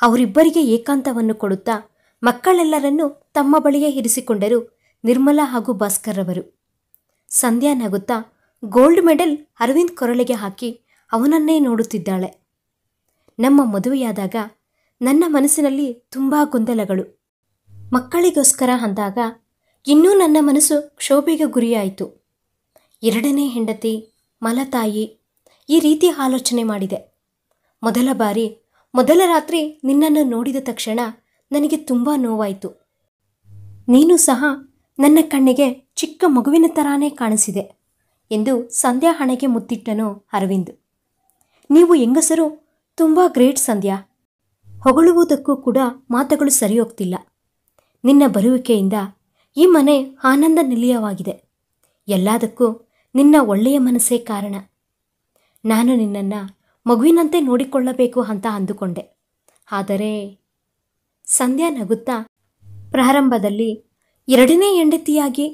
ಅವರಿಬ್ಬರಿಗೆ ಏಕಾಂತವನ್ನು ಕೊಡುತ್ತಾ ಮಕ್ಕಳೆಲ್ಲರನ್ನೂ ತಮ್ಮ ಬಳಿಯೇ ಇರಿಸಿಕೊಂಡರು ನಿರ್ಮಲಾ ಹಾಗೂ ಭಾಸ್ಕರ್ ಅವರು. ಸಂಧ್ಯಾ ನಗುತ್ತಾ ಗೋಲ್ಡ್ ಮೆಡಲ್ ಅರವಿಂದ್ ಕೊರಳಿಗೆ ಹಾಕಿ ಅವನನ್ನೇ ನೋಡುತ್ತಿದ್ದಾಳೆ. ನಮ್ಮ ಮದುವೆಯಾದಾಗ ನನ್ನ ಮನಸ್ಸಿನಲ್ಲಿ ತುಂಬ ಗೊಂದಲಗಳು. ಮಕ್ಕಳಿಗೋಸ್ಕರ ಅಂದಾಗ ಇನ್ನೂ ನನ್ನ ಮನಸ್ಸು ಕ್ಷೋಭೆಗೆ ಗುರಿಯಾಯಿತು. ಎರಡನೇ ಹೆಂಡತಿ, ಮಲತಾಯಿ, ಈ ರೀತಿ ಆಲೋಚನೆ ಮಾಡಿದೆ. ಮೊದಲ ರಾತ್ರಿ ನಿನ್ನನ್ನು ನೋಡಿದ ತಕ್ಷಣ ನನಗೆ ತುಂಬ ನೋವಾಯಿತು. ನೀನು ಸಹ ನನ್ನ ಕಣ್ಣಿಗೆ ಚಿಕ್ಕ ಮಗುವಿನ ಥರಾನೇ ಕಾಣಿಸಿದೆ ಎಂದು ಸಂಧ್ಯಾ ಹಣೆಗೆ ಮುತ್ತಿಟ್ಟನು ಅರವಿಂದ್. ನೀವು ಹೆಂಗಸರು ತುಂಬ ಗ್ರೇಟ್ ಸಂಧ್ಯಾ. ಹೊಗಳುವುದಕ್ಕೂ ಕೂಡ ಮಾತುಗಳು ಸರಿಯೋಗ್ತಿಲ್ಲ. ನಿನ್ನ ಬರುವಿಕೆಯಿಂದ ಈ ಮನೆ ಆನಂದ ನಿಲಯವಾಗಿದೆ. ಎಲ್ಲದಕ್ಕೂ ನಿನ್ನ ಒಳ್ಳೆಯ ಮನಸ್ಸೇ ಕಾರಣ. ನಾನು ನಿನ್ನನ್ನು ಮಗುವಿನಂತೆ ನೋಡಿಕೊಳ್ಳಬೇಕು ಅಂತ ಅಂದುಕೊಂಡೆ. ಆದರೆ ಸಂಧ್ಯಾ ನಗುತ್ತಾ, ಪ್ರಾರಂಭದಲ್ಲಿ ಎರಡನೇ ಹೆಂಡತಿಯಾಗಿ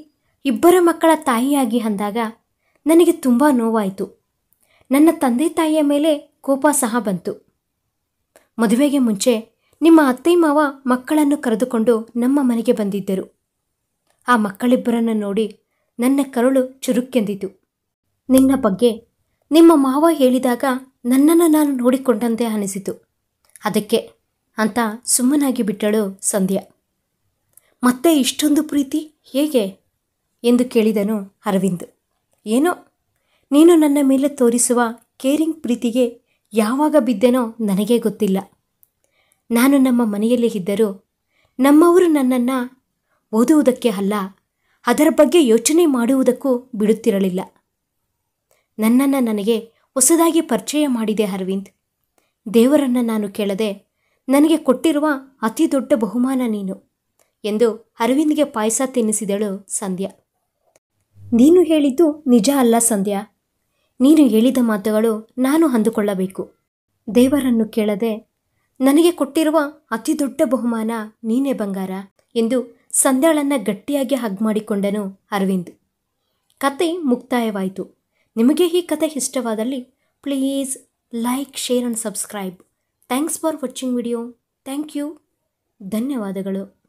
ಇಬ್ಬರ ಮಕ್ಕಳ ತಾಯಿಯಾಗಿ ಅಂದಾಗ ನನಗೆ ತುಂಬ ನೋವಾಯಿತು. ನನ್ನ ತಂದೆ ತಾಯಿಯ ಮೇಲೆ ಕೋಪ ಸಹ ಬಂತು. ಮದುವೆಗೆ ಮುಂಚೆ ನಿಮ್ಮ ಅತ್ತೆ ಮಾವ ಮಕ್ಕಳನ್ನು ಕರೆದುಕೊಂಡು ನಮ್ಮ ಮನೆಗೆ ಬಂದಿದ್ದರು. ಆ ಮಕ್ಕಳಿಬ್ಬರನ್ನು ನೋಡಿ ನನ್ನ ಕರುಳು ಚುರುಕೆಂದಿತು. ನಿನ್ನ ಬಗ್ಗೆ ನಿಮ್ಮ ಮಾವ ಹೇಳಿದಾಗ ನನ್ನನ್ನು ನಾನು ನೋಡಿಕೊಂಡಂತೆ ಅನಿಸಿತು. ಅದಕ್ಕೆ ಅಂತ ಸುಮ್ಮನಾಗಿ ಬಿಟ್ಟಳು ಸಂಧ್ಯಾ. ಮತ್ತೆ ಇಷ್ಟೊಂದು ಪ್ರೀತಿ ಹೇಗೆ ಎಂದು ಕೇಳಿದನು ಅರವಿಂದ್. ಏನೋ ನೀನು ನನ್ನ ಮೇಲೆ ತೋರಿಸುವ ಕೇರಿಂಗ್ ಪ್ರೀತಿಗೆ ಯಾವಾಗ ಬಿದ್ದೆನೋ ನನಗೇ ಗೊತ್ತಿಲ್ಲ. ನಾನು ನಮ್ಮ ಮನೆಯಲ್ಲಿ ಇದ್ದರೂ ನಮ್ಮವರು ನನ್ನನ್ನು ಓದುವುದಕ್ಕೆ ಅಲ್ಲ, ಅದರ ಬಗ್ಗೆ ಯೋಚನೆ ಮಾಡುವುದಕ್ಕೂ ಬಿಡುತ್ತಿರಲಿಲ್ಲ. ನನ್ನನ್ನು ನನಗೆ ಹೊಸದಾಗಿ ಪರಿಚಯ ಮಾಡಿದೆ ಅರವಿಂದ್. ದೇವರನ್ನು ನಾನು ಕೇಳದೆ ನನಗೆ ಕೊಟ್ಟಿರುವ ಅತಿ ದೊಡ್ಡ ಬಹುಮಾನ ನೀನು ಎಂದು ಅರವಿಂದ್ಗೆ ಪಾಯಸ ತಿನ್ನಿಸಿದಳು ಸಂಧ್ಯಾ. ನೀನು ಹೇಳಿದ್ದು ನಿಜ ಅಲ್ಲ ಸಂಧ್ಯಾ. ನೀನು ಹೇಳಿದ ಮಾತುಗಳು ನಾನು ಅಂದುಕೊಳ್ಳಬೇಕು. ದೇವರನ್ನು ಕೇಳದೆ ನನಗೆ ಕೊಟ್ಟಿರುವ ಅತಿ ದೊಡ್ಡ ಬಹುಮಾನ ನೀನೇ ಬಂಗಾರ ಎಂದು ಸಂಧ್ಯಾಳನ್ನು ಗಟ್ಟಿಯಾಗಿ ಹಗ್ ಮಾಡಿಕೊಂಡನು ಅರವಿಂದ್. ಕತೆ ಮುಕ್ತಾಯವಾಯಿತು. ನಿಮಗೆ ಈ ಕತೆ ಇಷ್ಟವಾದಲ್ಲಿ please like, share and subscribe. Thanks for watching video. Thank you. ಧನ್ಯವಾದಗಳು.